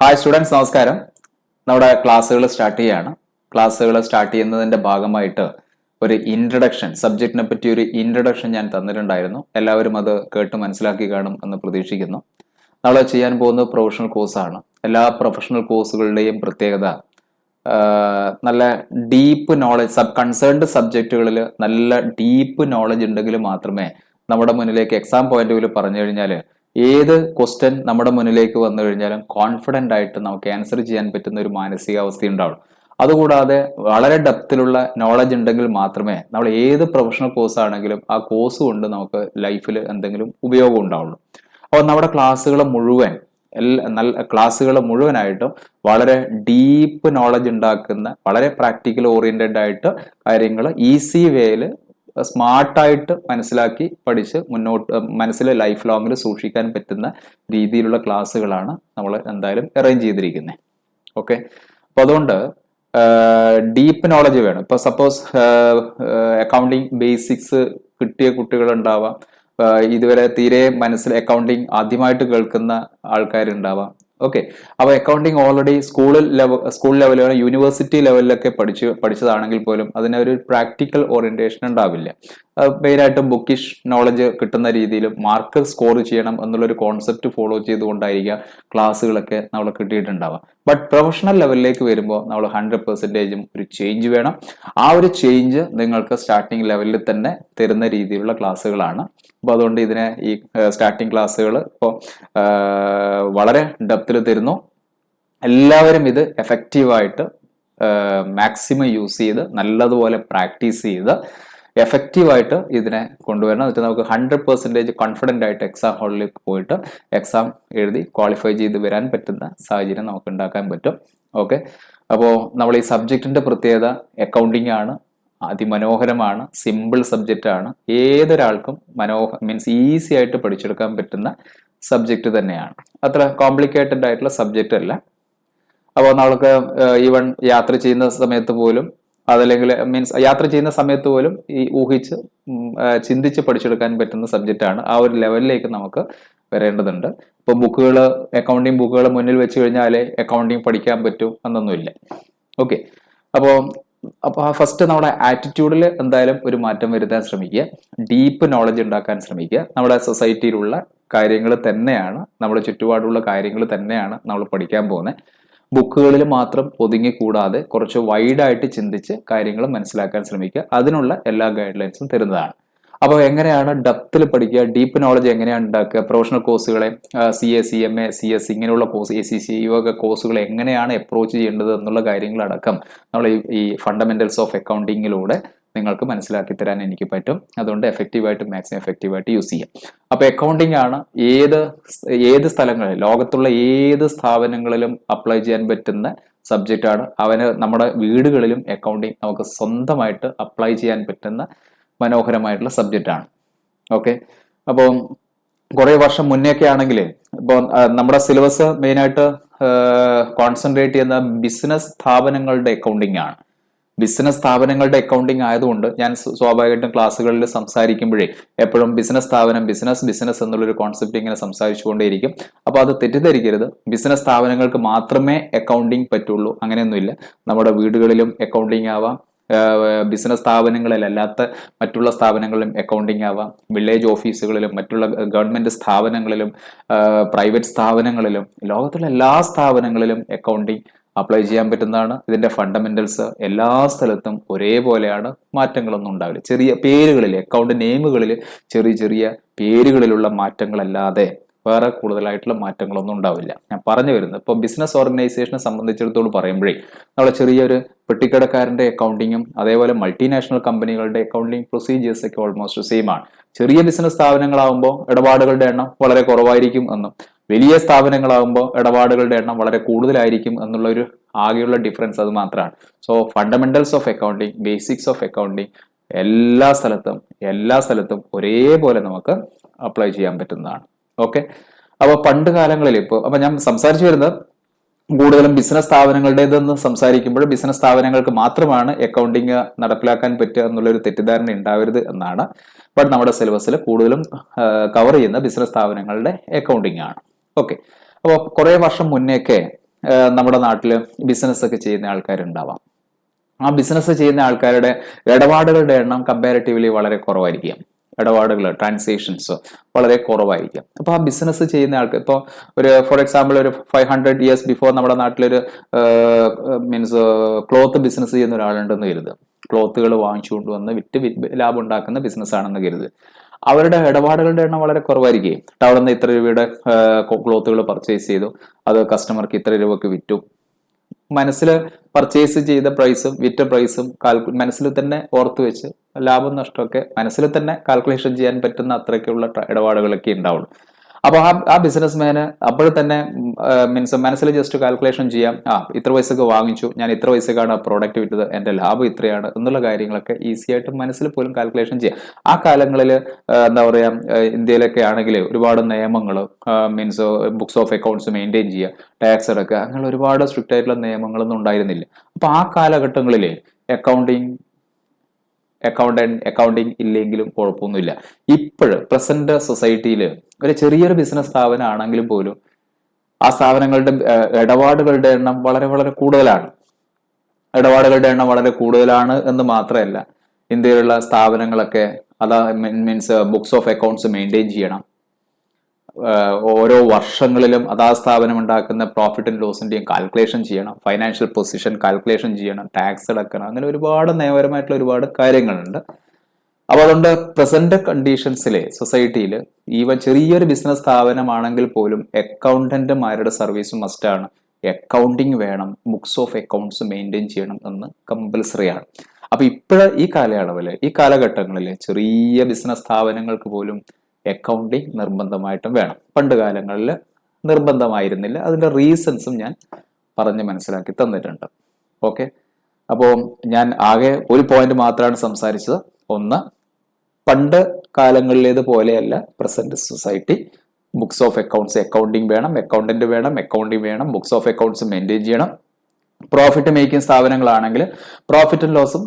Hi students, നമസ്കാരം. നമ്മുടെ ക്ലാസ്സുകൾ സ്റ്റാർട്ട് ചെയ്യാണ്. ക്ലാസ്സുകൾ സ്റ്റാർട്ട് ചെയ്യുന്നതിന്റെ ഭാഗമായിട്ട് ഒരു ഇൻട്രഡക്ഷൻ, സബ്ജക്റ്റിനെ പറ്റി ഒരു ഇൻട്രഡക്ഷൻ ഞാൻ തന്നിട്ടുണ്ടായിരുന്നു. എല്ലാവരും അത് കേട്ട് മനസ്സിലാക്കി കാണും എന്ന് പ്രതീക്ഷിക്കുന്നു. നമ്മൾ ചെയ്യാൻ പോകുന്നത് പ്രൊഫഷണൽ കോഴ്സാണ്. എല്ലാ പ്രൊഫഷണൽ കോഴ്സുകളുടെയും പ്രത്യേകത നല്ല ഡീപ്പ് നോളജ്, കൺസേൺഡ് സബ്ജക്റ്റുകളിൽ നല്ല ഡീപ്പ് നോളജ് ഉണ്ടെങ്കിൽ മാത്രമേ നമ്മുടെ മുന്നിലേക്ക് എക്സാം പോയിന്റ് ഓഫ് വ്യൂ പറഞ്ഞു കഴിഞ്ഞാൽ ഏത് ക്വസ്റ്റ്യൻ നമ്മുടെ മുന്നിലേക്ക് വന്നു കഴിഞ്ഞാലും കോൺഫിഡന്റ് ആയിട്ട് നമുക്ക് ആൻസർ ചെയ്യാൻ പറ്റുന്ന ഒരു മാനസികാവസ്ഥ ഉണ്ടാവും. അതുകൂടാതെ വളരെ ഡെപ്തിലുള്ള നോളജ് ഉണ്ടെങ്കിൽ മാത്രമേ നമ്മൾ ഏത് പ്രൊഫഷണൽ കോഴ്സ് ആണെങ്കിലും ആ കോഴ്സ് കൊണ്ട് നമുക്ക് ലൈഫിൽ എന്തെങ്കിലും ഉപയോഗം ഉണ്ടാവുള്ളൂ. അപ്പോൾ നമ്മുടെ ക്ലാസ്സുകൾ മുഴുവനായിട്ടും വളരെ ഡീപ്പ് നോളജ് ഉണ്ടാക്കുന്ന, വളരെ പ്രാക്ടിക്കൽ ഓറിയന്റഡ് ആയിട്ട് കാര്യങ്ങൾ ഈസി വേയിൽ സ്മാർട്ടായിട്ട് മനസ്സിലാക്കി പഠിച്ച് മുന്നോട്ട് മനസ്സിൽ ലൈഫ് ലോങ്ങിൽ സൂക്ഷിക്കാൻ പറ്റുന്ന രീതിയിലുള്ള ക്ലാസ്സുകളാണ് നമ്മൾ എന്തായാലും അറേഞ്ച് ചെയ്തിരിക്കുന്നത്. ഓക്കെ, അപ്പൊ അതുകൊണ്ട് ഡീപ്പ് നോളജ് വേണം. ഇപ്പൊ സപ്പോസ് അക്കൗണ്ടിങ് ബേസിക്സ് കിട്ടിയ കുട്ടികളുണ്ടാവാം, ഇതുവരെ തീരെ മനസ്സിൽ അക്കൗണ്ടിങ് ആദ്യമായിട്ട് കേൾക്കുന്ന ആൾക്കാരുണ്ടാവാം. ഓക്കെ, അപ്പൊ അക്കൗണ്ടിങ് ഓൾറെഡി സ്കൂൾ ലെവലിലോ യൂണിവേഴ്സിറ്റി ലെവലിലൊക്കെ പഠിച്ചതാണെങ്കിൽ പോലും അതിനൊരു പ്രാക്ടിക്കൽ ഓറിയന്റേഷൻ ഉണ്ടാവില്ല. മെയിനായിട്ടും ബുക്കിഷ് നോളജ് കിട്ടുന്ന രീതിയിൽ മാർക്ക് സ്കോർ ചെയ്യണം എന്നുള്ളൊരു കോൺസെപ്റ്റ് ഫോളോ ചെയ്തുകൊണ്ടായിരിക്കാം ക്ലാസ്സുകളൊക്കെ നമ്മൾ കിട്ടിയിട്ടുണ്ടാവുക. ബട്ട് പ്രൊഫഷണൽ ലെവലിലേക്ക് വരുമ്പോൾ നമ്മൾ 100% ഒരു ചേഞ്ച് വേണം. ആ ഒരു ചേഞ്ച് നിങ്ങൾക്ക് സ്റ്റാർട്ടിംഗ് ലെവലിൽ തന്നെ തരുന്ന രീതിയിലുള്ള ക്ലാസ്സുകളാണ്. അപ്പൊ അതുകൊണ്ട് ഇതിനെ ഈ സ്റ്റാർട്ടിംഗ് ക്ലാസ്സുകൾ ഇപ്പോൾ വളരെ ഡെപ്തിൽ തരുന്നു. എല്ലാവരും ഇത് എഫക്റ്റീവായിട്ട് മാക്സിമം യൂസ് ചെയ്ത് നല്ലതുപോലെ പ്രാക്ടീസ് ചെയ്ത് എഫക്റ്റീവായിട്ട് ഇതിനെ കൊണ്ടുവരണം. എന്നിട്ട് നമുക്ക് 100% കോൺഫിഡൻ്റ് ആയിട്ട് എക്സാം ഹാളിലേക്ക് പോയിട്ട് എക്സാം എഴുതി ക്വാളിഫൈ ചെയ്ത് വരാൻ പറ്റുന്ന സാഹചര്യം നമുക്ക് ഉണ്ടാക്കാൻ പറ്റും. ഓക്കെ, അപ്പോൾ നമ്മൾ ഈ സബ്ജക്റ്റിന്റെ പ്രത്യേകത അക്കൗണ്ടിങ് ആണ്. അതിമനോഹരമാണ്, സിമ്പിൾ സബ്ജക്റ്റ് ആണ്. ഏതൊരാൾക്കും മീൻസ് ഈസി ആയിട്ട് പഠിച്ചെടുക്കാൻ പറ്റുന്ന സബ്ജക്റ്റ് തന്നെയാണ്. അത്ര കോംപ്ലിക്കേറ്റഡ് ആയിട്ടുള്ള സബ്ജക്റ്റ് അല്ല. അപ്പോൾ നമ്മൾക്ക് ഈവൻ യാത്ര ചെയ്യുന്ന സമയത്ത് പോലും അതല്ലെങ്കിൽ മീൻസ് യാത്ര ചെയ്യുന്ന സമയത്ത് പോലും ഈ ഊഹിച്ച് ചിന്തിച്ച് പഠിച്ചെടുക്കാൻ പറ്റുന്ന സബ്ജക്റ്റ് ആണ്. ആ ഒരു ലെവലിലേക്ക് നമുക്ക് വരേണ്ടതുണ്ട്. ഇപ്പൊ അക്കൗണ്ടിങ് ബുക്കുകൾ മുന്നിൽ വെച്ച് കഴിഞ്ഞാലേ അക്കൗണ്ടിങ് പഠിക്കാൻ പറ്റൂ എന്നൊന്നുമില്ല. ഓക്കെ, അപ്പോൾ ഫസ്റ്റ് നമ്മുടെ ആറ്റിറ്റ്യൂഡിൽ എന്തായാലും ഒരു മാറ്റം വരുത്താൻ ശ്രമിക്കുക. ഡീപ്പ് നോളജ് ഉണ്ടാക്കാൻ ശ്രമിക്കുക. നമ്മുടെ സൊസൈറ്റിയിലുള്ള കാര്യങ്ങൾ തന്നെയാണ്, നമ്മുടെ ചുറ്റുപാടുള്ള കാര്യങ്ങൾ തന്നെയാണ് നമ്മൾ പഠിക്കാൻ പോകുന്നത്. ബുക്കുകളിൽ മാത്രം ഒതുങ്ങിക്കൂടാതെ കുറച്ച് വൈഡായിട്ട് ചിന്തിച്ച് കാര്യങ്ങൾ മനസ്സിലാക്കാൻ ശ്രമിക്കുക. അതിനുള്ള എല്ലാ ഗൈഡ് ലൈൻസും തരുന്നതാണ്. അപ്പോൾ എങ്ങനെയാണ് ഡെപ്തിൽ പഠിക്കുക, ഡീപ്പ് നോളജ് എങ്ങനെയാണ് ഉണ്ടാക്കുക, പ്രൊഫഷണൽ കോഴ്സുകളെ CA, CMA, CS ഇങ്ങനെയുള്ള കോഴ്സ്, ACC ഇവയൊക്കെ കോഴ്സുകൾ എങ്ങനെയാണ് അപ്രോച്ച് ചെയ്യേണ്ടത് എന്നുള്ള കാര്യങ്ങളടക്കം നമ്മൾ ഈ ഫണ്ടമെന്റൽസ് ഓഫ് അക്കൗണ്ടിങ്ങിലൂടെ നിങ്ങൾക്ക് മനസ്സിലാക്കി തരാൻ എനിക്ക് പറ്റും. അതുകൊണ്ട് മാക്സിമം എഫക്റ്റീവായിട്ട് യൂസ് ചെയ്യാം. അപ്പോൾ അക്കൗണ്ടിങ് ആണ് ഏത് സ്ഥലങ്ങളിൽ, ലോകത്തുള്ള ഏത് സ്ഥാപനങ്ങളിലും അപ്ലൈ ചെയ്യാൻ പറ്റുന്ന സബ്ജക്റ്റ് ആണ്. നമ്മുടെ വീടുകളിലും അക്കൗണ്ടിങ് നമുക്ക് സ്വന്തമായിട്ട് അപ്ലൈ ചെയ്യാൻ പറ്റുന്ന മനോഹരമായിട്ടുള്ള സബ്ജക്റ്റ് ആണ്. ഓക്കെ, അപ്പോൾ കുറെ വർഷം മുന്നേയൊക്കെ ആണെങ്കിൽ ഇപ്പോൾ നമ്മുടെ സിലബസ് മെയിനായിട്ട് കോൺസെൻട്രേറ്റ് ചെയ്യുന്ന ബിസിനസ് സ്ഥാപനങ്ങളുടെ അക്കൗണ്ടിങ് ആണ്. ബിസിനസ് സ്ഥാപനങ്ങളുടെ അക്കൗണ്ടിങ് ആയതുകൊണ്ട് ഞാൻ സ്വാഭാവികമായിട്ടും ക്ലാസ്സുകളിൽ സംസാരിക്കുമ്പോഴേ എപ്പോഴും ബിസിനസ് എന്നുള്ളൊരു കോൺസെപ്റ്റ് ഇങ്ങനെ സംസാരിച്ചുകൊണ്ടേയിരിക്കും. അപ്പോൾ അത് തെറ്റിദ്ധരിക്കരുത്. ബിസിനസ് സ്ഥാപനങ്ങൾക്ക് മാത്രമേ അക്കൗണ്ടിങ് പറ്റുള്ളൂ, അങ്ങനെയൊന്നുമില്ല. നമ്മുടെ വീടുകളിലും അക്കൗണ്ടിങ് ആവാം, ബിസിനസ് സ്ഥാപനങ്ങളിലല്ലാത്ത മറ്റുള്ള സ്ഥാപനങ്ങളിലും അക്കൗണ്ടിങ് ആവാം, വില്ലേജ് ഓഫീസുകളിലും മറ്റുള്ള ഗവൺമെന്റ് സ്ഥാപനങ്ങളിലും പ്രൈവറ്റ് സ്ഥാപനങ്ങളിലും ലോകത്തുള്ള എല്ലാ സ്ഥാപനങ്ങളിലും അക്കൗണ്ടിങ് അപ്ലൈ ചെയ്യാൻ പറ്റുന്നതാണ്. ഇതിന്റെ ഫണ്ടമെന്റൽസ് എല്ലാ സ്ഥലത്തും ഒരേപോലെയാണ്, മാറ്റങ്ങളൊന്നും ഉണ്ടാവില്ല. ചെറിയ പേരുകളിൽ, അക്കൗണ്ട് നെയിമുകളിൽ ചെറിയ പേരുകളിലുള്ള മാറ്റങ്ങളല്ലാതെ വേറെ കൂടുതലായിട്ടുള്ള മാറ്റങ്ങളൊന്നും ഉണ്ടാവില്ല. ഞാൻ പറഞ്ഞു വരുന്നത് ഇപ്പോൾ ബിസിനസ് ഓർഗനൈസേഷനെ സംബന്ധിച്ചിടത്തോളം പറയുമ്പോഴേ നമ്മളെ ചെറിയൊരു പെട്ടിക്കടക്കാരന്റെ അക്കൗണ്ടിങ്ങും അതേപോലെ മൾട്ടിനാഷണൽ കമ്പനികളുടെ അക്കൗണ്ടിങ് പ്രൊസീജിയേഴ്സ് ഒക്കെ ഓൾമോസ്റ്റ് സെയിം ആണ്. ചെറിയ ബിസിനസ് സ്ഥാപനങ്ങളാകുമ്പോൾ ഇടപാടുകളുടെ എണ്ണം വളരെ കുറവായിരിക്കും എന്നും വലിയ സ്ഥാപനങ്ങളാകുമ്പോൾ ഇടപാടുകളുടെ എണ്ണം വളരെ കൂടുതലായിരിക്കും എന്നുള്ള ഒരു ആകെയുള്ള ഡിഫറൻസ് അത് മാത്രമാണ്. So fundamentals of accounting, basics of accounting എല്ലാ സ്ഥലത്തും ഒരേപോലെ നമുക്ക് അപ്ലൈ ചെയ്യാൻ പറ്റുന്നതാണ്. ഓക്കെ, അപ്പൊ പണ്ട് കാലങ്ങളിൽ അപ്പൊ ഞാൻ സംസാരിച്ചു വരുന്നത് കൂടുതലും ബിസിനസ് സ്ഥാപനങ്ങളുടേതെന്ന് സംസാരിക്കുമ്പോൾ ബിസിനസ് സ്ഥാപനങ്ങൾക്ക് മാത്രമാണ് അക്കൗണ്ടിങ് നടപ്പിലാക്കാൻ പറ്റുക എന്നുള്ളൊരു തെറ്റിദ്ധാരണ ഉണ്ടാവരുത് എന്നാണ്. ബട്ട് നമ്മുടെ സിലബസിൽ കൂടുതലും കവർ ചെയ്യുന്ന ബിസിനസ് സ്ഥാപനങ്ങളുടെ അക്കൗണ്ടിങ് ആണ്. ഓക്കെ, അപ്പോൾ കുറെ വർഷം മുന്നേയൊക്കെ നമ്മുടെ നാട്ടില് ബിസിനസ് ഒക്കെ ചെയ്യുന്ന ആൾക്കാരുണ്ടാവാം. ആ ബിസിനസ് ചെയ്യുന്ന ആൾക്കാരുടെ ഇടപാടുകളുടെ എണ്ണം കമ്പാരിറ്റീവ്ലി വളരെ കുറവായിരിക്കും. ഇടപാടുകൾ, ട്രാൻസാക്ഷൻസ് വളരെ കുറവായിരിക്കും. അപ്പൊ ആ ബിസിനസ് ചെയ്യുന്ന ആൾക്ക് ഇപ്പോൾ ഒരു ഫോർ എക്സാമ്പിൾ ഒരു 500 years ബിഫോർ നമ്മുടെ നാട്ടിലൊരു മീൻസ് ക്ലോത്ത് ബിസിനസ് ചെയ്യുന്ന ഒരാളുണ്ടെന്ന് കരുതുക. ക്ലോത്തുകൾ വാങ്ങിച്ചുകൊണ്ട് വന്ന് വിറ്റ് ലാഭം ഉണ്ടാക്കുന്ന ബിസിനസ് ആണെന്ന് കരുതുക. അവരുടെ ഇടപാടുകളുടെ എണ്ണം വളരെ കുറവായിരിക്കും. അവിടെ നിന്ന് ഇത്ര രൂപയുടെ ക്ലോത്തുകൾ പർച്ചേസ് ചെയ്തു, അത് കസ്റ്റമർക്ക് ഇത്ര രൂപക്ക് വിറ്റു. മനസ്സിൽ പർച്ചേസ് ചെയ്ത പ്രൈസും വിറ്റ പ്രൈസും മനസ്സിൽ തന്നെ ഓർത്തു വെച്ച് ലാഭം നഷ്ടമൊക്കെ മനസ്സിൽ തന്നെ കാൽക്കുലേഷൻ ചെയ്യാൻ പറ്റുന്ന അത്രയ്ക്കുള്ള ഇടപാടുകളൊക്കെ ഉണ്ടാവുള്ളൂ. അപ്പൊ ആ ബിസിനസ്മാന് അപ്പോൾ തന്നെ മീൻസ് മനസ്സിൽ ജസ്റ്റ് കാൽക്കുലേഷൻ ചെയ്യാം, ഇത്ര പൈസക്ക് വാങ്ങിച്ചു, ഞാൻ ഇത്ര പൈസക്കാണ് ആ പ്രോഡക്റ്റ് വിറ്റത്, എന്റെ ലാഭം ഇത്രയാണ് എന്നുള്ള കാര്യങ്ങളൊക്കെ ഈസി ആയിട്ട് മനസ്സിൽ പോലും കാൽക്കുലേഷൻ ചെയ്യാം. ആ കാലങ്ങളിൽ എന്താ പറയാ, ഇന്ത്യയിലൊക്കെ ആണെങ്കിൽ ഒരുപാട് നിയമങ്ങൾ, means books of accounts maintain ചെയ്യുക, ടാക്സ് അടക്കുക, അങ്ങനെ ഒരുപാട് സ്ട്രിക്റ്റ് ആയിട്ടുള്ള നിയമങ്ങളൊന്നും ഉണ്ടായിരുന്നില്ല. അപ്പൊ ആ കാലഘട്ടങ്ങളിൽ അക്കൗണ്ടിങ് ഇല്ലെങ്കിലും കുഴപ്പമൊന്നുമില്ല. ഇപ്പോഴ് പ്രസന്റ് സൊസൈറ്റിയിൽ ഒരു ചെറിയൊരു ബിസിനസ് സ്ഥാപനം ആണെങ്കിലും പോലും ആ സ്ഥാപനങ്ങളുടെ ഇടപാടുകളുടെ എണ്ണം വളരെ വളരെ കൂടുതലാണ്. ഇടപാടുകളുടെ എണ്ണം വളരെ കൂടുതലാണ് എന്ന് മാത്രമല്ല, ഇന്ത്യയിലുള്ള സ്ഥാപനങ്ങളൊക്കെ means books of accounts maintain ചെയ്യണം. ഓരോ വർഷങ്ങളിലും അതാ സ്ഥാപനം ഉണ്ടാക്കുന്ന പ്രോഫിറ്റ് ആൻഡ് ലോസിന്റെയും കാൽക്കുലേഷൻ ചെയ്യണം, ഫൈനാൻഷ്യൽ പൊസിഷൻ കാൽക്കുലേഷൻ ചെയ്യണം, ടാക്സ് അടക്കണം, അങ്ങനെ ഒരുപാട് നിയമപരമായിട്ടുള്ള ഒരുപാട് കാര്യങ്ങളുണ്ട്. അപ്പൊ അതുകൊണ്ട് പ്രസന്റ് കണ്ടീഷൻസിലെ സൊസൈറ്റിയിൽ ഈവൻ ചെറിയൊരു ബിസിനസ് സ്ഥാപനമാണെങ്കിൽ പോലും അക്കൗണ്ടന്റുമാരുടെ സർവീസ് മസ്റ്റാണ്. അക്കൗണ്ടിങ് വേണം, ബുക്സ് ഓഫ് അക്കൗണ്ട്സ് മെയിൻറ്റെയിൻ ചെയ്യണം എന്ന് കമ്പൽസറി ആണ്. അപ്പൊ ഈ കാലയളവില്, ഈ കാലഘട്ടങ്ങളിൽ ചെറിയ ബിസിനസ് സ്ഥാപനങ്ങൾക്ക് പോലും അക്കൗണ്ടിങ് നിർബന്ധമായിട്ടും വേണം. പണ്ട് കാലങ്ങളിൽ നിർബന്ധമായിരുന്നില്ല. അതിന്റെ റീസൺസും ഞാൻ പറഞ്ഞ് മനസ്സിലാക്കി തന്നിട്ടുണ്ട്. ഓക്കെ, അപ്പോൾ ഞാൻ ആകെ ഒരു പോയിന്റ് മാത്രമാണ് സംസാരിച്ചത്. ഒന്ന്, പണ്ട് കാലങ്ങളിലേത് പോലെയല്ല present society. Books of accounts, accounting വേണം, അക്കൗണ്ടന്റ് വേണം, അക്കൗണ്ടിങ് വേണം, ബുക്സ് ഓഫ് അക്കൗണ്ട്സ് മെയിൻറ്റെയിൻ ചെയ്യണം. പ്രോഫിറ്റ് മേക്കിംഗ് സ്ഥാപനങ്ങളാണെങ്കിൽ പ്രോഫിറ്റും ലോസും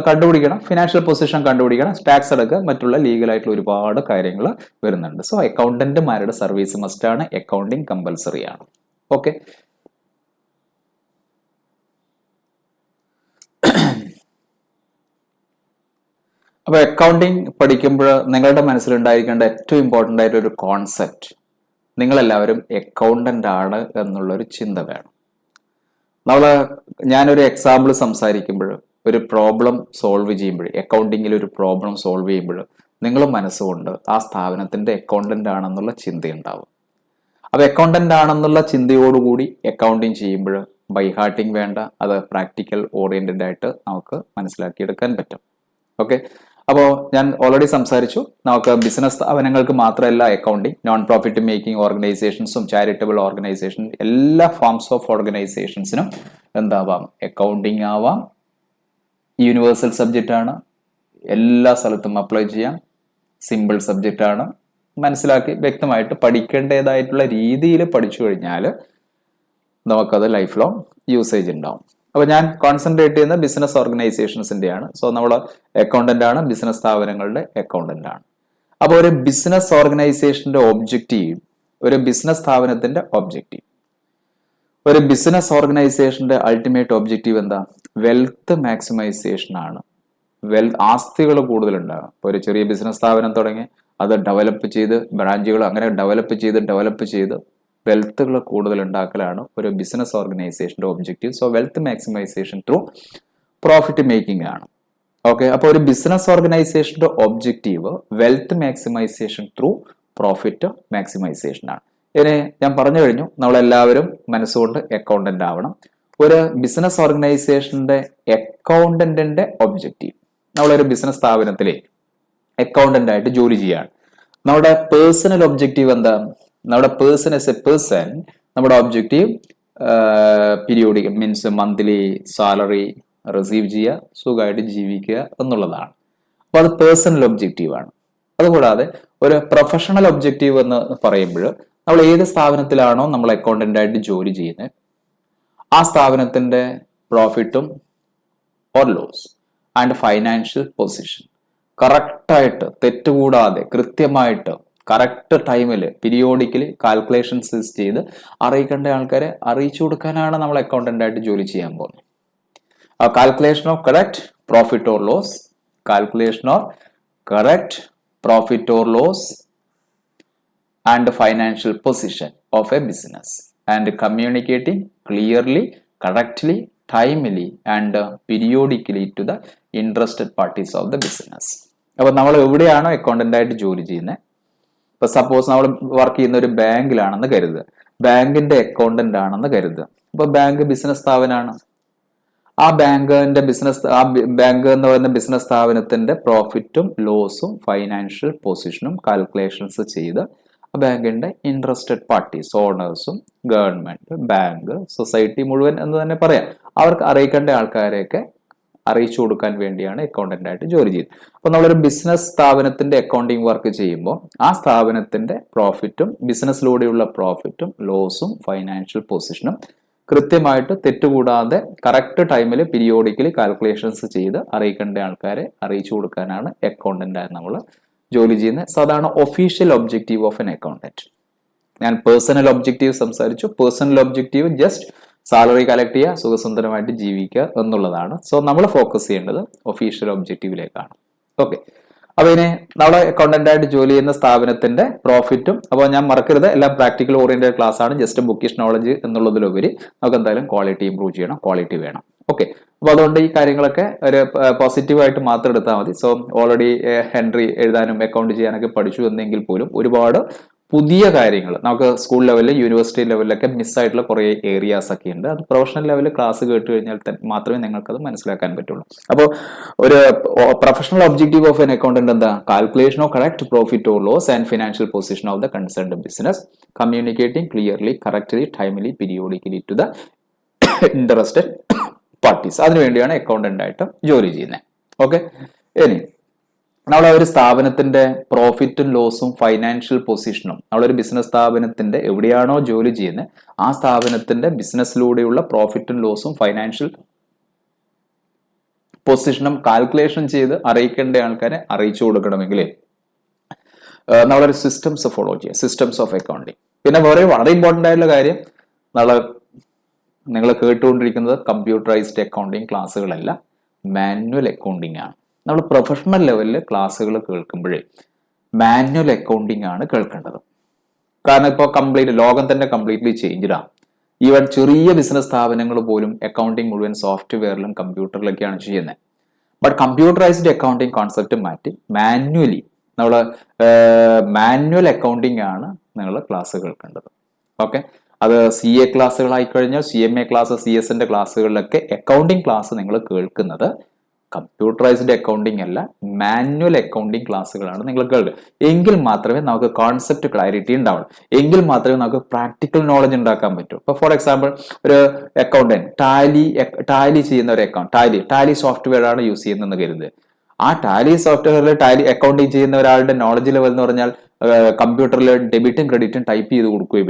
കണ്ടുപിടിക്കണം, ഫിനാൻഷ്യൽ പൊസിഷൻ കണ്ടുപിടിക്കണം, ടാക്സ് അടക്കുക, മറ്റുള്ള ലീഗലായിട്ടുള്ള ഒരുപാട് കാര്യങ്ങൾ വരുന്നുണ്ട്. സോ അക്കൗണ്ടന്റുമാരുടെ സർവീസ് മസ്റ്റാണ്, അക്കൗണ്ടിങ് കമ്പൽസറി ആണ്. ഓക്കെ, അപ്പൊ അക്കൗണ്ടിങ് പഠിക്കുമ്പോൾ നിങ്ങളുടെ മനസ്സിലുണ്ടായിരിക്കേണ്ട ഏറ്റവും ഇമ്പോർട്ടൻ്റ് ആയിട്ട് ഒരു കോൺസെപ്റ്റ്, നിങ്ങളെല്ലാവരും അക്കൗണ്ടന്റ് ആണ് എന്നുള്ളൊരു ചിന്ത വേണം. ഞാനൊരു എക്സാമ്പിൾ സംസാരിക്കുമ്പോൾ, ഒരു പ്രോബ്ലം സോൾവ് ചെയ്യുമ്പോൾ, അക്കൗണ്ടിങ്ങിൽ ഒരു പ്രോബ്ലം സോൾവ് ചെയ്യുമ്പോൾ നിങ്ങൾ മനസ്സുകൊണ്ട് ആ സ്ഥാപനത്തിന്റെ അക്കൗണ്ടന്റ് ആണെന്നുള്ള ചിന്തയുണ്ടാവും. അപ്പൊ അക്കൗണ്ടന്റ് ആണെന്നുള്ള ചിന്തയോടുകൂടി അക്കൗണ്ടിങ് ചെയ്യുമ്പോൾ ബൈ ഹാർട്ടിങ് വേണ്ട, അത് പ്രാക്ടിക്കൽ ഓറിയന്റഡ് ആയിട്ട് നമുക്ക് മനസ്സിലാക്കിയെടുക്കാൻ പറ്റും. ഓക്കെ, അപ്പോൾ ഞാൻ ഓൾറെഡി സംസാരിച്ചു, നമുക്ക് ബിസിനസ് സ്ഥാപനങ്ങൾക്ക് മാത്രമല്ല അക്കൗണ്ടിങ്, നോൺ പ്രോഫിറ്റ് മേക്കിംഗ് ഓർഗനൈസേഷൻസും ചാരിറ്റബിൾ ഓർഗനൈസേഷൻ, എല്ലാ ഫോംസ് ഓഫ് ഓർഗനൈസേഷൻസിനും എന്താവാം, അക്കൗണ്ടിങ് ആവാം. യൂണിവേഴ്സൽ സബ്ജക്റ്റ് ആണ്, എല്ലാ സ്ഥലത്തും അപ്ലൈ ചെയ്യാം, സിമ്പിൾ സബ്ജക്റ്റ് ആണ്. മനസ്സിലാക്കി വ്യക്തമായിട്ട് പഠിക്കേണ്ടതായിട്ടുള്ള രീതിയിൽ പഠിച്ചു കഴിഞ്ഞാൽ നമുക്കത് ലൈഫ് ലോങ് യൂസേജ് ഉണ്ടാവും. അപ്പൊ ഞാൻ കോൺസെൻട്രേറ്റ് ചെയ്യുന്ന ബിസിനസ് ഓർഗനൈസേഷൻസിന്റെയാണ്. സോ നമ്മൾ അക്കൗണ്ടന്റ് ആണ്, ബിസിനസ് സ്ഥാപനങ്ങളുടെ അക്കൗണ്ടന്റ് ആണ്. അപ്പോൾ ഒരു ബിസിനസ് ഓർഗനൈസേഷന്റെ ഒബ്ജക്റ്റീവ്, ഒരു ബിസിനസ് സ്ഥാപനത്തിന്റെ ഒബ്ജക്റ്റീവ്, ഒരു ബിസിനസ് ഓർഗനൈസേഷന്റെ അൾട്ടിമേറ്റ് ഒബ്ജക്റ്റീവ് എന്താ? വെൽത്ത് മാക്സിമൈസേഷൻ ആണ്. ആസ്തികൾ കൂടുതലുണ്ടാകും. ഇപ്പോൾ ഒരു ചെറിയ ബിസിനസ് സ്ഥാപനം തുടങ്ങി അത് ഡെവലപ്പ് ചെയ്ത് ബ്രാഞ്ചുകൾ അങ്ങനെ ഡെവലപ്പ് ചെയ്ത് വെൽത്തുകൾ കൂടുതൽ ഉണ്ടാക്കലാണ് ഒരു ബിസിനസ് ഓർഗനൈസേഷന്റെ objective. So wealth maximisation through profit making ആണ്. ഓക്കെ, അപ്പോൾ ഒരു ബിസിനസ് ഓർഗനൈസേഷന്റെ objective wealth maximisation through profit maximisation ആണ്. ഇനി ഞാൻ പറഞ്ഞു കഴിഞ്ഞു, നമ്മളെല്ലാവരും മനസ്സുകൊണ്ട് അക്കൗണ്ടന്റ് ആവണം. ഒരു ബിസിനസ് ഓർഗനൈസേഷന്റെ അക്കൗണ്ടന്റിന്റെ ഒബ്ജക്റ്റീവ്, നമ്മളൊരു ബിസിനസ് സ്ഥാപനത്തിലെ അക്കൗണ്ടന്റ് ആയിട്ട് ജോലി ചെയ്യാണ്. നമ്മുടെ പേഴ്സണൽ ഒബ്ജക്റ്റീവ് എന്താ? നമ്മുടെ പേഴ്സൺ ആസ് എ പേഴ്സൺ, നമ്മുടെ objective periodic means monthly salary receive ചെയ്യുക, സുഖമായിട്ട് ജീവിക്കുക എന്നുള്ളതാണ്. അപ്പോൾ അത് പേഴ്സണൽ ഒബ്ജക്റ്റീവ് ആണ്. അതുകൂടാതെ ഒരു പ്രൊഫഷണൽ ഒബ്ജക്റ്റീവ് എന്ന് പറയുമ്പോൾ, നമ്മൾ ഏത് സ്ഥാപനത്തിലാണോ നമ്മൾ അക്കൗണ്ടന്റ് ആയിട്ട് ജോലി ചെയ്യുന്നത്, ആ സ്ഥാപനത്തിന്റെ പ്രോഫിറ്റും or loss and financial position കറക്റ്റായിട്ട്, തെറ്റുകൂടാതെ, കൃത്യമായിട്ട് കറക്റ്റ് ടൈമിൽ പീരിയോഡിക്കലി കാൽക്കുലേഷൻസ് ചെയ്ത് അറിയിക്കേണ്ട ആൾക്കാരെ അറിയിച്ചു കൊടുക്കാനാണ് നമ്മൾ അക്കൗണ്ടന്റ് ആയിട്ട് ജോലി ചെയ്യാൻ പോകുന്നത്. Calculation of correct profit or loss, calculation of correct profit or loss and financial position of a business and communicating clearly, correctly, timely and periodically to the interested parties of the business. അപ്പോൾ നമ്മൾ എവിടെയാണോ accountant ആയിട്ട് ജോലി ചെയ്യുന്നത്, ഇപ്പൊ suppose നമ്മൾ work ചെയ്യുന്ന ഒരു ബാങ്കിലാണെന്ന് കരുതുക, ബാങ്കിന്റെ അക്കൗണ്ടന്റ് ആണെന്ന് കരുതുക. ഇപ്പൊ ബാങ്ക് ബിസിനസ് സ്ഥാപനമാണ്. ആ ബാങ്ക് എന്ന് പറയുന്ന ബിസിനസ് സ്ഥാപനത്തിന്റെ പ്രോഫിറ്റും ലോസും ഫൈനാൻഷ്യൽ പൊസിഷനും കാൽക്കുലേഷൻസ് ചെയ്ത് ബാങ്കിന്റെ ഇൻട്രസ്റ്റഡ് പാർട്ടീസ്, ഓണേഴ്സും ഗവൺമെന്റ്, ബാങ്ക്, സൊസൈറ്റി മുഴുവൻ എന്ന് തന്നെ പറയാം, അവർക്ക് അറിയിക്കേണ്ട ആൾക്കാരെയൊക്കെ അറിയിച്ചു കൊടുക്കാൻ വേണ്ടിയാണ് അക്കൗണ്ടന്റ് ആയിട്ട് ജോലി ചെയ്യുന്നത്. അപ്പൊ നമ്മളൊരു ബിസിനസ് സ്ഥാപനത്തിന്റെ അക്കൗണ്ടിങ് വർക്ക് ചെയ്യുമ്പോൾ ആ സ്ഥാപനത്തിന്റെ പ്രോഫിറ്റും ബിസിനസ്സിലൂടെയുള്ള പ്രോഫിറ്റും ലോസും ഫൈനാൻഷ്യൽ പൊസിഷനും കൃത്യമായിട്ട് തെറ്റുകൂടാതെ കറക്റ്റ് ടൈമിൽ പീരിയോഡിക്കലി കാൽക്കുലേഷൻസ് ചെയ്ത് അറിയിക്കേണ്ട ആൾക്കാരെ അറിയിച്ചു കൊടുക്കാനാണ് അക്കൗണ്ടന്റ് ആയി നമ്മൾ ജോലി ചെയ്യുന്നത്. സോ അതാണ് official objective of an accountant. ഞാൻ പേഴ്സണൽ ഒബ്ജക്റ്റീവ് സംസാരിച്ചു. Personal objective just salary collect ചെയ്യുക, സുഖസുന്ദരമായിട്ട് ജീവിക്കുക എന്നുള്ളതാണ്. സോ നമ്മൾ ഫോക്കസ് ചെയ്യേണ്ടത് ഒഫീഷ്യൽ ഒബ്ജക്റ്റീവിലേക്കാണ്. ഓക്കെ, അപ്പൊ ഇനി നമ്മളെ അക്കൗണ്ടന്റ് ആയിട്ട് ജോലി ചെയ്യുന്ന സ്ഥാപനത്തിന്റെ പ്രോഫിറ്റും, അപ്പോൾ ഞാൻ മറക്കരുത് എല്ലാം പ്രാക്ടിക്കൽ ഓറിയന്റഡ് ക്ലാസ് ആണ്. ജസ്റ്റ് ബുക്കിഷ് നോളജ് എന്നുള്ളതിലുപരി നമുക്ക് എന്തായാലും ക്വാളിറ്റി ഇംപ്രൂവ് ചെയ്യണം, ക്വാളിറ്റി വേണം. ഓക്കെ, അപ്പൊ അതുകൊണ്ട് ഈ കാര്യങ്ങളൊക്കെ ഒരു പോസിറ്റീവായിട്ട് മാത്രം എടുത്താൽ മതി. സോ ഓൾറെഡി ഹെൻറി എഴുതാനും അക്കൗണ്ട് ചെയ്യാനൊക്കെ പഠിച്ചു എന്നെങ്കിൽ പോലും ഒരുപാട് പുതിയ കാര്യങ്ങൾ നമുക്ക് സ്കൂൾ ലെവലിൽ, യൂണിവേഴ്സിറ്റി ലെവലിലൊക്കെ മിസ്സായിട്ടുള്ള കുറേ ഏരിയാസ് ഒക്കെ ഉണ്ട്. അത് പ്രൊഫഷണൽ ലെവലിൽ ക്ലാസ് കേട്ട് കഴിഞ്ഞാൽ മാത്രമേ നിങ്ങൾക്കത് മനസ്സിലാക്കാൻ പറ്റുള്ളൂ. അപ്പോൾ ഒരു professional objective of an accountant എന്താ? Calculation of correct profit or loss and financial position of the concerned business, communicating clearly, correctly, timely, periodically to the interested parties. അതിനുവേണ്ടിയാണ് അക്കൗണ്ടന്റ് ആയിട്ട് ജോലി ചെയ്യുന്നത്. ഓക്കെ, ഇനി നമ്മളെ ഒരു സ്ഥാപനത്തിന്റെ പ്രോഫിറ്റും ലോസും ഫൈനാൻഷ്യൽ പൊസിഷനും, നമ്മളൊരു ബിസിനസ് സ്ഥാപനത്തിന്റെ എവിടെയാണോ ജോലി ചെയ്യുന്നത് ആ സ്ഥാപനത്തിന്റെ ബിസിനസ്സിലൂടെയുള്ള പ്രോഫിറ്റും ലോസും ഫൈനാൻഷ്യൽ പൊസിഷനും കാൽക്കുലേഷൻ ചെയ്ത് അറിയിക്കേണ്ട ആൾക്കാരെ അറിയിച്ചു കൊടുക്കണമെങ്കിൽ നമ്മളൊരു സിസ്റ്റംസ് ഫോളോ ചെയ്യുക, സിസ്റ്റംസ് ഓഫ് അക്കൗണ്ടിങ്. പിന്നെ വേറെ വളരെ ഇമ്പോർട്ടൻ്റ് ആയിട്ടുള്ള കാര്യം, നിങ്ങൾ കേട്ടുകൊണ്ടിരിക്കുന്നത് കമ്പ്യൂട്ടറൈസ്ഡ് അക്കൗണ്ടിങ് ക്ലാസ്സുകളല്ല, മാനുവൽ അക്കൗണ്ടിങ് ആണ്. നമ്മൾ പ്രൊഫഷണൽ ലെവലിൽ ക്ലാസ്സുകൾ കേൾക്കുമ്പോഴേ മാനുവൽ അക്കൗണ്ടിങ് ആണ് കേൾക്കേണ്ടത്. കാരണം ഇപ്പോൾ ലോകം തന്നെ കംപ്ലീറ്റ്ലി ചേഞ്ച്ഡാണ്. ഈവൻ ചെറിയ ബിസിനസ് സ്ഥാപനങ്ങൾ പോലും അക്കൗണ്ടിങ് മുഴുവൻ സോഫ്റ്റ്വെയറിലും കമ്പ്യൂട്ടറിലൊക്കെയാണ് ചെയ്യുന്നത്. ബട്ട് കമ്പ്യൂട്ടറൈസ്ഡ് അക്കൗണ്ടിങ് കോൺസെപ്റ്റ് മാറ്റി മാനുവലി മാനുവൽ അക്കൗണ്ടിങ് ആണ് നിങ്ങൾ ക്ലാസ് കേൾക്കേണ്ടത്. ഓക്കെ, അത് CA ക്ലാസ്സുകളായിക്കഴിഞ്ഞാൽ CMA ക്ലാസ്, CS ക്ലാസ്സുകളിലൊക്കെ അക്കൗണ്ടിങ് ക്ലാസ് നിങ്ങൾ കേൾക്കുന്നത് കമ്പ്യൂട്ടറൈസ്ഡ് അക്കൗണ്ടിങ് അല്ല, മാനുവൽ അക്കൗണ്ടിങ് ക്ലാസ്സുകളാണ് നിങ്ങൾ കേൾക്കുക. എങ്കിൽ മാത്രമേ നമുക്ക് കോൺസെപ്റ്റ് ക്ലാരിറ്റി ഉണ്ടാവുള്ളൂ, എങ്കിൽ മാത്രമേ നമുക്ക് പ്രാക്ടിക്കൽ നോളജ് ഉണ്ടാക്കാൻ പറ്റൂ. ഇപ്പൊ ഫോർ എക്സാമ്പിൾ ഒരു അക്കൗണ്ടന്റ് ടാലി ചെയ്യുന്ന ഒരു ടാലി സോഫ്റ്റ്വെയർ ആണ് യൂസ് ചെയ്യുന്നതെന്ന് കരുതുക. ആ ടാലി സോഫ്റ്റ്വെയറിൽ അക്കൗണ്ടിങ് ചെയ്യുന്ന ഒരാളുടെ നോളജ് ലെവൽ എന്ന് പറഞ്ഞാൽ കമ്പ്യൂട്ടറിൽ ഡെബിറ്റും ക്രെഡിറ്റും ടൈപ്പ് ചെയ്ത് കൊടുക്കുകയും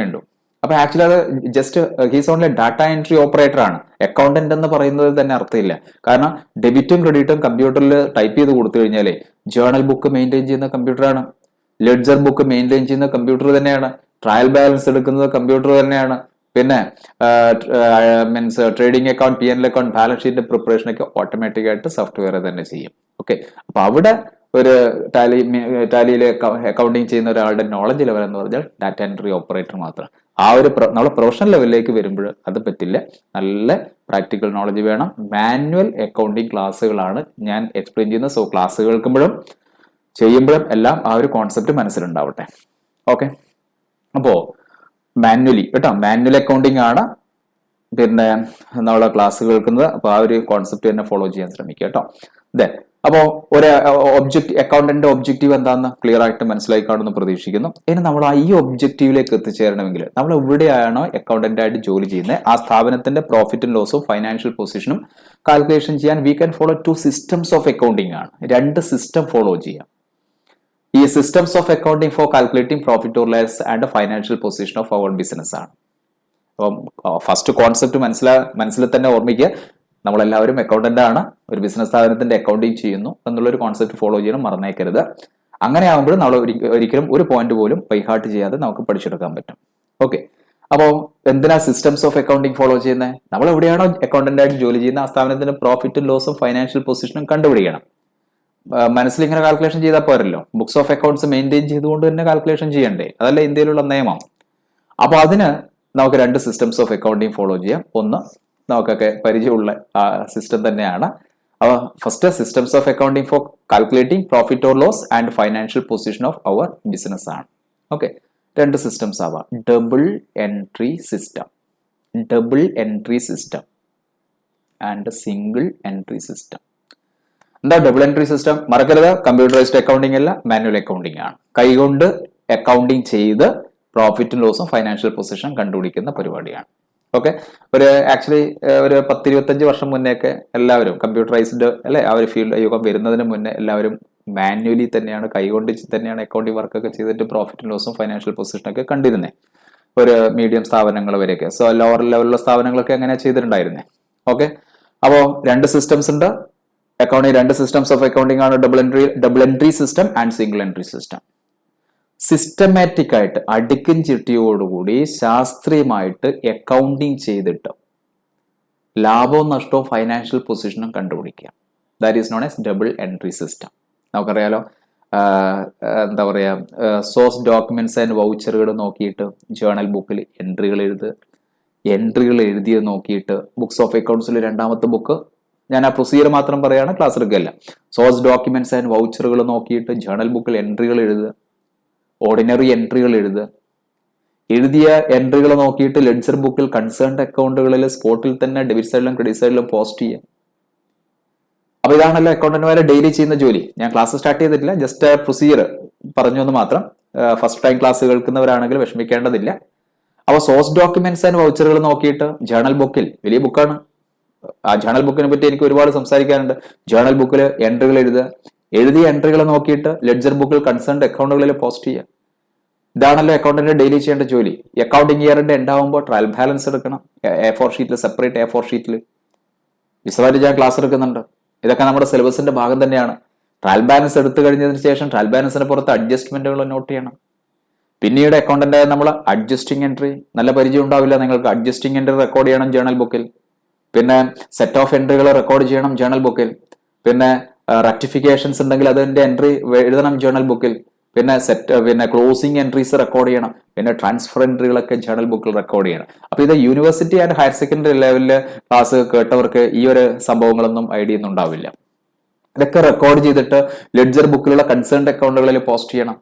വേണ്ടു. അപ്പൊ ആക്ച്വലി അത് just he's only data entry operator ആണ്. അക്കൗണ്ടന്റ് എന്ന് പറയുന്നത് തന്നെ അർത്ഥമില്ല. കാരണം ഡെബിറ്റും ക്രെഡിറ്റും കമ്പ്യൂട്ടറിൽ ടൈപ്പ് ചെയ്ത് കൊടുത്തു കഴിഞ്ഞാലേ ജേർണൽ ബുക്ക് മെയിൻറ്റെയിൻ ചെയ്യുന്ന കമ്പ്യൂട്ടറാണ്, ലെഡ്ജർ ബുക്ക് മെയിൻറ്റെയിൻ ചെയ്യുന്ന കമ്പ്യൂട്ടർ തന്നെയാണ്, ട്രയൽ ബാലൻസ് എടുക്കുന്നത് കമ്പ്യൂട്ടർ തന്നെയാണ്, പിന്നെ means trading account, P&L account, balance sheet preparation ഒക്കെ ഓട്ടോമാറ്റിക് ആയിട്ട് സോഫ്റ്റ്വെയർ തന്നെ ചെയ്യും. ഓക്കെ, അപ്പൊ അവിടെ ഒരു ടാലിയിൽ അക്കൗണ്ടിങ് ചെയ്യുന്ന ഒരാളുടെ നോളജ് ലെവൽ എന്ന് പറഞ്ഞാൽ ഡാറ്റ എൻട്രി ഓപ്പറേറ്റർ മാത്രം. ആ ഒരു നമ്മൾ പ്രൊഫഷണൽ ലെവലിലേക്ക് വരുമ്പോൾ അത് പറ്റില്ല, നല്ല പ്രാക്ടിക്കൽ നോളജ് വേണം. മാനുവൽ അക്കൗണ്ടിങ് ക്ലാസ്സുകളാണ് ഞാൻ എക്സ്പ്ലെയിൻ ചെയ്യുന്നത്. സോ ക്ലാസ് കേൾക്കുമ്പോഴും ചെയ്യുമ്പോഴും എല്ലാം ആ ഒരു കോൺസെപ്റ്റ് മനസ്സിലുണ്ടാവട്ടെ. ഓക്കെ, അപ്പോ മാനുവലി മാനുവൽ അക്കൗണ്ടിങ് ആണ് പിന്നെ നമ്മളെ ക്ലാസ് കേൾക്കുന്നത്. അപ്പൊ ആ ഒരു കോൺസെപ്റ്റ് തന്നെ ഫോളോ ചെയ്യാൻ ശ്രമിക്കുക കേട്ടോ. അപ്പോ ഒരു അക്കൗണ്ടന്റ് ഒബ്ജക്റ്റീവ് എന്താണെന്ന് ക്ലിയർ ആയിട്ട് മനസ്സിലായി കാണുമെന്ന് പ്രതീക്ഷിക്കുന്നു. ഇനി നമ്മൾ ഈ ഒബ്ജക്റ്റീവിലേക്ക് എത്തിച്ചേരണമെങ്കിൽ നമ്മൾ എവിടെയാണോ അക്കൗണ്ടന്റ് ആയിട്ട് ജോലി ചെയ്യുന്നത് ആ സ്ഥാപനത്തിന്റെ പ്രോഫിറ്റും ലോസും ഫൈനാൻഷ്യൽ പൊസിഷനും കാൽക്കുലേഷൻ ചെയ്യാൻ we can follow 2 systems of accounting ആണ്. 2 സിസ്റ്റം ഫോളോ ചെയ്യാം. ഈ systems of accounting for calculating profit or loss and financial position of our business ആണ്. അപ്പം ഫസ്റ്റ് കോൺസെപ്റ്റ് മനസ്സിൽ തന്നെ ഓർമ്മിക്കുക. നമ്മളെല്ലാവരും അക്കൗണ്ടന്റ് ആണ്, ഒരു ബിസിനസ് സ്ഥാപനത്തിന്റെ അക്കൗണ്ടിങ് ചെയ്യുന്നു എന്നുള്ളൊരു കോൺസെപ്റ്റ് ഫോളോ ചെയ്യണം, മറന്നേക്കരുത്. അങ്ങനെ ആകുമ്പോൾ നമ്മൾ ഒരിക്കലും ഒരു പോയിന്റ് പോലും ബൈഹാർട്ട് ചെയ്യാതെ നമുക്ക് പഠിച്ചെടുക്കാൻ പറ്റും. ഓക്കെ, അപ്പോൾ എന്തിനാ സിസ്റ്റംസ് ഓഫ് അക്കൗണ്ടിങ് ഫോളോ ചെയ്യുന്നത്? നമ്മൾ എവിടെയാണോ അക്കൗണ്ടന്റ് ആയിട്ട് ജോലി ചെയ്യുന്ന ആ സ്ഥാപനത്തിന്റെ പ്രോഫിറ്റും ലോസും ഫൈനാൻഷ്യൽ പൊസിഷനും കണ്ടുപിടിക്കണം. മനസ്സിൽ ഇങ്ങനെ കാൽക്കുലേഷൻ ചെയ്താൽ പോരല്ലോ, ബുക്സ് ഓഫ് അക്കൗണ്ട്സ് മെയിൻറ്റെയിൻ ചെയ്തുകൊണ്ട് തന്നെ കാൽക്കുലേഷൻ ചെയ്യണ്ടേ? അതല്ല ഇന്ത്യയിലുള്ള നിയമം. അപ്പൊ അതിന് നമുക്ക് രണ്ട് സിസ്റ്റംസ് ഓഫ് അക്കൗണ്ടിങ് ഫോളോ ചെയ്യാം. ഒന്ന് നമുക്കൊക്കെ പരിചയമുള്ള സിസ്റ്റം തന്നെയാണ്. അപ്പോൾ first systems of accounting for calculating profit or loss and financial position of our business ആണ്. ഓക്കെ, രണ്ട് സിസ്റ്റംസ് ആവാം. Double entry system and single entry system. എന്താ ഡബിൾ എൻട്രി സിസ്റ്റം? മറക്കരുത്, കമ്പ്യൂട്ടറൈസ്ഡ് അക്കൗണ്ടിങ് അല്ല, മാനുവൽ അക്കൗണ്ടിങ് ആണ്. കൈകൊണ്ട് accounting ചെയ്ത് പ്രോഫിറ്റും ലോസും ഫൈനാൻഷ്യൽ പൊസിഷൻ കണ്ടുപിടിക്കുന്ന പരിപാടിയാണ്. ഓക്കെ, ആക്ച്വലി ഒരു 10-25 വർഷം മുന്നേയൊക്കെ എല്ലാവരും കമ്പ്യൂട്ടറൈസ്ഡ് അല്ലെ, ആ ഒരു ഫീൽഡ് യുഗം വരുന്നതിന് മുന്നേ എല്ലാവരും മാനുവലി തന്നെയാണ്, കൈകൊണ്ട് തന്നെയാണ് അക്കൗണ്ടിങ് വർക്കൊക്കെ ചെയ്തിട്ട് പ്രോഫിറ്റും ലോസും ഫൈനാൻഷ്യൽ പൊസിഷനൊക്കെ കണ്ടിരുന്നത്. ഒരു മീഡിയം സ്ഥാപനങ്ങൾ വരെയൊക്കെ, സോ ലോവർ ലെവലിലുള്ള സ്ഥാപനങ്ങളൊക്കെ അങ്ങനെ ചെയ്തിട്ടുണ്ടായിരുന്നേ. ഓക്കെ, അപ്പോൾ രണ്ട് സിസ്റ്റംസ് ഉണ്ട് അക്കൗണ്ടിങ്. രണ്ട് സിസ്റ്റംസ് ഓഫ് അക്കൗണ്ടിങ് ആണ് double entry system and single entry system. Systematic ആയിട്ട് അടുക്കും ചിട്ടിയോടുകൂടി ശാസ്ത്രീയമായിട്ട് അക്കൗണ്ടിങ് ചെയ്തിട്ട് ലാഭവും നഷ്ടവും ഫൈനാൻഷ്യൽ പൊസിഷനും കണ്ടുപിടിക്കുക. That is known as double entry system. നമുക്കറിയാലോ, എന്താ പറയാ, സോഴ്സ് ഡോക്യുമെന്റ്സ് ആൻഡ് വൗച്ചറുകൾ നോക്കിയിട്ട് ജേർണൽ ബുക്കിൽ എൻട്രികൾ എഴുതിയത് നോക്കിയിട്ട് ബുക്സ് ഓഫ് അക്കൗണ്ട്സിൽ രണ്ടാമത്തെ ബുക്ക്, ഞാൻ ആ പ്രൊസീജിയർ മാത്രം പറയുകയാണ്, ക്ലാസ് എടുക്കുകയല്ല. സോഴ്സ് ഡോക്യുമെന്റ്സ് ആൻഡ് വൗച്ചറുകൾ നോക്കിയിട്ട് ജേർണൽ ബുക്കിൽ എൻട്രികൾ എഴുതുക, ഓർഡിനറി എൻട്രികൾ എഴുതുക. എഴുതിയ എൻട്രികൾ നോക്കിയിട്ട് ലെഡ്ജർ ബുക്കിൽ കൺസേൺഡ് അക്കൗണ്ടുകളിൽ സ്പോട്ടിൽ തന്നെ ഡെബിറ്റ് സൈഡിലും ക്രെഡിറ്റ് സൈഡിലും പോസ്റ്റ് ചെയ്യുക. അപ്പൊ ഇതാണല്ലോ അക്കൗണ്ടന്റുമാരെ ഡെയിലി ചെയ്യുന്ന ജോലി. ഞാൻ ക്ലാസ് സ്റ്റാർട്ട് ചെയ്തിട്ടില്ല, ജസ്റ്റ് പ്രൊസീജിയർ പറഞ്ഞു എന്ന് മാത്രം. ഫസ്റ്റ് ടൈം ക്ലാസ് കേൾക്കുന്നവരാണെങ്കിൽ വിഷമിക്കേണ്ടതില്ല. അപ്പോൾ സോഴ്സ് ഡോക്യുമെന്റ്സ് ആൻഡ് വൗച്ചറുകൾ നോക്കിയിട്ട് ജേർണൽ ബുക്കിൽ, വലിയ ബുക്കാണ്, ആ ജേർണൽ ബുക്കിനെ പറ്റി എനിക്ക് ഒരുപാട് സംസാരിക്കാനുണ്ട്. ജേർണൽ ബുക്കിൽ എൻട്രികൾ എഴുതുക, എഴുതിയ എൻട്രികൾ നോക്കിയിട്ട് ലെഡ്ജർ ബുക്കിൽ കൺസേൺഡ് അക്കൗണ്ടുകളിൽ പോസ്റ്റ് ചെയ്യുക. ഇതാണല്ലോ അക്കൗണ്ടന്റ് ഡെയിലി ചെയ്യേണ്ട ജോലി. അക്കൗണ്ടിങ് ഇയറിന്റെ എൻഡ് ആവുമ്പോൾ ട്രയൽ ബാലൻസ് എടുക്കണം, A4 ഷീറ്റിൽ, സെപ്പറേറ്റ് A4 ഷീറ്റിൽ വിശദമായിട്ട് ഞാൻ ക്ലാസ് എടുക്കുന്നുണ്ട്. ഇതൊക്കെ നമ്മുടെ സിലബസിന്റെ ഭാഗം തന്നെയാണ്. ട്രയൽ ബാലൻസ് എടുത്തു കഴിഞ്ഞതിന് ശേഷം ട്രയൽ ബാലൻസിന് പുറത്ത് അഡ്ജസ്റ്റ്മെന്റുകൾ നോട്ട് ചെയ്യണം. പിന്നീട് അക്കൗണ്ടന്റ് നമ്മൾ അഡ്ജസ്റ്റിംഗ് എൻട്രി, നല്ല പരിചയം ഉണ്ടാവില്ല നിങ്ങൾക്ക്. അഡ്ജസ്റ്റിംഗ് എൻട്രി റെക്കോർഡ് ചെയ്യണം ജേർണൽ ബുക്കിൽ. പിന്നെ സെറ്റ് ഓഫ് എൻട്രികൾ റെക്കോർഡ് ചെയ്യണം ജേർണൽ ബുക്കിൽ. പിന്നെ റെക്ടിഫിക്കേഷൻസ് ഉണ്ടെങ്കിൽ അതിന്റെ എൻട്രി എഴുതണം ജേർണൽ ബുക്കിൽ. പിന്നെ ക്ലോസിംഗ് എൻട്രീസ് റെക്കോർഡ് ചെയ്യണം. പിന്നെ ട്രാൻസ്ഫർ എൻട്രികളൊക്കെ ജേർണൽ ബുക്കിൽ റെക്കോർഡ് ചെയ്യണം. അപ്പൊ ഇത് യൂണിവേഴ്സിറ്റി ആൻഡ് ഹയർ സെക്കൻഡറി ലെവലില് ക്ലാസ് കേട്ടവർക്ക് ഈ ഒരു സംഭവങ്ങളൊന്നും ഐഡിയ ഒന്നും ഉണ്ടാവില്ല. ഇതൊക്കെ റെക്കോർഡ് ചെയ്തിട്ട് ലെഡ്ജർ ബുക്കിലുള്ള കൺസേൺഡ് അക്കൗണ്ടുകളിൽ പോസ്റ്റ് ചെയ്യണം.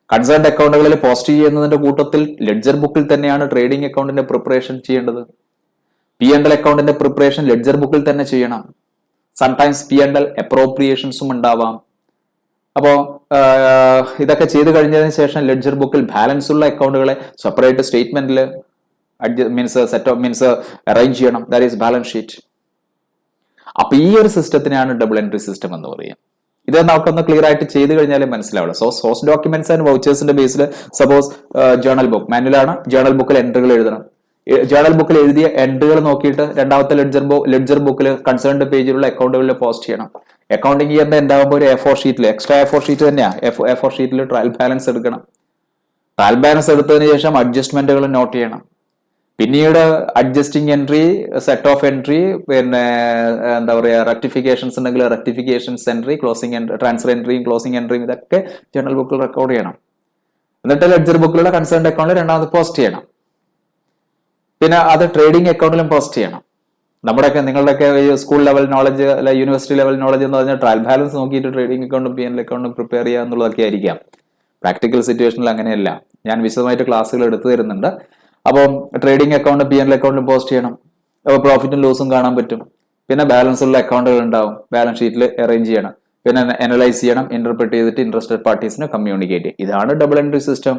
കൺസേൺഡ് അക്കൗണ്ടുകളിൽ പോസ്റ്റ് ചെയ്യുന്നതിന്റെ കൂട്ടത്തിൽ ലെഡ്ജർ ബുക്കിൽ തന്നെയാണ് ട്രേഡിംഗ് അക്കൗണ്ടിന്റെ പ്രിപ്പറേഷൻ ചെയ്യേണ്ടത്. P&L അക്കൗണ്ടിന്റെ പ്രിപ്പറേഷൻ ലെഡ്ജർ ബുക്കിൽ തന്നെ ചെയ്യണം. സംടൈംസ് P&L അപ്രോപ്രിയേഷൻസും ഉണ്ടാവാം. അപ്പോൾ ഇതൊക്കെ ചെയ്ത് കഴിഞ്ഞതിന് ശേഷം ലെഡ്ജർ ബുക്കിൽ ബാലൻസ് ഉള്ള അക്കൗണ്ടുകളെ സെപ്പറേറ്റ് സ്റ്റേറ്റ്മെന്റിൽ അറേഞ്ച് ചെയ്യണം. That is balance sheet. അപ്പൊ ഈ ഒരു സിസ്റ്റത്തിനാണ് ഡബിൾ എൻട്രി സിസ്റ്റം എന്ന് പറയുക. ഇത് നമുക്കൊന്ന് ക്ലിയർ ആയിട്ട് ചെയ്ത് കഴിഞ്ഞാലേ മനസ്സിലാവുള്ളൂ. സോഴ്സ് ഡോക്യുമെന്റ്സ് ആൻഡ് വൗച്ചേഴ്സിന്റെ ബേസിൽ സപ്പോസ് ജേർണൽ ബുക്ക് മാനുവലാണ്, ജേർണൽ ബുക്കിൽ എൻട്രികൾ എഴുതണം. ജേർണൽ ബുക്കിൽ എഴുതിയ എൻട്രികൾ നോക്കിയിട്ട് രണ്ടാമത്തെ ലെഡ്ജർ ബുക്കിൽ കൺസേൺഡ് പേജിലുള്ള അക്കൗണ്ടുകളിൽ പോസ്റ്റ് ചെയ്യണം. അക്കൗണ്ടിങ് ഇയറിന്റെ എന്താകുമ്പോൾ ഒരു A4 ഷീറ്റിൽ, എക്സ്ട്രാ A4 ഷീറ്റ് തന്നെയാണ്, A4 ഷീറ്റിൽ ട്രയൽ ബാലൻസ് എടുക്കണം. ട്രയൽ ബാലൻസ് എടുത്തതിന് ശേഷം അഡ്ജസ്റ്റ്മെന്റുകൾ നോട്ട് ചെയ്യണം. പിന്നീട് adjusting entry, set of entry, പിന്നെ എന്താ പറയുക, റെക്ടിഫിക്കേഷൻസ് ഉണ്ടെങ്കിൽ rectifications entry, closing entry, transfer എൻട്രിയും ക്ലോസിംഗ് എൻട്രിയും ഇതൊക്കെ ജേർണൽ ബുക്കിൽ റെക്കോർഡ് ചെയ്യണം. എന്നിട്ട് ലെഡ്ജർ ബുക്കിലുള്ള കൺസേൺഡ് അക്കൗണ്ടിൽ രണ്ടാമത് പോസ്റ്റ് ചെയ്യണം. പിന്നെ അത് ട്രേഡിംഗ് അക്കൗണ്ടിലും പോസ്റ്റ് ചെയ്യണം. നമ്മുടെയൊക്കെ നിങ്ങളുടെയൊക്കെ സ്കൂൾ ലെവൽ നോളജ് അല്ല യൂണിവേഴ്സിറ്റി ലെവൽ നോളജ് എന്ന് പറഞ്ഞാൽ ട്രയൽ ബാലൻസ് നോക്കിയിട്ട് ട്രേഡിംഗ് അക്കൗണ്ടും P&L അക്കൗണ്ടും പ്രിപ്പയർ ചെയ്യുക എന്നുള്ളതൊക്കെ ആയിരിക്കാം. പ്രാക്ടിക്കൽ സിറ്റുവേഷനിൽ അങ്ങനെയല്ല. ഞാൻ വിശദമായിട്ട് ക്ലാസ്സുകൾ എടുത്തു തരുന്നുണ്ട്. അപ്പോൾ ട്രേഡിംഗ് അക്കൗണ്ട് P&L അക്കൗണ്ടും പോസ്റ്റ് ചെയ്യണം. അപ്പോൾ പ്രോഫിറ്റും ലോസും കാണാൻ പറ്റും. പിന്നെ ബാലൻസ് ഉള്ള അക്കൗണ്ടുകൾ ഉണ്ടാവും, ബാലൻസ് ഷീറ്റിൽ അറേഞ്ച് ചെയ്യണം. പിന്നെ അനലൈസ് ചെയ്യണം, ഇന്റർപ്രറ്റ് ചെയ്തിട്ട് ഇൻട്രസ്റ്റഡ് പാർട്ടീസിന് കമ്മ്യൂണിക്കേറ്റ് ചെയ്യും. ഇതാണ് ഡബിൾ എൻട്രി സിസ്റ്റം.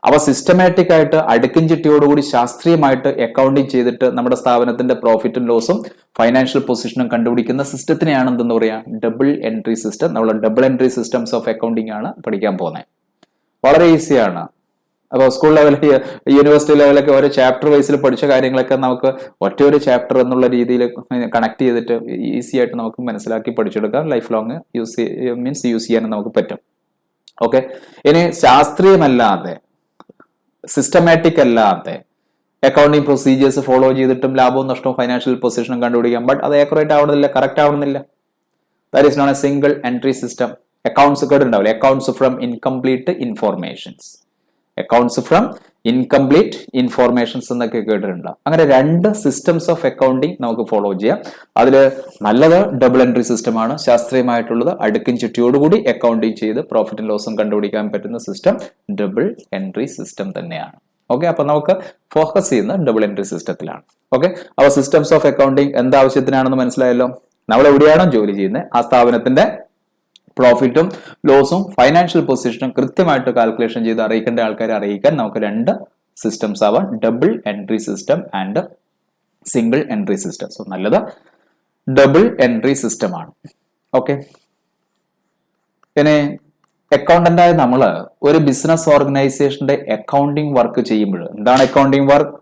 അവ സിസ്റ്റമാറ്റിക് ആയിട്ട് അടുക്കും ചിട്ടിയോടുകൂടി ശാസ്ത്രീയമായിട്ട് അക്കൗണ്ടിങ് ചെയ്തിട്ട് നമ്മുടെ സ്ഥാപനത്തിന്റെ പ്രോഫിറ്റും ലോസും ഫൈനാൻഷ്യൽ പൊസിഷനും കണ്ടുപിടിക്കുന്ന സിസ്റ്റത്തിനെയാണ് എന്തെന്ന് പറയാ, ഡബിൾ എൻട്രി സിസ്റ്റം. നമ്മൾ double entry systems of accounting ആണ് പഠിക്കാൻ പോകുന്നത്. വളരെ ഈസിയാണ്. അപ്പോൾ സ്കൂൾ ലെവലിൽ യൂണിവേഴ്സിറ്റി ലെവലൊക്കെ ഓരോ ചാപ്റ്റർ വൈസിൽ പഠിച്ച കാര്യങ്ങളൊക്കെ നമുക്ക് ഒറ്റയൊരു ചാപ്റ്റർ എന്നുള്ള രീതിയിൽ കണക്ട് ചെയ്തിട്ട് ഈസി ആയിട്ട് നമുക്ക് മനസ്സിലാക്കി പഠിച്ചെടുക്കാം. ലൈഫ് ലോങ് യൂസ് ചെയ്യാനും നമുക്ക് പറ്റും. ഓക്കെ, ഇനി ശാസ്ത്രീയമല്ലാതെ സിസ്റ്റമാറ്റിക് അല്ലാതെ അക്കൗണ്ടിങ് പ്രൊസീജിയേഴ്സ് ഫോളോ ചെയ്തിട്ടും ലാഭവും നഷ്ടവും ഫൈനാൻഷ്യൽ പൊസിഷനും കണ്ടുപിടിക്കാം. ബട്ട് അത് ആക്യുറേറ്റ് ആവുന്നില്ല, കറക്റ്റ് ആവുന്നില്ല. That is known a single entry system. Accounts കേട്ടിട്ടുണ്ടാവില്ല, accounts from incomplete informations, accounts from incomplete informations എന്നൊക്കെ കേട്ടിട്ടുണ്ടാവും. അങ്ങനെ 2 സിസ്റ്റംസ് ഓഫ് അക്കൗണ്ടിങ് നമുക്ക് ഫോളോ ചെയ്യാം. അതിൽ നല്ലത് ഡബിൾ എൻട്രി സിസ്റ്റമാണ്. ശാസ്ത്രീയമായിട്ടുള്ളത് അടുക്കും ചുറ്റിയോടുകൂടി അക്കൗണ്ടിങ് ചെയ്ത് പ്രോഫിറ്റും ലോസും കണ്ടുപിടിക്കാൻ പറ്റുന്ന സിസ്റ്റം ഡബിൾ എൻട്രി സിസ്റ്റം തന്നെയാണ്. ഓക്കെ, അപ്പൊ നമുക്ക് ഫോക്കസ് ചെയ്യുന്ന ഡബിൾ എൻട്രി സിസ്റ്റത്തിലാണ്. ഓക്കെ, അപ്പൊ സിസ്റ്റംസ് ഓഫ് അക്കൗണ്ടിങ് എന്താവശ്യത്തിനാണെന്ന് മനസ്സിലായല്ലോ. നമ്മൾ എവിടെയാണോ ജോലി ചെയ്യുന്നത് ആ സ്ഥാപനത്തിന്റെ പ്രോഫിറ്റും ലോസും ഫൈനാൻഷ്യൽ പൊസിഷനും കൃത്യമായിട്ട് കാൽക്കുലേഷൻ ചെയ്ത് അറിയിക്കേണ്ട ആൾക്കാരെ അറിയിക്കാൻ നമുക്ക് 2 സിസ്റ്റംസ് ആവാം, double entry system and single entry system. So നല്ലത് ഡബിൾ എൻട്രി സിസ്റ്റം ആണ്. ഓക്കെ, ഇനി അക്കൗണ്ടന്റായ നമ്മൾ ഒരു ബിസിനസ് ഓർഗനൈസേഷന്റെ അക്കൗണ്ടിങ് വർക്ക് ചെയ്യുമ്പോൾ, എന്താണ് accounting work?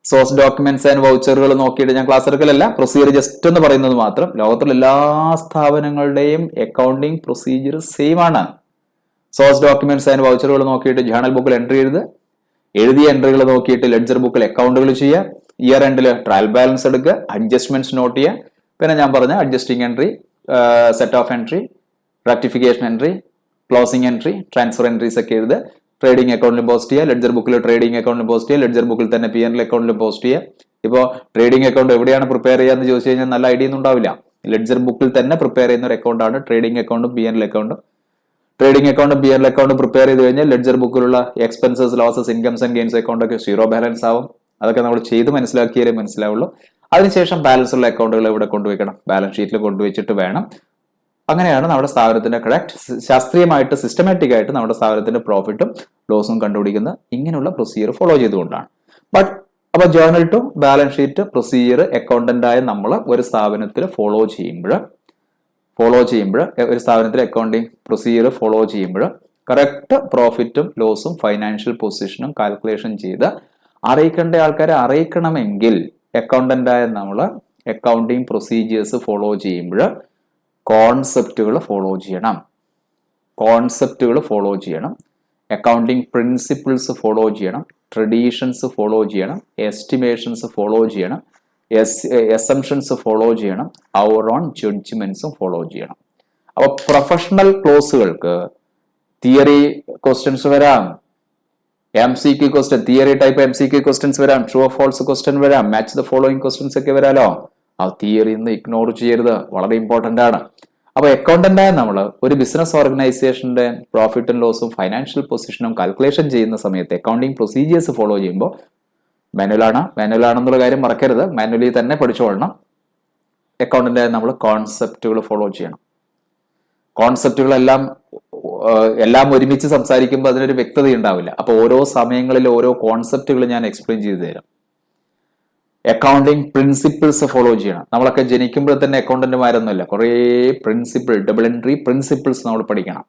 Source documents and വൗച്ചറുകൾ നോക്കിയിട്ട് ഞാൻ ക്ലാസ് എടുക്കലല്ല, പ്രൊസീജിയർ ജസ്റ്റ് എന്ന് പറയുന്നത് മാത്രം. ലോകത്തുള്ള എല്ലാ സ്ഥാപനങ്ങളുടെയും അക്കൗണ്ടിങ് പ്രൊസീജിയർ സെയിം ആണ്. സോഴ്സ് ഡോക്യുമെന്റ്സ് ആൻഡ് വൗച്ചറുകൾ നോക്കിയിട്ട് ജേണൽ ബുക്കിൽ എൻട്രി എഴുതിയ എൻട്രികൾ നോക്കിയിട്ട് ലെഡ്ജർ ബുക്കിൽ അക്കൗണ്ടുകൾ ചെയ്യുക, ഇയർ എൻഡിൽ ട്രയൽ ബാലൻസ് എടുക്കുക, അഡ്ജസ്റ്റ്മെന്റ്സ് നോട്ട് ചെയ്യുക, പിന്നെ ഞാൻ പറഞ്ഞ adjusting entry, set of entry, rectification entry, closing entry, transfer entries ഒക്കെ എഴുതുക, ട്രേഡിംഗ് അക്കൗണ്ടിൽ പോസ്റ്റ് ചെയ്യുക, ലെഡ്ജർ ബുക്കിൽ ട്രേഡിംഗ് അക്കൗണ്ടിൽ പോസ്റ്റ് ചെയ്യുക, ലെഡ്ജർ ബുക്കിൽ തന്നെ P&L അക്കൗണ്ടിൽ പോസ്റ്റ് ചെയ്യുക. ഇപ്പോൾ ട്രേഡിംഗ് അക്കൗണ്ട് എവിടെയാണ് പ്രിപ്പയർ ചെയ്യാന്ന് ചോദിച്ചു കഴിഞ്ഞാൽ നല്ല ഐഡിയ ഒന്നും ഉണ്ടാവില്ല. ലെഡ്ജർ ബുക്കിൽ തന്നെ പ്രിപ്പയർ ചെയ്യുന്ന ഒരു അക്കൗണ്ടാണ് ട്രേഡിംഗ് അക്കൗണ്ടും P&L അക്കൗണ്ടും. ട്രേഡിംഗ് അക്കൗണ്ടും P&L അക്കൗണ്ടും പ്രിപ്പയർ ചെയ്ത് കഴിഞ്ഞാൽ ലെഡ്ജർ ബുക്കിലുള്ള expenses, losses, incomes and gains account ഒക്കെ സീറോ ബാലൻസ് ആവും. അതൊക്കെ നമ്മൾ ചെയ്ത് മനസ്സിലാക്കിയാലേ മനസ്സിലാവുള്ളൂ. അതിനുശേഷം ബാലൻസ് ഉള്ള അക്കൗണ്ടുകൾ ഇവിടെ കൊണ്ടുവയ്ക്കണം, ബാലൻസ് ഷീറ്റിൽ കൊണ്ടുവച്ചിട്ട് വേണം. അങ്ങനെയാണ് നമ്മുടെ സ്ഥാപനത്തിന്റെ കറക്റ്റ് ശാസ്ത്രീയമായിട്ട് സിസ്റ്റമാറ്റിക് ആയിട്ട് നമ്മുടെ സ്ഥാപനത്തിന്റെ പ്രോഫിറ്റും ലോസും കണ്ടുപിടിക്കുന്നത് ഇങ്ങനെയുള്ള പ്രൊസീജിയർ ഫോളോ ചെയ്തുകൊണ്ടാണ്. അപ്പൊ journal to balance sheet procedure അക്കൗണ്ടന്റായ നമ്മൾ ഒരു സ്ഥാപനത്തിൽ ഫോളോ ചെയ്യുമ്പോൾ ഒരു സ്ഥാപനത്തിൽ അക്കൗണ്ടിങ് പ്രൊസീജിയർ ഫോളോ ചെയ്യുമ്പോൾ കറക്റ്റ് പ്രോഫിറ്റും ലോസും ഫൈനാൻഷ്യൽ പൊസിഷനും കാൽക്കുലേഷൻ ചെയ്ത് അറിയിക്കേണ്ട ആൾക്കാരെ അറിയിക്കണമെങ്കിൽ അക്കൗണ്ടന്റായ നമ്മൾ അക്കൗണ്ടിങ് പ്രൊസീജിയേഴ്സ് ഫോളോ ചെയ്യുമ്പോൾ കോൺസെപ്റ്റുകൾ ഫോളോ ചെയ്യണം, അക്കൗണ്ടിങ് പ്രിൻസിപ്പിൾസ് ഫോളോ ചെയ്യണം, ട്രഡീഷൻസ് ഫോളോ ചെയ്യണം, എസ്റ്റിമേഷൻസ് ഫോളോ ചെയ്യണം, അസംഷൻസ് ഫോളോ ചെയ്യണം, അവർ ഓൺ ജഡ്ജ്മെന്റ്സും ഫോളോ ചെയ്യണം. അപ്പൊ പ്രൊഫഷണൽ ക്ലോസുകൾക്ക് തിയറി ക്വസ്റ്റ്യൻസ് വരാം, MCQ question, theory type MCQ questions വരാം, ട്രൂ ഓർ ഫോൾസ് ക്വസ്റ്റ്യൻ വരാം, മാച്ച് ദ ഫോളോയിങ് ക്വസ്റ്റ്യൻസ് ഒക്കെ വരാലോ. ആ തിയറി ഇന്ന് ഇഗ്നോർ ചെയ്യരുത്, വളരെ ഇമ്പോർട്ടന്റ് ആണ്. അപ്പൊ അക്കൗണ്ടന്റായ നമ്മൾ ഒരു ബിസിനസ് ഓർഗനൈസേഷന്റെ പ്രോഫിറ്റും ലോസും ഫൈനാൻഷ്യൽ പൊസിഷനും കാൽക്കുലേഷൻ ചെയ്യുന്ന സമയത്ത് അക്കൗണ്ടിങ് പ്രൊസീജിയേഴ്സ് ഫോളോ ചെയ്യുമ്പോൾ മാനുവലാണെന്നുള്ള കാര്യം മറക്കരുത്, മാനുവലി തന്നെ പഠിച്ചോളണം. അക്കൗണ്ടന്റായ നമ്മൾ കോൺസെപ്റ്റുകൾ ഫോളോ ചെയ്യണം. കോൺസെപ്റ്റുകളെല്ലാം ഒരുമിച്ച് സംസാരിക്കുമ്പോൾ അതിനൊരു വ്യക്തത ഉണ്ടാവില്ല. അപ്പൊ ഓരോ സമയങ്ങളിൽ ഓരോ കോൺസെപ്റ്റുകൾ ഞാൻ എക്സ്പ്ലെയിൻ ചെയ്തു തരാം. അക്കൗണ്ടിങ് പ്രിൻസിപ്പിൾസ് ഫോളോ ചെയ്യണം. നമ്മളൊക്കെ ജനിക്കുമ്പോൾ തന്നെ അക്കൗണ്ടന്റുമാരൊന്നുമില്ല, കുറേ പ്രിൻസിപ്പിൾ, ഡബിൾ എൻട്രി പ്രിൻസിപ്പിൾസ് നമ്മൾ പഠിക്കണം,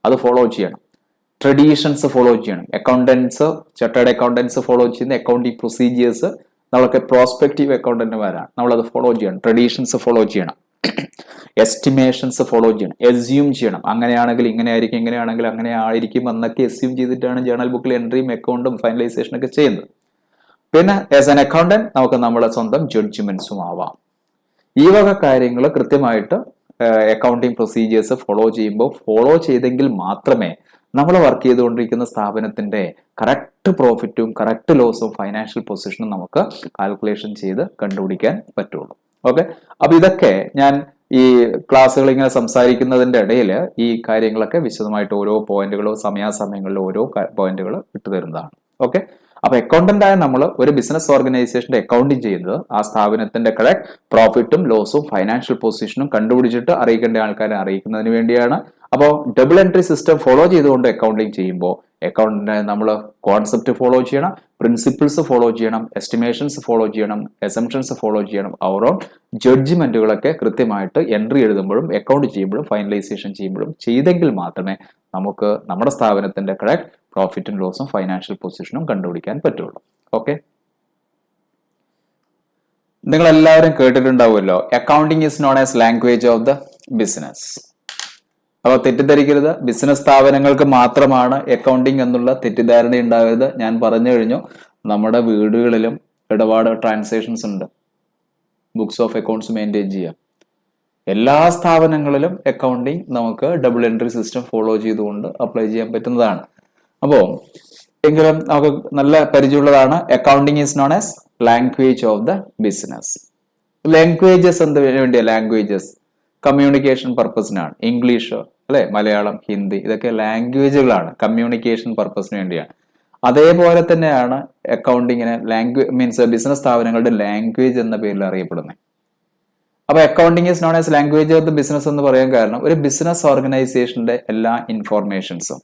അത് ഫോളോ ചെയ്യണം. ട്രഡീഷൻസ് ഫോളോ ചെയ്യണം. ചാർട്ടേഡ് അക്കൗണ്ടൻസ് ഫോളോ ചെയ്യുന്ന അക്കൗണ്ടിങ് പ്രൊസീജിയേഴ്സ് നമ്മളൊക്കെ പ്രോസ്പെക്റ്റീവ് അക്കൗണ്ടന്റുമാരാണ്, നമ്മളത് ഫോളോ ചെയ്യണം. ട്രഡീഷൻസ് ഫോളോ ചെയ്യണം, എസ്റ്റിമേഷൻസ് ഫോളോ ചെയ്യണം, എസ്യൂം ചെയ്യണം. അങ്ങനെയാണെങ്കിൽ ഇങ്ങനെ ആയിരിക്കും, ഇങ്ങനെയാണെങ്കിൽ അങ്ങനെ ആയിരിക്കും എന്നൊക്കെ എസ്യൂം ചെയ്തിട്ടാണ് ജേണൽ ബുക്കിൽ എൻട്രിയും അക്കൗണ്ടും ഫൈനലൈസേഷനും ഒക്കെ ചെയ്യുന്നത്. പിന്നെ ആസ് ആൻ അക്കൗണ്ടന്റ് നമുക്ക് നമ്മുടെ സ്വന്തം ജഡ്ജ്മെന്റ്സും ആവാം. ഈ വക കാര്യങ്ങൾ കൃത്യമായിട്ട് അക്കൗണ്ടിങ് പ്രൊസീജിയേഴ്സ് ഫോളോ ചെയ്തെങ്കിൽ മാത്രമേ നമ്മൾ വർക്ക് ചെയ്തുകൊണ്ടിരിക്കുന്ന സ്ഥാപനത്തിന്റെ കറക്റ്റ് പ്രോഫിറ്റും കറക്റ്റ് ലോസും ഫൈനാൻഷ്യൽ പൊസിഷനും നമുക്ക് കാൽക്കുലേഷൻ ചെയ്ത് കണ്ടുപിടിക്കാൻ പറ്റുള്ളൂ. ഓക്കെ, അപ്പൊ ഇതൊക്കെ ഞാൻ ഈ ക്ലാസ്സുകൾ ഇങ്ങനെ സംസാരിക്കുന്നതിന്റെ ഇടയിൽ ഈ കാര്യങ്ങളൊക്കെ വിശദമായിട്ട് ഓരോ പോയിന്റുകളോ സമയാസമയങ്ങളിൽ ഓരോ പോയിന്റുകൾ ഇട്ടുതരുന്നതാണ്. ഓക്കെ, അപ്പൊ അക്കൗണ്ടന്റായ നമ്മൾ ഒരു ബിസിനസ് ഓർഗനൈസേഷന്റെ അക്കൗണ്ടിങ് ചെയ്യുന്നത് ആ സ്ഥാപനത്തിന്റെ കറക്റ്റ് പ്രോഫിറ്റും ലോസും ഫൈനാൻഷ്യൽ പൊസിഷനും കണ്ടുപിടിച്ചിട്ട് അറിയിക്കേണ്ട ആൾക്കാരെ അറിയിക്കുന്നതിന് വേണ്ടിയാണ്. അപ്പോൾ ഡബിൾ എൻട്രി സിസ്റ്റം ഫോളോ ചെയ്തുകൊണ്ട് അക്കൗണ്ടിങ് ചെയ്യുമ്പോൾ അക്കൗണ്ടിന്റെ നമ്മൾ കോൺസെപ്റ്റ് ഫോളോ ചെയ്യണം, പ്രിൻസിപ്പിൾസ് ഫോളോ ചെയ്യണം, എസ്റ്റിമേഷൻസ് ഫോളോ ചെയ്യണം, അസംഷൻസ് ഫോളോ ചെയ്യണം, അവർ ഓൺ ജഡ്ജ്മെന്റുകളൊക്കെ കൃത്യമായിട്ട് എൻട്രി എഴുതുമ്പോഴും അക്കൗണ്ട് ചെയ്യുമ്പോഴും ഫൈനലൈസേഷൻ ചെയ്യുമ്പോഴും ചെയ്തെങ്കിൽ മാത്രമേ നമുക്ക് നമ്മുടെ സ്ഥാപനത്തിന്റെ കറക്റ്റ് പ്രോഫിറ്റും ലോസും ഫൈനാൻഷ്യൽ പൊസിഷനും കണ്ടുപിടിക്കാൻ പറ്റുള്ളൂ. ഓക്കെ, നിങ്ങൾ എല്ലാവരും കേട്ടിട്ടുണ്ടാവുമല്ലോ, accounting is known as language of the business. അപ്പൊ തെറ്റിദ്ധരിക്കരുത്, ബിസിനസ് സ്ഥാപനങ്ങൾക്ക് മാത്രമാണ് അക്കൗണ്ടിങ് എന്നുള്ള തെറ്റിദ്ധാരണ ഉണ്ടാകരുത്. ഞാൻ പറഞ്ഞു കഴിഞ്ഞു, നമ്മുടെ വീടുകളിലും ഇടപാട് ട്രാൻസാക്ഷൻസ് ഉണ്ട്, ബുക്സ് ഓഫ് അക്കൗണ്ട്സ് മെയിൻറ്റെയിൻ ചെയ്യാം. എല്ലാ സ്ഥാപനങ്ങളിലും അക്കൗണ്ടിങ് നമുക്ക് ഡബിൾ എൻട്രി സിസ്റ്റം ഫോളോ ചെയ്തുകൊണ്ട് അപ്ലൈ ചെയ്യാൻ പറ്റുന്നതാണ്. അപ്പോൾ എങ്കിലും നമുക്ക് നല്ല പരിചയമുള്ളതാണ്, accounting is known as language of the business. Languages എന്ത് വേണ്ടിയ ലാംഗ്വേജസ്? കമ്മ്യൂണിക്കേഷൻ പർപ്പസിനാണ്. ഇംഗ്ലീഷ് അല്ലെ, മലയാളം, ഹിന്ദി, ഇതൊക്കെ ലാംഗ്വേജുകളാണ്, കമ്മ്യൂണിക്കേഷൻ പർപ്പസിന് വേണ്ടിയാണ്. അതേപോലെ തന്നെയാണ് അക്കൗണ്ടിങ്ങിനെ മീൻസ് ബിസിനസ് സ്ഥാപനങ്ങളുടെ ലാംഗ്വേജ് എന്ന പേരിൽ അറിയപ്പെടുന്നത്. അപ്പൊ accounting is known as language of the business എന്ന് പറയാൻ കാരണം, ഒരു ബിസിനസ് ഓർഗനൈസേഷന്റെ എല്ലാ ഇൻഫോർമേഷൻസും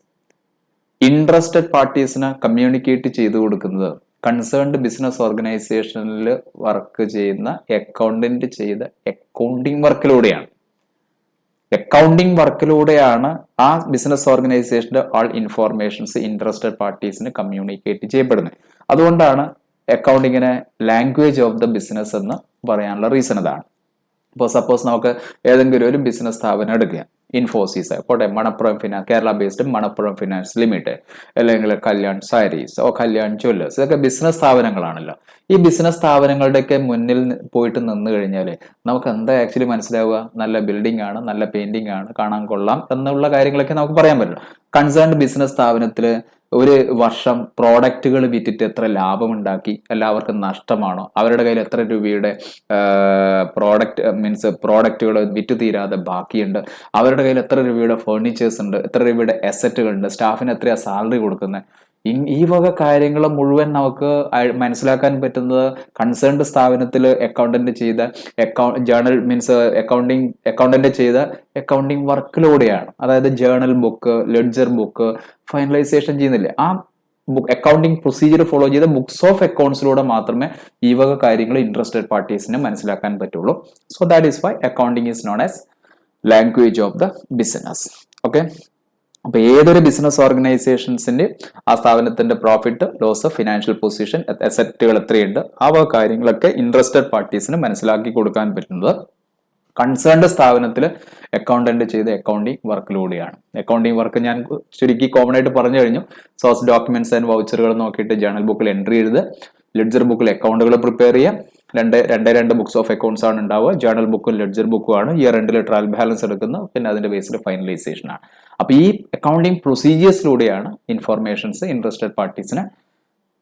ഇൻട്രസ്റ്റഡ് പാർട്ടീസിന് കമ്മ്യൂണിക്കേറ്റ് ചെയ്തു കൊടുക്കുന്നത് കൺസേൺഡ് ബിസിനസ് ഓർഗനൈസേഷനിൽ വർക്ക് ചെയ്യുന്ന അക്കൗണ്ടന്റ് ചെയ്ത അക്കൗണ്ടിങ് വർക്കിലൂടെയാണ്. അക്കൗണ്ടിങ് വർക്കിലൂടെയാണ് ആ ബിസിനസ് ഓർഗനൈസേഷന്റെ ആൾ ഇൻഫോർമേഷൻസ് ഇൻട്രസ്റ്റഡ് പാർട്ടീസിന് കമ്മ്യൂണിക്കേറ്റ് ചെയ്യപ്പെടുന്നത്. അതുകൊണ്ടാണ് അക്കൗണ്ടിങ്ങിനെ ലാംഗ്വേജ് ഓഫ് ദ ബിസിനസ് എന്ന് പറയാനുള്ള റീസൺ അതാണ്. ഇപ്പോൾ സപ്പോസ് നമുക്ക് ഏതെങ്കിലും ഒരു ബിസിനസ് സ്ഥാപനം എടുക്കുക, ഇൻഫോസിസ് ആയിക്കോട്ടെ, Manappuram finance, Kerala based Manappuram finance limited, അല്ലെങ്കിൽ കല്യാൺ സാരീസ്, കല്യാൺ ജ്വല്ലേഴ്സ്, ഇതൊക്കെ ബിസിനസ് സ്ഥാപനങ്ങളാണല്ലോ. ഈ ബിസിനസ് സ്ഥാപനങ്ങളുടെയൊക്കെ മുന്നിൽ പോയിട്ട് നിന്ന് കഴിഞ്ഞാൽ നമുക്ക് എന്താ ആക്ച്വലി മനസ്സിലാവുക? നല്ല ബിൽഡിംഗ് ആണ്, നല്ല പെയിന്റിംഗ് ആണ്, കാണാൻ കൊള്ളാം എന്നുള്ള കാര്യങ്ങളൊക്കെ നമുക്ക് പറയാൻ പറ്റില്ല. കൺസേൺഡ് ബിസിനസ് സ്ഥാപനത്തിൽ ഒരു വർഷം പ്രോഡക്റ്റുകൾ വിറ്റിട്ട് എത്ര ലാഭമുണ്ടാക്കി, എല്ലാവർക്കും നഷ്ടമാണോ, അവരുടെ കയ്യിൽ എത്ര രൂപയുടെ പ്രോഡക്റ്റുകൾ വിറ്റ് തീരാതെ ബാക്കിയുണ്ട്, അവരുടെ കയ്യിൽ എത്ര രൂപയുടെ ഫേർണിച്ചേഴ്സ് ഉണ്ട്, എത്ര രൂപയുടെ അസറ്റുകൾ ഉണ്ട്, സ്റ്റാഫിന് എത്രയാ സാലറി കൊടുക്കുന്നത്, ഈ വക കാര്യങ്ങൾ മുഴുവൻ നമുക്ക് മനസ്സിലാക്കാൻ പറ്റുന്നത് കൺസേൺഡ് സ്ഥാപനത്തിൽ അക്കൗണ്ടന്റ് ചെയ്ത ജേർണൽ അക്കൗണ്ടന്റ് ചെയ്ത അക്കൗണ്ടിങ് വർക്കിലൂടെയാണ്. അതായത് journal book, ledger book finalisation ചെയ്യുന്നില്ലേ, ആ അക്കൗണ്ടിങ് പ്രൊസീജിയർ ഫോളോ ചെയ്ത ബുക്സ് ഓഫ് അക്കൗണ്ട്സിലൂടെ മാത്രമേ ഈ വക കാര്യങ്ങൾ ഇൻട്രസ്റ്റഡ് പാർട്ടീസിന് മനസ്സിലാക്കാൻ പറ്റുള്ളൂ. So that is why accounting is known as language of the business. Okay, അപ്പൊ ഏതൊരു ബിസിനസ് ഓർഗനൈസേഷൻസിന്റെ ആ സ്ഥാപനത്തിന്റെ പ്രോഫിറ്റ്, ലോസ്, ഫിനാൻഷ്യൽ പൊസിഷൻ, അസറ്റുകൾ എത്രയുണ്ട്, ആ കാര്യങ്ങളൊക്കെ ഇൻട്രസ്റ്റഡ് പാർട്ടീസിന് മനസ്സിലാക്കി കൊടുക്കാൻ പറ്റുന്നത് കൺസേൺഡ് സ്ഥാപനത്തിൽ അക്കൗണ്ടന്റ് ചെയ്ത അക്കൗണ്ടിങ് വർക്കിലൂടെയാണ്. അക്കൗണ്ടിങ് വർക്ക് ഞാൻ ചുരുക്കി കോമൺ ആയിട്ട് പറഞ്ഞു കഴിഞ്ഞു. സോഴ്സ് ഡോക്യുമെന്റ്സ് ആൻഡ് വൗച്ചറുകൾ നോക്കിയിട്ട് ജേർണൽ ബുക്കിൽ എൻട്രി എഴുതുക, ലെഡ്ജർ ബുക്കിൽ അക്കൗണ്ടുകൾ പ്രിപ്പയർ ചെയ്യുക. രണ്ട് ബുക്സ് ഓഫ് അക്കൗണ്ട്സ് ആണ് ഉണ്ടാവുക, ജേർണൽ ബുക്കും ലെഡ്ജർ ബുക്കും ആണ്. ഇയർ എൻഡിൽ ട്രയൽ ബാലൻസ് എടുക്കുന്ന, പിന്നെ അതിന്റെ ബേസിൽ ഫൈനലൈസേഷൻ ആണ്. അപ്പൊ ഈ അക്കൗണ്ടിങ് പ്രൊസീജിയേഴ്സിലൂടെയാണ് ഇൻഫോർമേഷൻസ് ഇൻട്രസ്റ്റഡ് പാർട്ടീസിന്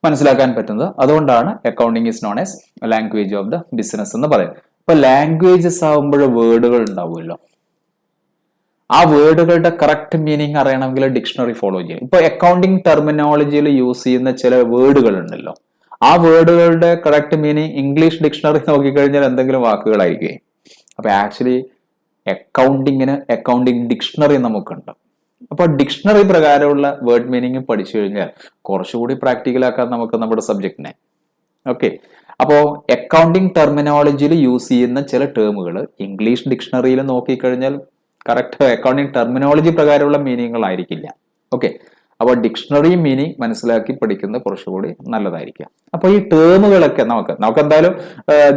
മനസ്സിലാക്കാൻ പറ്റുന്നത്. അതുകൊണ്ടാണ് accounting is known as language of the business എന്ന് പറയുന്നത്. ഇപ്പൊ ലാംഗ്വേജസ് ആവുമ്പോൾ വേർഡുകൾ ഉണ്ടാവുമല്ലോ, ആ വേർഡുകളുടെ കറക്റ്റ് മീനിങ് അറിയണമെങ്കിൽ ഡിക്ഷണറി ഫോളോ ചെയ്യും. ഇപ്പൊ അക്കൗണ്ടിങ് ടെർമിനോളജിയിൽ യൂസ് ചെയ്യുന്ന ചില വേർഡുകൾ ഉണ്ടല്ലോ, ആ വേർഡുകളുടെ കറക്റ്റ് മീനിങ് ഇംഗ്ലീഷ് ഡിക്ഷണറി നോക്കിക്കഴിഞ്ഞാൽ എന്തെങ്കിലും വാക്കുകളായിരിക്കും. അപ്പൊ ആക്ച്വലി അക്കൗണ്ടിങ് ഡിക്ഷണറി നമുക്കുണ്ട്. അപ്പൊ ഡിക്ഷണറി പ്രകാരമുള്ള വേർഡ് മീനിങ് പഠിച്ചു കഴിഞ്ഞാൽ കുറച്ചുകൂടി പ്രാക്ടിക്കലാക്കാൻ നമുക്ക് നമ്മുടെ സബ്ജക്റ്റിനെ. ഓക്കെ, അപ്പോ അക്കൗണ്ടിങ് ടെർമിനോളജിയിൽ യൂസ് ചെയ്യുന്ന ചില ടേമുകൾ ഇംഗ്ലീഷ് ഡിക്ഷണറിയിൽ നോക്കിക്കഴിഞ്ഞാൽ കറക്റ്റ് അക്കൗണ്ടിങ് ടെർമിനോളജി പ്രകാരമുള്ള മീനിങ്ങുകളായിരിക്കില്ല. ഓക്കെ, അപ്പോൾ ഡിക്ഷണറി മീനിങ് മനസ്സിലാക്കി പഠിക്കുന്നത് കുറച്ചുകൂടി നല്ലതായിരിക്കും. അപ്പോൾ ഈ ടേമുകളൊക്കെ നമുക്ക് എന്തായാലും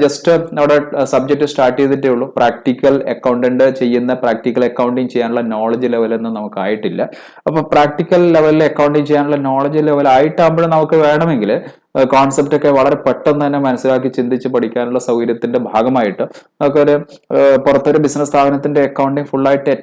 ജസ്റ്റ് നമ്മുടെ സബ്ജക്ട് സ്റ്റാർട്ട് ചെയ്തിട്ടേ ഉള്ളൂ. പ്രാക്ടിക്കൽ അക്കൗണ്ടിങ് ചെയ്യാനുള്ള നോളജ് ലെവലൊന്നും നമുക്ക് ആയിട്ടില്ല. അപ്പൊ പ്രാക്ടിക്കൽ ലെവലിൽ അക്കൗണ്ടിങ് ചെയ്യാനുള്ള നോളജ് ലെവൽ ആയിട്ടാകുമ്പോൾ നമുക്ക് വേണമെങ്കിൽ കോൺസെപ്റ്റ് ഒക്കെ വളരെ പെട്ടെന്ന് തന്നെ മനസ്സിലാക്കി ചിന്തിച്ച് പഠിക്കാനുള്ള സൗകര്യത്തിന്റെ ഭാഗമായിട്ട് നമുക്കൊരു പുറത്തൊരു ബിസിനസ് സ്ഥാപനത്തിന്റെ അക്കൗണ്ടിങ് ഫുള്ളായിട്ട്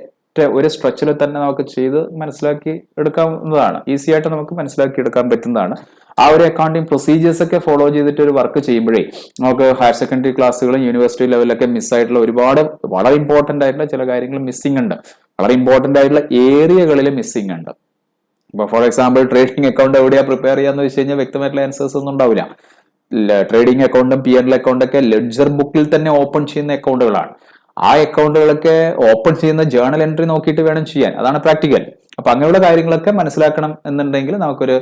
ഒരു സ്ട്രെച്ചിൽ തന്നെ നമുക്ക് ചെയ്ത് മനസ്സിലാക്കി എടുക്കാവുന്നതാണ്. ഈസി ആയിട്ട് നമുക്ക് മനസ്സിലാക്കി എടുക്കാൻ പറ്റുന്നതാണ്. ആ ഒരു അക്കൗണ്ടിങ് പ്രൊസീജിയേഴ്സ് ഒക്കെ ഫോളോ ചെയ്തിട്ട് ഒരു വർക്ക് ചെയ്യുമ്പോഴേ നമുക്ക് ഹയർ സെക്കൻഡറി ക്ലാസ്സുകളും യൂണിവേഴ്സിറ്റി ലെവലിലൊക്കെ മിസ്സായിട്ടുള്ള ഒരുപാട് വളരെ ഇമ്പോർട്ടന്റ് ആയിട്ടുള്ള ചില കാര്യങ്ങൾ മിസ്സിംഗ് ഉണ്ട്. വളരെ ഇമ്പോർട്ടന്റ് ആയിട്ടുള്ള ഏരിയകളിൽ മിസ്സിംഗ് ഉണ്ട്. ഇപ്പൊ ഫോർ എക്സാമ്പിൾ ട്രേഡിംഗ് അക്കൗണ്ട് എവിടെയാ പ്രിപ്പയർ ചെയ്യാന്ന് വെച്ച് കഴിഞ്ഞാൽ വ്യക്തമായിട്ടുള്ള ആൻസേഴ്സ് ഒന്നും ഉണ്ടാവില്ല. ട്രേഡിംഗ് അക്കൗണ്ടും P&L അക്കൗണ്ടൊക്കെ ലെഡ്ജർ ബുക്കിൽ തന്നെ ഓപ്പൺ ചെയ്യുന്ന അക്കൗണ്ടുകളാണ്. ആ അക്കൗണ്ടുകളൊക്കെ ഓപ്പൺ ചെയ്യുന്ന ജേർണൽ എൻട്രി നോക്കിയിട്ട് വേണം ചെയ്യാൻ. അതാണ് പ്രാക്ടിക്കൽ. അപ്പൊ അങ്ങനെയുള്ള കാര്യങ്ങളൊക്കെ മനസ്സിലാക്കണം എന്നുണ്ടെങ്കിൽ നമുക്കൊരു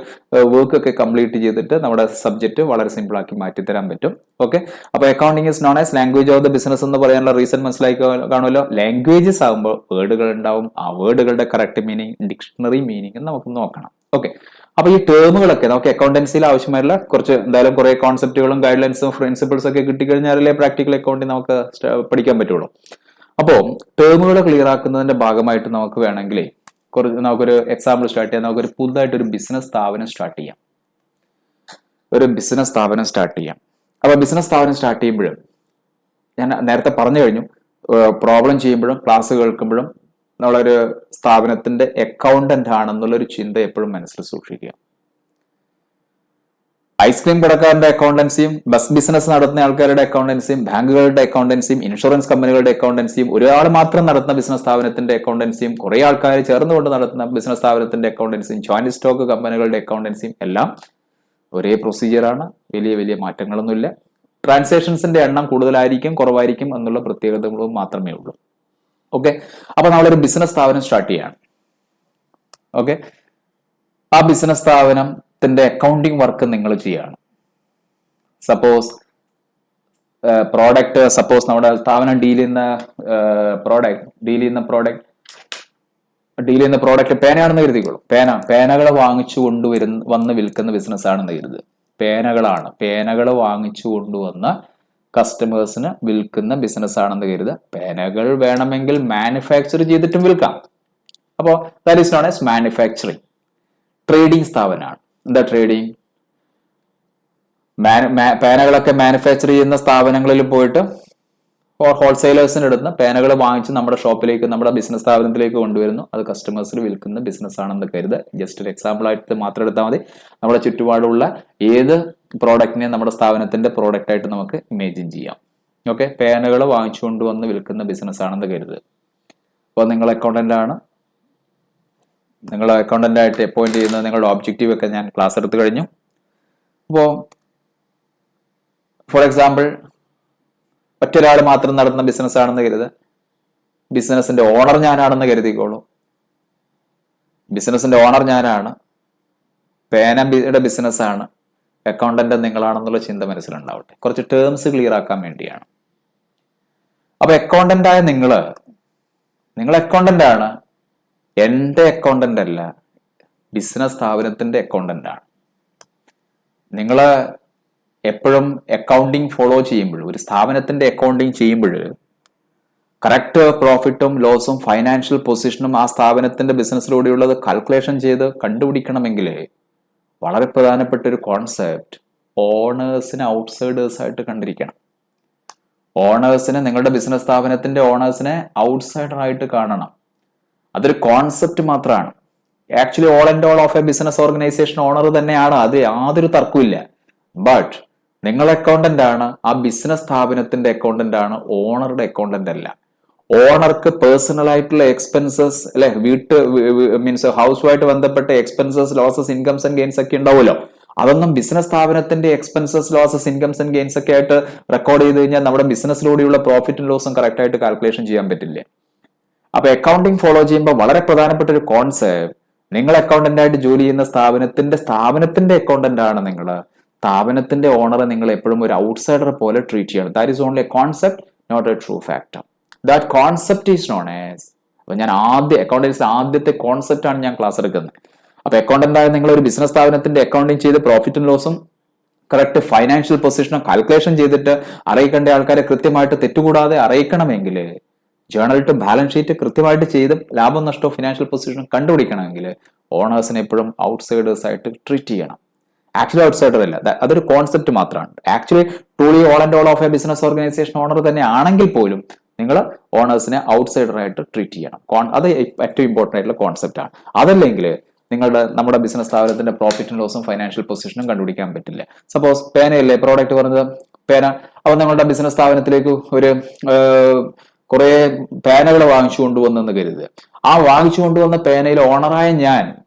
വർക്ക് ഒക്കെ കംപ്ലീറ്റ് ചെയ്തിട്ട് നമ്മുടെ സബ്ജക്ട് വളരെ സിമ്പിൾ ആക്കി മാറ്റിത്തരാൻ പറ്റും. ഓക്കെ, അപ്പൊ accounting is known as language of the business എന്ന് പറയാനുള്ള റീസൺ മനസ്സിലാക്കി കാണുമല്ലോ. ലാംഗ്വേജസ് ആകുമ്പോൾ വേർഡുകൾ ഉണ്ടാവും, ആ വേർഡുകളുടെ കറക്റ്റ് മീനിങ് ഡിക്ഷണറി മീനിങ് നമുക്ക് നോക്കണം. ഓക്കെ, അപ്പൊ ഈ ടേമുകളൊക്കെ നമുക്ക് അക്കൗണ്ടൻസിയിൽ ആവശ്യമായിട്ടുള്ള കുറച്ച് എന്തായാലും കുറെ കോൺസെപ്റ്റുകളും ഗൈഡ് ലൈൻസും പ്രിൻസിപ്പിൾസ് ഒക്കെ കിട്ടിക്കഴിഞ്ഞാലേ പ്രാക്ടിക്കൽ അക്കൗണ്ടിൽ നമുക്ക് പഠിക്കാൻ പറ്റുള്ളൂ. അപ്പോൾ ടേമുകൾ ക്ലിയർ ആക്കുന്നതിന്റെ ഭാഗമായിട്ട് നമുക്ക് വേണമെങ്കിൽ നമുക്കൊരു എക്സാമ്പിൾ സ്റ്റാർട്ട് ചെയ്യാം. നമുക്കൊരു പുതുതായിട്ട് ഒരു ബിസിനസ് സ്ഥാപനം സ്റ്റാർട്ട് ചെയ്യാം. അപ്പൊ ബിസിനസ് സ്ഥാപനം സ്റ്റാർട്ട് ചെയ്യുമ്പോഴും ഞാൻ നേരത്തെ പറഞ്ഞു കഴിഞ്ഞു, പ്രോബ്ലം ചെയ്യുമ്പോഴും ക്ലാസ് കേൾക്കുമ്പോഴും നമ്മളൊരു സ്ഥാപനത്തിന്റെ അക്കൗണ്ടന്റ് ആണെന്നുള്ളൊരു ചിന്ത എപ്പോഴും മനസ്സിൽ സൂക്ഷിക്കുക. ഐസ്ക്രീം കടക്കാരുടെ അക്കൗണ്ടൻസിയും ബസ് ബിസിനസ് നടത്തുന്ന ആൾക്കാരുടെ അക്കൗണ്ടൻസിയും ബാങ്കുകളുടെ അക്കൗണ്ടൻസിയും ഇൻഷുറൻസ് കമ്പനികളുടെ അക്കൗണ്ടൻസിയും ഒരാൾ മാത്രം നടത്തുന്ന ബിസിനസ് സ്ഥാപനത്തിന്റെ അക്കൗണ്ടൻസിയും കുറെ ആൾക്കാർ ചേർന്നുകൊണ്ട് നടത്തുന്ന ബിസിനസ് സ്ഥാപനത്തിന്റെ അക്കൗണ്ടൻസിയും ജോയിന്റ് സ്റ്റോക്ക് കമ്പനികളുടെ അക്കൗണ്ടൻസിയും എല്ലാം ഒരേ പ്രൊസീജിയറാണ്. വലിയ വലിയ മാറ്റങ്ങളൊന്നുമില്ല. ട്രാൻസാക്ഷൻസിന്റെ എണ്ണം കൂടുതലായിരിക്കും കുറവായിരിക്കും എന്നുള്ള പ്രത്യേകതകളും മാത്രമേ ഉള്ളൂ. ഓക്കെ, അപ്പൊ നമ്മളൊരു ബിസിനസ് സ്ഥാപനം സ്റ്റാർട്ട് ചെയ്യാണ്. ഓക്കെ, ആ ബിസിനസ് സ്ഥാപനത്തിന്റെ അക്കൗണ്ടിങ് വർക്ക് നിങ്ങൾ ചെയ്യാണ്. സപ്പോസ് നമ്മുടെ സ്ഥാപനം ഡീൽ ചെയ്യുന്ന പ്രോഡക്റ്റ് പേനയാണെന്ന് കരുതിക്കോളൂ. പേനകൾ വാങ്ങിച്ചു വന്ന് വിൽക്കുന്ന ബിസിനസ് ആണെന്ന് കരുതുക. പേനകൾ വാങ്ങിച്ചു കൊണ്ടുവന്ന് കസ്റ്റമേഴ്സിന് വിൽക്കുന്ന ബിസിനസ് ആണെന്ന് കരുതുക. പേനകൾ വേണമെങ്കിൽ മാനുഫാക്ചർ ചെയ്തിട്ടും വിൽക്കാം. അപ്പോൾ that is known as manufacturing. Trading സ്ഥാപനമാണ്. എന്താ ട്രേഡിംഗ്? പേനകളൊക്കെ മാനുഫാക്ചർ ചെയ്യുന്ന സ്ഥാപനങ്ങളിൽ പോയിട്ട് ഹോൾസെയിലേഴ്സിന് എടുത്ത് പേനകൾ വാങ്ങിച്ച് നമ്മുടെ ഷോപ്പിലേക്ക്, നമ്മുടെ ബിസിനസ് സ്ഥാപനത്തിലേക്ക് കൊണ്ടുവരുന്നു. അത് കസ്റ്റമേഴ്സിന് വിൽക്കുന്ന ബിസിനസ് ആണെന്ന് കരുതുക. ജസ്റ്റ് ഒരു എക്സാമ്പിൾ ആയിട്ട് മാത്രം എടുത്താൽ മതി. നമ്മുടെ ചുറ്റുപാടുള്ള ഏത് പ്രോഡക്റ്റിനെ നമ്മുടെ സ്ഥാപനത്തിന്റെ പ്രോഡക്റ്റ് ആയിട്ട് നമുക്ക് ഇമേജിൻ ചെയ്യാം. ഓക്കെ, പേനകൾ വാങ്ങിച്ചു കൊണ്ടുവന്ന് വിൽക്കുന്ന ബിസിനസ് ആണെന്ന് കരുതുക. അപ്പോൾ നിങ്ങൾ അക്കൗണ്ടന്റ് ആണ്. നിങ്ങൾ അക്കൗണ്ടന്റ് ആയിട്ട് അപ്പോയിന്റ് ചെയ്യുന്നത് നിങ്ങളുടെ ഒബ്ജക്റ്റീവ് ഒക്കെ ഞാൻ ക്ലാസ് എടുത്തു കഴിഞ്ഞു. അപ്പോൾ ഫോർ എക്സാമ്പിൾ ഒറ്റൊരാൾ മാത്രം നടത്തുന്ന ബിസിനസ് ആണെന്ന് കരുതുക. ബിസിനസിന്റെ ഓണർ ഞാനാണെന്ന് കരുതിക്കോളൂ. ബിസിനസിന്റെ ഓണർ ഞാനാണ്, പേനയുടെ ബിസിനസ്സാണ്, അക്കൗണ്ടന്റ് നിങ്ങളാണെന്നുള്ള ചിന്ത മനസ്സിലുണ്ടാവട്ടെ. കുറച്ച് ടേംസ് ക്ലിയർ ആക്കാൻ വേണ്ടിയാണ്. അപ്പൊ അക്കൗണ്ടന്റായ നിങ്ങൾ അക്കൗണ്ടന്റ് ആണ്. എന്റെ അക്കൗണ്ടന്റ് അല്ല, ബിസിനസ് സ്ഥാപനത്തിന്റെ അക്കൗണ്ടന്റ് ആണ്. നിങ്ങള് എപ്പോഴും അക്കൗണ്ടിങ് ഫോളോ ചെയ്യുമ്പോൾ, ഒരു സ്ഥാപനത്തിന്റെ അക്കൗണ്ടിങ് ചെയ്യുമ്പോൾ കറക്റ്റ് പ്രോഫിറ്റും ലോസും ഫൈനാൻഷ്യൽ പൊസിഷനും ആ സ്ഥാപനത്തിന്റെ ബിസിനസ്സിലൂടെയുള്ളത് കാൽക്കുലേഷൻ ചെയ്ത് കണ്ടുപിടിക്കണമെങ്കിൽ വളരെ പ്രധാനപ്പെട്ട ഒരു കോൺസെപ്റ്റ് ഓണേഴ്സിനെ ഔട്ട്സൈഡേഴ്സ് ആയിട്ട് കണ്ടിരിക്കണം. നിങ്ങളുടെ ബിസിനസ് സ്ഥാപനത്തിന്റെ ഓണേഴ്സിനെ ഔട്ട്സൈഡർ ആയിട്ട് കാണണം. അതൊരു കോൺസെപ്റ്റ് മാത്രമാണ്. Actually all and all of a business organisation owner തന്നെയാണ്, അത് യാതൊരു തർക്കമില്ല. ബട്ട് നിങ്ങൾ അക്കൗണ്ടന്റ് ആണ്, ആ ബിസിനസ് സ്ഥാപനത്തിന്റെ അക്കൗണ്ടന്റ് ആണ്, ഓണറുടെ അക്കൗണ്ടന്റ് അല്ല. ഓണർക്ക് പേഴ്സണൽ ആയിട്ടുള്ള എക്സ്പെൻസസ് അല്ലെ, മീൻസ് ഹൗസുമായിട്ട് ബന്ധപ്പെട്ട expenses, losses, incomes and gains ഒക്കെ ഉണ്ടാവുമല്ലോ. അതൊന്നും ബിസിനസ് സ്ഥാപനത്തിന്റെ expenses, losses, incomes and gains ഒക്കെ ആയിട്ട് റെക്കോർഡ് ചെയ്ത് കഴിഞ്ഞാൽ നമ്മുടെ ബിസിനസ്സിലൂടെയുള്ള പ്രോഫിറ്റും ലോസും കറക്റ്റ് ആയിട്ട് കാൽക്കുലേഷൻ ചെയ്യാൻ പറ്റില്ല. അപ്പൊ അക്കൗണ്ടിങ് ഫോളോ ചെയ്യുമ്പോൾ വളരെ പ്രധാനപ്പെട്ട ഒരു കോൺസെപ്റ്റ്, നിങ്ങൾ അക്കൗണ്ടന്റ് ആയിട്ട് ജോലി ചെയ്യുന്ന സ്ഥാപനത്തിന്റെ അക്കൗണ്ടന്റ് ആണ് നിങ്ങൾ. സ്ഥാപനത്തിന്റെ ഓണറെ നിങ്ങൾ എപ്പോഴും ഒരു ഔട്ട്സൈഡർ പോലെ ട്രീറ്റ് ചെയ്യണം. That is only a concept, not a true factor. That concept is known as, അപ്പൊ ഞാൻ അക്കൗണ്ടൻസ് ആദ്യത്തെ കോൺസെപ്റ്റ് ആണ് ഞാൻ ക്ലാസ് എടുക്കുന്നത്. അപ്പൊ അക്കൗണ്ടന്റ് ആയ നിങ്ങൾ ഒരു ബിസിനസ് സ്ഥാപനത്തിന്റെ അക്കൗണ്ടിങ് ചെയ്ത് പ്രോഫിറ്റും ലോസും കറക്റ്റ് ഫൈനാൻഷ്യൽ പൊസിഷനും കാൽക്കുലേഷൻ ചെയ്തിട്ട് അറിയിക്കേണ്ട ആൾക്കാരെ കൃത്യമായിട്ട് തെറ്റുകൂടാതെ അറിയിക്കണമെങ്കിൽ, ജേണൽ ടു ബാലൻസ് ഷീറ്റ് കൃത്യമായിട്ട് ചെയ്ത് ലാഭം നഷ്ടവും ഫിനാൻഷ്യൽ പൊസിഷനും കണ്ടുപിടിക്കണമെങ്കിൽ ഓണേഴ്സിനെ എപ്പോഴും ഔട്ട്സൈഡേഴ്സ് ആയിട്ട് ട്രീറ്റ് ചെയ്യണം. ആക്ച്വലി ഔട്ട്സൈഡർ അല്ല, അതൊരു കോൺസെപ്റ്റ് മാത്രമാണ്. Actually truly all and all of a business organisation owner തന്നെ ആണെങ്കിൽ പോലും നിങ്ങൾ ഓണേഴ്സിനെ ഔട്ട്സൈഡർ ആയിട്ട് ട്രീറ്റ് ചെയ്യണം. അത് ഏറ്റവും ഇമ്പോർട്ടന്റ് ആയിട്ടുള്ള കോൺസെപ്റ്റ് ആണ്. അതല്ലെങ്കിൽ നമ്മുടെ ബിസിനസ് സ്ഥാപനത്തിന്റെ പ്രോഫിറ്റും ലോസും ഫൈനാൻഷ്യൽ പൊസിഷനും കണ്ടുപിടിക്കാൻ പറ്റില്ല. സപ്പോസ് പേനയല്ലേ പ്രോഡക്റ്റ് പറഞ്ഞത്, പേന. അപ്പോൾ നിങ്ങളുടെ ബിസിനസ് സ്ഥാപനത്തിലേക്ക് ഒരു കുറെ പേനകൾ വാങ്ങിച്ചു കൊണ്ടുവന്നെന്ന് കരുതുക. ആ വാങ്ങിച്ചു കൊണ്ടുവന്ന പേനയിൽ ഓണറായ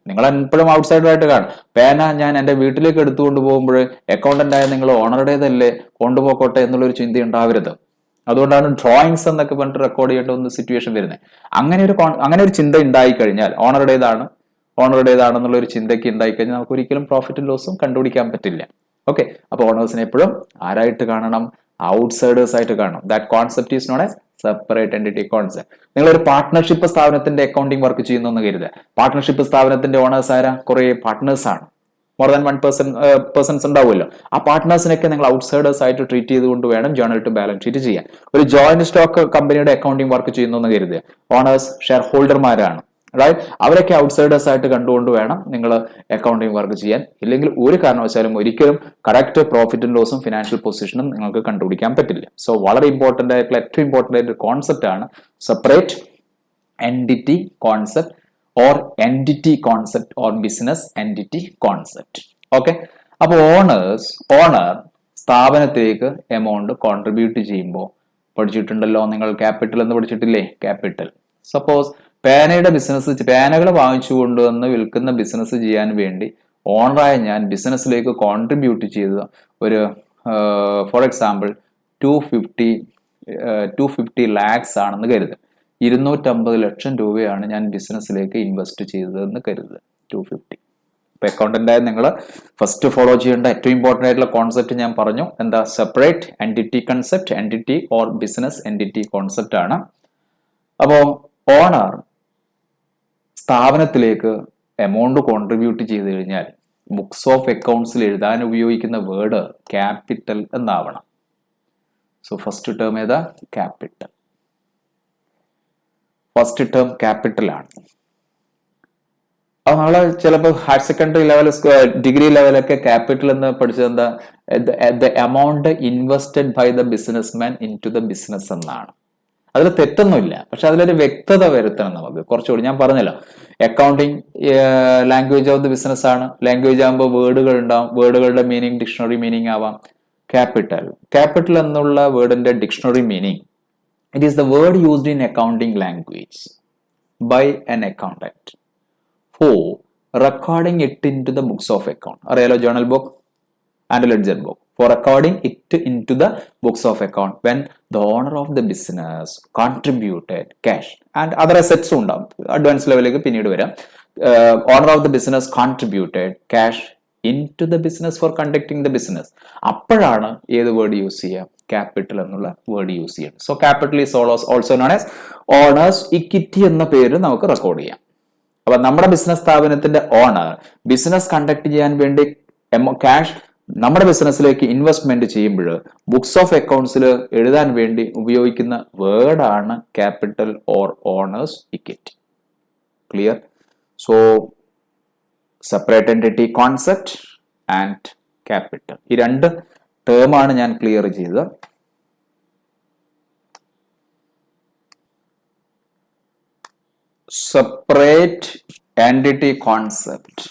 നിങ്ങൾ എപ്പോഴും ഔട്ട്സൈഡർ ആയിട്ട് കാണും. പേന ഞാൻ എന്റെ വീട്ടിലേക്ക് എടുത്തുകൊണ്ട് പോകുമ്പോൾ അക്കൗണ്ടന്റ് ആയ നിങ്ങൾ ഓണറുടേതല്ലേ, കൊണ്ടുപോക്കോട്ടെ എന്നുള്ളൊരു ചിന്ത ഉണ്ടാവരുത്. അതുകൊണ്ടാണ് ഡ്രോയിങ്സ് എന്നൊക്കെ പറഞ്ഞിട്ട് റെക്കോർഡ് ചെയ്യേണ്ട ഒന്ന് സിറ്റുവേഷൻ വരുന്നത്. അങ്ങനെ ഒരു ചിന്ത ഉണ്ടായിക്കഴിഞ്ഞാൽ ഓണറുടേതാണെന്നുള്ള ഒരു ചിന്തയ്ക്ക് ഉണ്ടായിക്കഴിഞ്ഞാൽ നമുക്ക് ഒരിക്കലും പ്രോഫിറ്റും ലോസും കണ്ടുപിടിക്കാൻ പറ്റില്ല. ഓക്കെ, അപ്പൊ ഓണേഴ്സിനെ എപ്പോഴും ആരായിട്ട് കാണണം? ഔട്ട്സൈഡേഴ്സ് ആയിട്ട് കാണണം. That concept is known as separate entity concept. നിങ്ങളൊരു പാർട്ട്ണർഷിപ്പ് സ്ഥാപനത്തിന്റെ അക്കൗണ്ടിങ് വർക്ക് ചെയ്യുന്നു എന്ന് കരുതുക. പാർട്ട്ണർഷിപ്പ് സ്ഥാപനത്തിന്റെ ഓണേഴ്സ് ആരാ? കുറെ പാർട്ട്നേഴ്സ് ആണ്. മോർ ദാൻ 1 പേഴ്സൺസ് ഉണ്ടാവുമല്ലോ. ആ പാർട്ട്നേഴ്സിനൊക്കെ നിങ്ങൾ ഔട്ട്സൈഡേഴ്സ് ആയിട്ട് ട്രീറ്റ് ചെയ്തുകൊണ്ട് വേണം ജേണൽ ടു ബാലൻസ് ഷീറ്റ് ചെയ്യാൻ. ഒരു ജോയിന്റ് സ്റ്റോക്ക് കമ്പനിയുടെ അക്കൗണ്ടിങ് വർക്ക് ചെയ്യുന്നു എന്ന് കരുതുക. ഓണേഴ്സ് ഷെയർ ഹോൾഡർമാരാണ്, റൈറ്റ്? അവരൊക്കെ ഔട്ട്സൈഡേഴ്സ് ആയിട്ട് കണ്ടുകൊണ്ട് വേണം നിങ്ങൾ അക്കൗണ്ടിങ് വർക്ക് ചെയ്യാൻ. ഇല്ലെങ്കിൽ ഒരു കാരണവശാലും ഒരിക്കലും കറക്റ്റ് പ്രോഫിറ്റ് ആൻഡ് ലോസും ഫിനാൻഷ്യൽ പൊസിഷനും നിങ്ങൾക്ക് കണ്ടുപിടിക്കാൻ പറ്റില്ല. സോ വളരെ ഇമ്പോർട്ടന്റ് ആയിട്ടുള്ള ഏറ്റവും ഇമ്പോർട്ടന്റ് ആയിട്ടുള്ള കോൺസെപ്റ്റ് ആണ് separate entity concept or entity concept or business entity concept. Okay, അപ്പൊ ഓണർ സ്ഥാപനത്തിലേക്ക് എമൗണ്ട് കോൺട്രിബ്യൂട്ട് ചെയ്യുമ്പോൾ പഠിച്ചിട്ടുണ്ടല്ലോ നിങ്ങൾ, ക്യാപിറ്റൽ എന്ന് പഠിച്ചിട്ടില്ലേ? ക്യാപിറ്റൽ. സപ്പോസ് പേനയുടെ ബിസിനസ്, പേനകൾ വാങ്ങിച്ചു കൊണ്ടുവന്ന് വിൽക്കുന്ന ബിസിനസ് ചെയ്യാൻ വേണ്ടി ഓണറായ ഞാൻ ബിസിനസ്സിലേക്ക് കോൺട്രിബ്യൂട്ട് ചെയ്ത ഒരു ഫോർ എക്സാമ്പിൾ 250 lakhs ആണെന്ന് കരുതുക. 250 ലക്ഷം രൂപയാണ് ഞാൻ ബിസിനസ്സിലേക്ക് ഇൻവെസ്റ്റ് ചെയ്തതെന്ന് കരുതുക. 250. ഇപ്പൊ അക്കൗണ്ടന്റായ നിങ്ങൾ ഫസ്റ്റ് ഫോളോ ചെയ്യേണ്ട ഏറ്റവും ഇമ്പോർട്ടന്റ് ആയിട്ടുള്ള കോൺസെപ്റ്റ് ഞാൻ പറഞ്ഞു. എന്താ? Separate entity concept, entity or business entity concept ആണ്. അപ്പോ ഓണർ സ്ഥാപനത്തിലേക്ക് എമൗണ്ട് കോൺട്രിബ്യൂട്ട് ചെയ്ത് കഴിഞ്ഞാൽ ബുക്സ് ഓഫ് അക്കൗണ്ട്സിൽ എഴുതാൻ ഉപയോഗിക്കുന്ന വേർഡ് ക്യാപിറ്റൽ എന്നാവണം. സോ ഫസ്റ്റ് ടേം ഏതാ? ക്യാപിറ്റൽ. ഫസ്റ്റ് ടേം ക്യാപിറ്റൽ ആണ്. അപ്പൊ നമ്മള് ചിലപ്പോൾ ഹയർ സെക്കൻഡറി ലെവൽ, ഡിഗ്രി ലെവലൊക്കെ ക്യാപിറ്റൽ എന്ന് പഠിച്ചത് എന്താ? The amount invested by the businessman in to the business എന്നാണ്. അതിൽ തെറ്റൊന്നുമില്ല, പക്ഷെ അതിലൊരു വ്യക്തത വരുത്തണം നമുക്ക് കുറച്ചുകൂടി. ഞാൻ പറഞ്ഞല്ലോ, accounting language of the business ആണ്. ലാംഗ്വേജ് ആകുമ്പോൾ വേർഡുകൾ ഉണ്ടാവും, വേർഡുകളുടെ മീനിങ് ഡിക്ഷണറി മീനിങ് ആവാം. ക്യാപിറ്റൽ എന്നുള്ള വേർഡിന്റെ dictionary meaning, it is the word used in accounting language by an accountant for recording it in to the books of account. അറിയാലോ, journal book and ledger book. For recording it into the books of account when the owner of the business contributed cash and other assets ഉണ്ടാവും. Advance ലെവലിലേക്ക് പിന്നീട് വരാം. Owner of the business contributed cash in to the business for conducting the business. അപ്പോഴാണ് ഏത് word use ചെയ്യുക? Capital എന്നുള്ള word use ചെയ്യുന്നത്. So capital is also known as owner's equity എന്ന പേര് നമുക്ക് റെക്കോർഡ് ചെയ്യാം. അപ്പൊ നമ്മുടെ ബിസിനസ് സ്ഥാപനത്തിന്റെ ഓണർ ബിസിനസ് കണ്ടക്ട് ചെയ്യാൻ വേണ്ടി ക്യാഷ് നമ്മുടെ ബിസിനസ്സിലേക്ക് ഇൻവെസ്റ്റ്മെന്റ് ചെയ്യുമ്പോൾ ബുക്സ് ഓഫ് അക്കൗണ്ട്സിൽ എഴുതാൻ വേണ്ടി ഉപയോഗിക്കുന്ന വേർഡാണ് capital or owners equity. Clear? So separate entity concept and capital, ഈ രണ്ട് ടേമാണ് ഞാൻ ക്ലിയർ ചെയ്തത്. Separate entity concept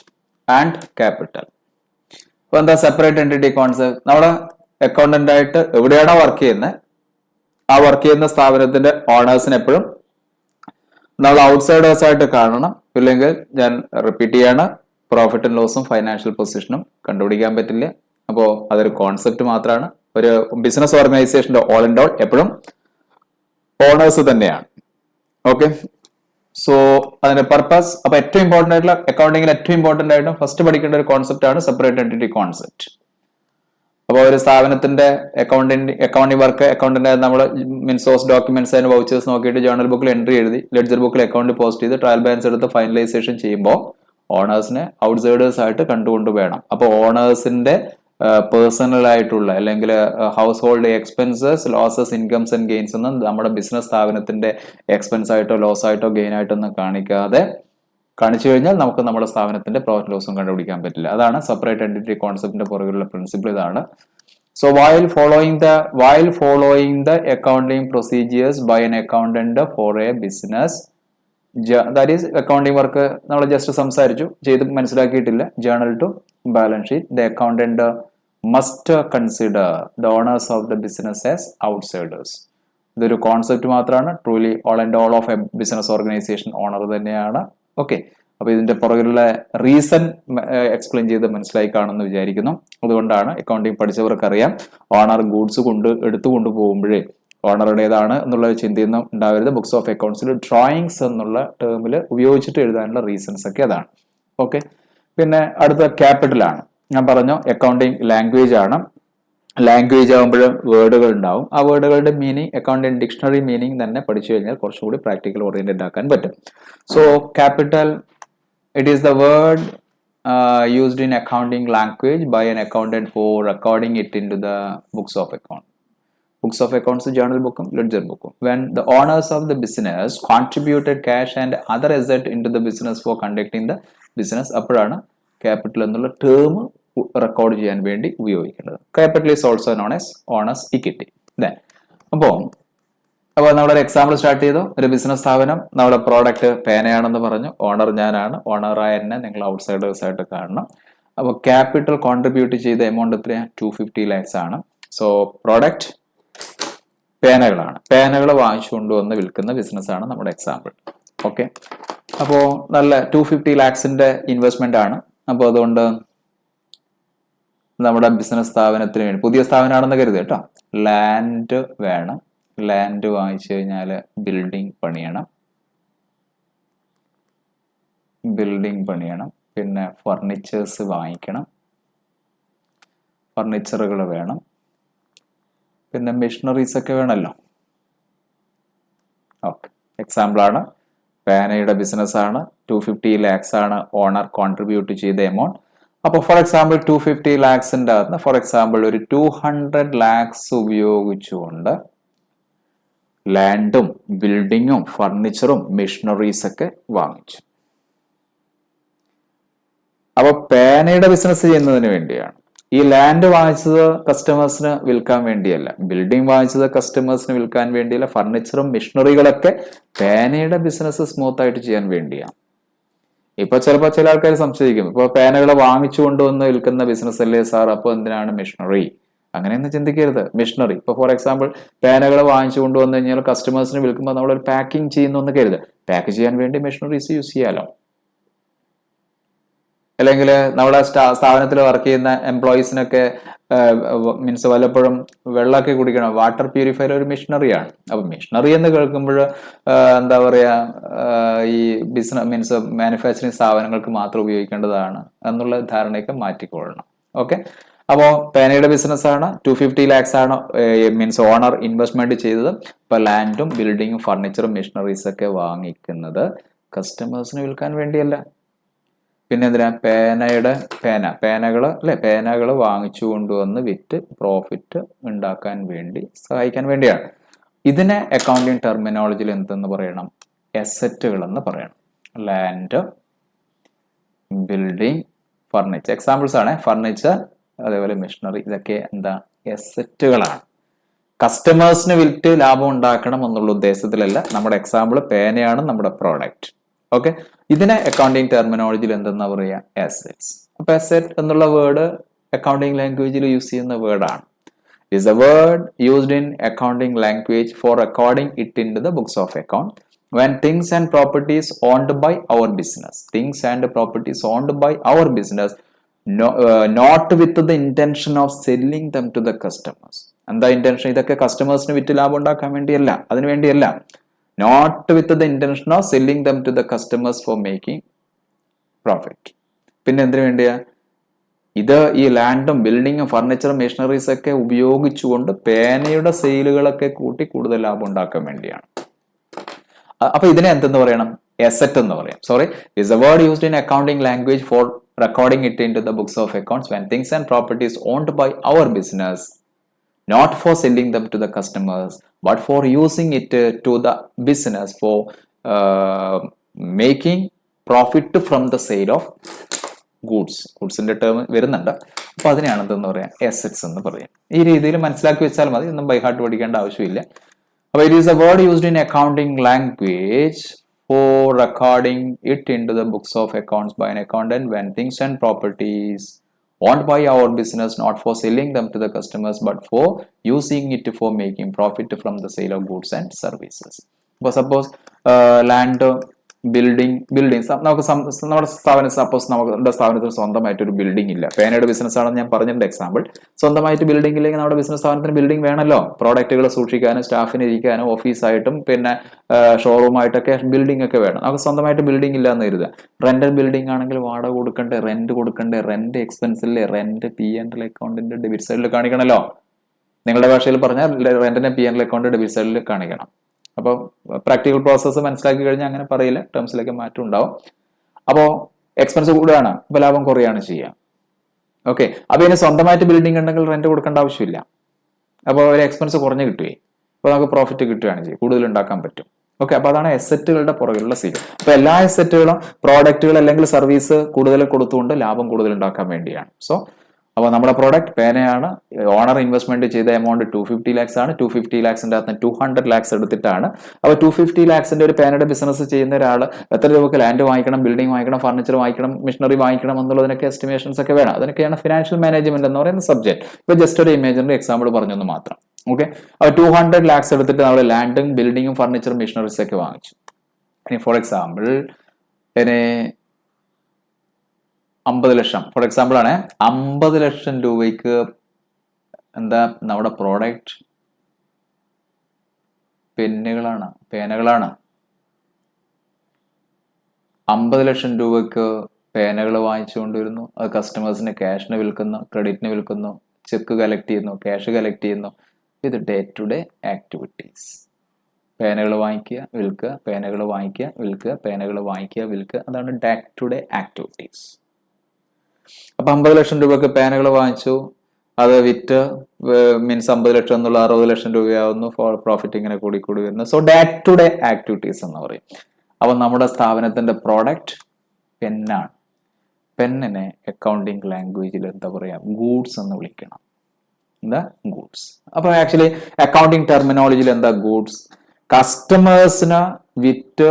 and capital. അപ്പൊ എന്താ സെപ്പറേറ്റ് എൻറ്റിറ്റി കോൺസെപ്റ്റ്? നമ്മുടെ അക്കൗണ്ടന്റ് ആയിട്ട് എവിടെയാണോ വർക്ക് ചെയ്യുന്നത്, ആ വർക്ക് ചെയ്യുന്ന സ്ഥാപനത്തിന്റെ ഓണേഴ്സിന് എപ്പോഴും നമ്മൾ ഔട്ട്സൈഡേഴ്സ് ആയിട്ട് കാണണം. ഇല്ലെങ്കിൽ ഞാൻ റിപ്പീറ്റ് ചെയ്യാണ്, പ്രോഫിറ്റ് ആൻഡ് ലോസും ഫൈനാൻഷ്യൽ പൊസിഷനും കണ്ടുപിടിക്കാൻ പറ്റില്ല. അപ്പോൾ അതൊരു കോൺസെപ്റ്റ് മാത്രമാണ്. ഒരു ബിസിനസ് ഓർഗനൈസേഷന്റെ ഓൾ ആൻഡ് ഓൾ എപ്പോഴും ഓണേഴ്സ് തന്നെയാണ്. ഓക്കെ, സോ അതിന്റെ പർപ്പസ്, അപ്പൊ ഏറ്റവും ഇമ്പോർട്ടന്റ് ആയിട്ടുള്ള അക്കൗണ്ടിങ്ങിൽ ഏറ്റവും ഇമ്പോർട്ടന്റ് ആയിട്ട് ഫസ്റ്റ് പഠിക്കേണ്ട ഒരു കോൺസെപ്റ്റ് ആണ് സെപ്പറേറ്റ് എൻറ്റിറ്റി കോൺസെപ്റ്റ്. അപ്പോൾ ഒരു സ്ഥാപനത്തിന്റെ അക്കൗണ്ടിങ് വർക്ക് അക്കൗണ്ടിന്റെ നമ്മൾ സോഴ്സ് ഡോക്യുമെന്റ്സ് ആൻഡ് വൗച്ചേഴ്സ് നോക്കിയിട്ട് ജേണൽ ബുക്കിൽ എൻട്രി എഴുതി ലെഡ്ജർ ബുക്കിൽ അക്കൗണ്ട് പോസ്റ്റ് ചെയ്ത് ട്രയൽ ബാലൻസ് എടുത്ത് ഫൈനലൈസേഷൻ ചെയ്യുമ്പോൾ ഓണേഴ്സിനെ ഔട്ട്സൈഡേഴ്സ് ആയിട്ട് കണ്ടുകൊണ്ട് വേണം. അപ്പോൾ ഓണേഴ്സിന്റെ പേഴ്സണൽ ആയിട്ടുള്ള അല്ലെങ്കിൽ house hold expenses, losses, incomes and gains ഒന്നും നമ്മുടെ ബിസിനസ് സ്ഥാപനത്തിന്റെ എക്സ്പെൻസ് ആയിട്ടോ ലോസ് ആയിട്ടോ ഗെയിൻ ആയിട്ടോ ഒന്നും കാണിച്ചു കഴിഞ്ഞാൽ നമുക്ക് നമ്മുടെ സ്ഥാപനത്തിന്റെ പ്രോഫിറ്റ് ലോസും കണ്ടുപിടിക്കാൻ പറ്റില്ല. അതാണ് സെപ്പറേറ്റ് എൻറ്റിറ്റി കോൺസെപ്റ്റിന്റെ പുറകിലുള്ള പ്രിൻസിപ്പിൾ ഇതാണ്. So while following the accounting procedures by an accountant for a business, that is accounting work നമ്മൾ ജസ്റ്റ് സംസാരിച്ചു, ചെയ്ത് മനസ്സിലാക്കിയിട്ടില്ല. Journal to balance sheet, the accountant must consider the owners of the business as outsiders. ഇതൊരു concept മാത്രമാണ്. Truly all and all of a business organisation owner തന്നെയാണ്. Okay, അപ്പൊ ഇതിന്റെ പുറകിലുള്ള റീസൺ എക്സ്പ്ലെയിൻ ചെയ്ത് മനസ്സിലായി കാണുമെന്ന് വിചാരിക്കുന്നു. അതുകൊണ്ടാണ് അക്കൗണ്ടിങ് പഠിച്ചവർക്ക് അറിയാം, ഓണർ ഗൂഡ്സ് എടുത്തുകൊണ്ട് പോകുമ്പോഴേ ഓണറുടേതാണ് എന്നുള്ള ചിന്തയൊന്നും ഉണ്ടാവരുത്. ബുക്സ് ഓഫ് അക്കൗണ്ട്സിൽ ഡ്രോയിങ്സ് എന്നുള്ള ടേമിൽ ഉപയോഗിച്ചിട്ട് എഴുതാനുള്ള റീസൺസ് ഒക്കെ അതാണ്. ഓക്കെ, പിന്നെ അടുത്ത ക്യാപിറ്റൽ ആണ്. ഞാൻ പറഞ്ഞു അക്കൗണ്ടിങ് ലാംഗ്വേജ് ആണ്. ലാംഗ്വേജ് ആകുമ്പോൾ വേർഡുകൾ ഉണ്ടാവും. ആ വേർഡുകളുടെ മീനിങ് അക്കൗണ്ടിങ് ഡിക്ഷണറി മീനിങ് തന്നെ പഠിച്ചു കഴിഞ്ഞാൽ കുറച്ചുകൂടി പ്രാക്ടിക്കൽ ഓറിയന്റഡ് ആക്കാൻ പറ്റും. So capital, it is the word used in accounting language by an accountant for recording it into the books of account. Books of accounts journal ബുക്കും ledger ബുക്കും. When the owners of the business contributed cash and other asset into the business for conducting the business, അപ്പോഴാണ് capital എന്നുള്ള term record ചെയ്യാൻ വേണ്ടി ഉപയോഗിക്കേണ്ടത്. Capital is also known as owner's equity. അപ്പോൾ നമ്മളൊരു example start ചെയ്തു. ഒരു ബിസിനസ് സ്ഥാപനം, നമ്മുടെ പ്രോഡക്റ്റ് പേനയാണെന്ന് പറഞ്ഞു, ഓണർ ഞാനാണ്, ഓണറായ എന്നെ നിങ്ങൾ ഔട്ട്സൈഡേഴ്സ് ആയിട്ട് കാണണം. അപ്പോൾ ക്യാപിറ്റൽ കോൺട്രിബ്യൂട്ട് ചെയ്ത എമൗണ്ട് എത്രയാണ്? 250 lakhs ആണ്. So product പേനകളാണ്. പേനകൾ വാങ്ങിച്ചു കൊണ്ടുവന്ന് വിൽക്കുന്ന ബിസിനസ്സാണ് നമ്മുടെ എക്സാമ്പിൾ. ഓക്കെ, അപ്പോൾ നല്ല 250 lakhsന്റെ ഇൻവെസ്റ്റ്മെന്റ് ആണ്. അപ്പോൾ അതുകൊണ്ട് നമ്മുടെ ബിസിനസ് സ്ഥാപനത്തിന് വേണ്ടി, പുതിയ സ്ഥാപനമാണെന്ന് കരുതി കേട്ടോ, ലാൻഡ് വേണം. ലാൻഡ് വാങ്ങിച്ചു കഴിഞ്ഞാൽ ബിൽഡിംഗ് പണിയണം. പിന്നെ ഫർണിച്ചേഴ്സ് വാങ്ങിക്കണം, ഫർണിച്ചറുകൾ വേണം, പിന്നെ മെഷീനറീസ് ഒക്കെ വേണമല്ലോ. ഓക്കെ, എക്സാമ്പിളാണ്, പേനയുടെ ബിസിനസ് ആണ്, 250 lakhs ആണ് ഓണർ കോൺട്രിബ്യൂട്ട് ചെയ്ത എമൗണ്ട്. അപ്പോൾ ഫോർ എക്സാമ്പിൾ 250 lakhsന്റെ അകത്ത് ഫോർ എക്സാമ്പിൾ ഒരു 200 lakhs ഉപയോഗിച്ചുകൊണ്ട് ലാൻഡും ബിൽഡിങ്ങും ഫർണിച്ചറും മെഷീനറീസ് ഒക്കെ വാങ്ങിച്ചു. അപ്പൊ പേനയുടെ ബിസിനസ് ചെയ്യുന്നതിന് വേണ്ടിയാണ്. ഈ ലാൻഡ് വാങ്ങിച്ചത് കസ്റ്റമേഴ്സിന് വിൽക്കാൻ വേണ്ടിയല്ല, ബിൽഡിംഗ് വാങ്ങിച്ചത് കസ്റ്റമേഴ്സിന് വിൽക്കാൻ വേണ്ടിയല്ല, ഫർണിച്ചറും മെഷീനറികളൊക്കെ പേനയുടെ ബിസിനസ് സ്മൂത്ത് ആയിട്ട് ചെയ്യാൻ വേണ്ടിയാണ്. ഇപ്പൊ ചിലപ്പോൾ ചില ആൾക്കാർ സംശയിക്കും, ഇപ്പൊ പേനകൾ വാങ്ങിച്ചു കൊണ്ടുവന്ന് വിൽക്കുന്ന ബിസിനസ് അല്ലേ സാർ, അപ്പൊ എന്തിനാണ് മെഷീനറി? അങ്ങനെയൊന്നും ചിന്തിക്കരുത്. മെഷീനറി ഇപ്പൊ ഫോർ എക്സാമ്പിൾ പേനകൾ വാങ്ങിച്ചു കൊണ്ടുവന്നു കഴിഞ്ഞാൽ കസ്റ്റമേഴ്സിന് വിൽക്കുമ്പോൾ നമ്മളൊരു പാക്കിംഗ് ചെയ്യുന്നു എന്ന് കരുത്, പാക്ക് ചെയ്യാൻ വേണ്ടി മെഷീനറീസ് യൂസ് ചെയ്യാലോ. അല്ലെങ്കിൽ നമ്മുടെ സ്ഥാപനത്തിൽ വർക്ക് ചെയ്യുന്ന എംപ്ലോയീസിനൊക്കെ മീൻസ് വല്ലപ്പോഴും വെള്ളമൊക്കെ കുടിക്കണം, വാട്ടർ പ്യൂരിഫയർ ഒരു മെഷീനറിയാണ്. അപ്പൊ മെഷീനറി എന്ന് കേൾക്കുമ്പോൾ എന്താ പറയാ, ഈ ബിസിനസ് മീൻസ് മാനുഫാക്ചറിങ് സ്ഥാപനങ്ങൾക്ക് മാത്രം ഉപയോഗിക്കേണ്ടതാണ് എന്നുള്ള ധാരണയൊക്കെ മാറ്റിക്കൊള്ളണം. ഓക്കെ, അപ്പോൾ പേനയുടെ ബിസിനസ് ആണ്, 250 lakhs ആണ് മീൻസ് ഓണർ ഇൻവെസ്റ്റ്മെന്റ് ചെയ്തത്. ഇപ്പൊ ലാൻഡും ബിൽഡിങ്ങും ഫർണിച്ചറും മെഷീനറീസ് ഒക്കെ വാങ്ങിക്കുന്നത് കസ്റ്റമേഴ്സിന് വിൽക്കാൻ വേണ്ടിയല്ല, പിന്നെ എന്തിനാ? പേനകൾ വാങ്ങിച്ചു കൊണ്ടുവന്ന് വിറ്റ് പ്രോഫിറ്റ് ഉണ്ടാക്കാൻ വേണ്ടി സഹായിക്കാൻ വേണ്ടിയാണ്. ഇതിനെ അക്കൗണ്ടിങ് ടെർമിനോളജിയിൽ എന്തെന്ന് പറയണം? അസറ്റുകൾ എന്ന് പറയണം. ലാൻഡ്, ബിൽഡിംഗ്, ഫർണിച്ചർ എക്സാമ്പിൾസ് ആണ്. ഫർണിച്ചർ അതേപോലെ മെഷീനറി, ഇതൊക്കെ എന്താ? അസറ്റുകളാണ്. കസ്റ്റമേഴ്സിന് വിറ്റ് ലാഭം ഉണ്ടാക്കണം എന്നുള്ള ഉദ്ദേശത്തിലല്ല. നമ്മുടെ എക്സാമ്പിൾ പേനയാണ് നമ്മുടെ പ്രോഡക്റ്റ്. ഓക്കെ, ഇതിനെ അക്കൗണ്ടിങ് ടെർമിനോളജിയിൽ എന്തെന്നാ പറയുക? അസറ്റ്സ്. അപ്പൊ അസറ്റ് എന്നുള്ള വേർഡ് അക്കൗണ്ടിങ് ലാംഗ്വേജിൽ യൂസ് ചെയ്യുന്ന വേർഡാണ്. Is a word used in accounting language for recording it in to the books of account when things and properties owned by our business, not with the intention of selling them to the customers. എന്താ intention? ഇതൊക്കെ കസ്റ്റമേഴ്സിന് വിറ്റ് ലാഭം ഉണ്ടാക്കാൻ വേണ്ടിയല്ല, അതിനു വേണ്ടിയല്ല. Not with the intention of selling them to the customers for making profit. പിന്നെ എന്തിനു വേണ്ടിയാ? ഇത് ഈ ലാൻഡും ബിൽഡിങ്ങും ഫർണിച്ചറും മെഷീനറീസ് ഒക്കെ ഉപയോഗിച്ചുകൊണ്ട് പേനയുടെ സെയിലുകളൊക്കെ കൂട്ടി കൂടുതൽ ലാഭം ഉണ്ടാക്കാൻ വേണ്ടിയാണ്. അപ്പൊ ഇതിനെ എന്തെന്ന് പറയണം? അസറ്റ് എന്ന് പറയാം. Sorry, is a word used in accounting language four recording it into the books of accounts when things and properties owned by our business, not for selling them to the customers, but for using it to the business for making profit from the sale of goods. ഗുഡ്സിന്റെ term വരുന്നുണ്ട്. അപ്പൊ അതിനെയാണ് എന്തെന്ന് പറയാം? Assets എന്ന് പറയാം. ഈ രീതിയിൽ മനസ്സിലാക്കി വെച്ചാൽ മതി, ഒന്നും ബൈ ഹാർട്ട് പഠിക്കേണ്ട ആവശ്യമില്ല. അപ്പൊ it is a word used in accounting language for recording it into the books of accounts by an accountant when things and properties owned by our business, not for selling them to the customers, but for using it for making profit from the sale of goods and services. Suppose land, building നമുക്ക് നമ്മുടെ സ്ഥാപനം, suppose നമ്മുടെ സ്ഥാപനത്തിൽ സ്വന്തമായിട്ടൊരു building ഇല്ല. പേനയുടെ business ആണെന്ന് ഞാൻ പറഞ്ഞിട്ടുണ്ട് എക്സാമ്പിൾ. സ്വന്തമായിട്ട് ബിൽഡിംഗ് ഇല്ലെങ്കിൽ നമ്മുടെ ബിസിനസ് സ്ഥാപനത്തിന് ബിൽഡിംഗ് വേണമല്ലോ. പ്രോഡക്റ്റുകൾ സൂക്ഷിക്കാനും സ്റ്റാഫിന് ഇരിക്കാനും ഓഫീസായിട്ടും പിന്നെ ഷോറൂമായിട്ടൊക്കെ ബിൽഡിംഗ് ഒക്കെ വേണം. നമുക്ക് സ്വന്തമായിട്ട് ബിൽഡിംഗ് ഇല്ല എന്ന് കരുതുക. റെന്റൽ ബിൽഡിംഗ് ആണെങ്കിൽ വാടക കൊടുക്കണ്ടേ, റെന്റ് കൊടുക്കണ്ടേ, റെന്റ് എക്സ്പെൻസിലെ റെന്റ് P&L അക്കൗണ്ടിന്റെ ഡെബിറ്റ് സൈഡിൽ കാണിക്കണമല്ലോ. നിങ്ങളുടെ ഭാഷയിൽ പറഞ്ഞാൽ റെന്റിനെ P&L അക്കൗണ്ട് ഡെബിറ്റ് സൈഡിൽ കാണിക്കണം. അപ്പോൾ പ്രാക്ടിക്കൽ പ്രോസസ്സ് മനസ്സിലാക്കി കഴിഞ്ഞാൽ അങ്ങനെ പറയില്ല, ടേംസിലൊക്കെ മാറ്റം ഉണ്ടാവും. അപ്പോൾ എക്സ്പെൻസ് കൂടുകയാണ്, അപ്പൊ ലാഭം കുറയാണ് ചെയ്യുക. ഓക്കെ, അപ്പൊ ഇനി സ്വന്തമായിട്ട് ബിൽഡിംഗ് ഉണ്ടെങ്കിൽ റെന്റ് കൊടുക്കേണ്ട ആവശ്യമില്ല. അപ്പോൾ ഒരു എക്സ്പെൻസ് കുറഞ്ഞ് കിട്ടുകയെ, അപ്പോൾ നമുക്ക് പ്രോഫിറ്റ് കിട്ടുകയാണ് ചെയ്യും, കൂടുതൽ ഉണ്ടാക്കാൻ പറ്റും. ഓക്കെ, അപ്പൊ അതാണ് എസെറ്റുകളുടെ പുറകിലുള്ള സീക്രട്ട്. അപ്പൊ എല്ലാ എസെറ്റുകളും പ്രോഡക്റ്റുകൾ അല്ലെങ്കിൽ സർവീസ് കൂടുതൽ കൊടുത്തുകൊണ്ട് ലാഭം കൂടുതൽ ഉണ്ടാക്കാൻ വേണ്ടിയാണ്. സോ അപ്പോൾ നമ്മുടെ പ്രോഡക്റ്റ് പേനയാണ്. ഓണർ ഇൻവെസ്റ്റ്മെന്റ് ചെയ്ത എമൗണ്ട് 250 lakhs ആണ്. 250 lakhsന്റെ അകത്ത് 200 lakhs എടുത്തിട്ടാണ്. അപ്പോൾ 250 lakhsന്റെ ഒരു പേനയുടെ ബിസിനസ് ചെയ്യുന്ന ഒരാൾ എത്ര രൂപക്ക് ലാൻഡ് വാങ്ങിക്കണം, ബിൽഡിംഗ് വാങ്ങിക്കണം, ഫർണിച്ചർ വാങ്ങിക്കണം, മെഷീനറി വാങ്ങിക്കണം എന്നുള്ളതിനൊക്കെ എസ്റ്റിമേഷൻസ് ഒക്കെ വേണം. അതിനൊക്കെയാണ് ഫിനാൻഷ്യൽ മാനേജ്മെന്റ് എന്ന് പറയുന്ന സബ്ജക്ട്. ഇപ്പൊ ജസ്റ്റ് ഒരു ഇമേജിനറി എക്സാമ്പിൾ പറഞ്ഞൊന്ന് മാത്രം. ഓക്കെ, അപ്പോൾ 200 lakhs എടുത്തിട്ട് നമ്മൾ ലാൻഡും ബിൽഡിങ്ങും ഫർണിച്ചറും മെഷീനറീസ് ഒക്കെ വാങ്ങിച്ചു. ഇനി ഫോർ എക്സാമ്പിൾ ഇനി 50 ലക്ഷം ഫോർ എക്സാമ്പിൾ ആണ്. 50 ലക്ഷം രൂപയ്ക്ക് എന്താ നമ്മുടെ പ്രോഡക്റ്റ് പേനകളാണ്. 50 ലക്ഷം രൂപയ്ക്ക് പേനകൾ വാങ്ങിച്ചുകൊണ്ടിരുന്നു. അത് കസ്റ്റമേഴ്സിന് ക്യാഷിന് വിൽക്കുന്നു, ക്രെഡിറ്റിന് വിൽക്കുന്നു, ചെക്ക് കളക്ട് ചെയ്യുന്നു, ക്യാഷ് കളക്ട് ചെയ്യുന്നു. ഇത് ഡേ ടു ഡേ ആക്ടിവിറ്റീസ്. പേനകൾ വാങ്ങിക്കുക, വിൽക്കുക, പേനകൾ വാങ്ങിക്കുക, വിൽക്കുക, പേനകൾ വാങ്ങിക്കുക, വിൽക്കുക. അതാണ് ഡേ ടു ഡേ ആക്ടിവിറ്റീസ്. അപ്പൊ 50 ലക്ഷം രൂപക്ക് പേനകൾ വാങ്ങിച്ചു, അത് വിറ്റ് മീൻസ് 50 ലക്ഷം എന്നുള്ള 60 ലക്ഷം രൂപയാവുന്നു. പ്രോഫിറ്റ് ഇങ്ങനെ കൂടി കൂടി വരുന്നു. So day to day activities എന്ന് പറയും. അപ്പൊ നമ്മുടെ സ്ഥാപനത്തിന്റെ പ്രോഡക്റ്റ് പെന്നാണ്. പെന്നിനെ അക്കൗണ്ടിങ് ലാംഗ്വേജിൽ എന്താ പറയാ, ഗൂഡ്സ് എന്ന് വിളിക്കണം. എന്താ ഗൂഡ്സ്. അപ്പൊ ആക്ച്വലി അക്കൗണ്ടിങ് ടെർമിനോളജിയിൽ എന്താ ഗൂഡ്സ്? കസ്റ്റമേഴ്സിന് വിറ്റ്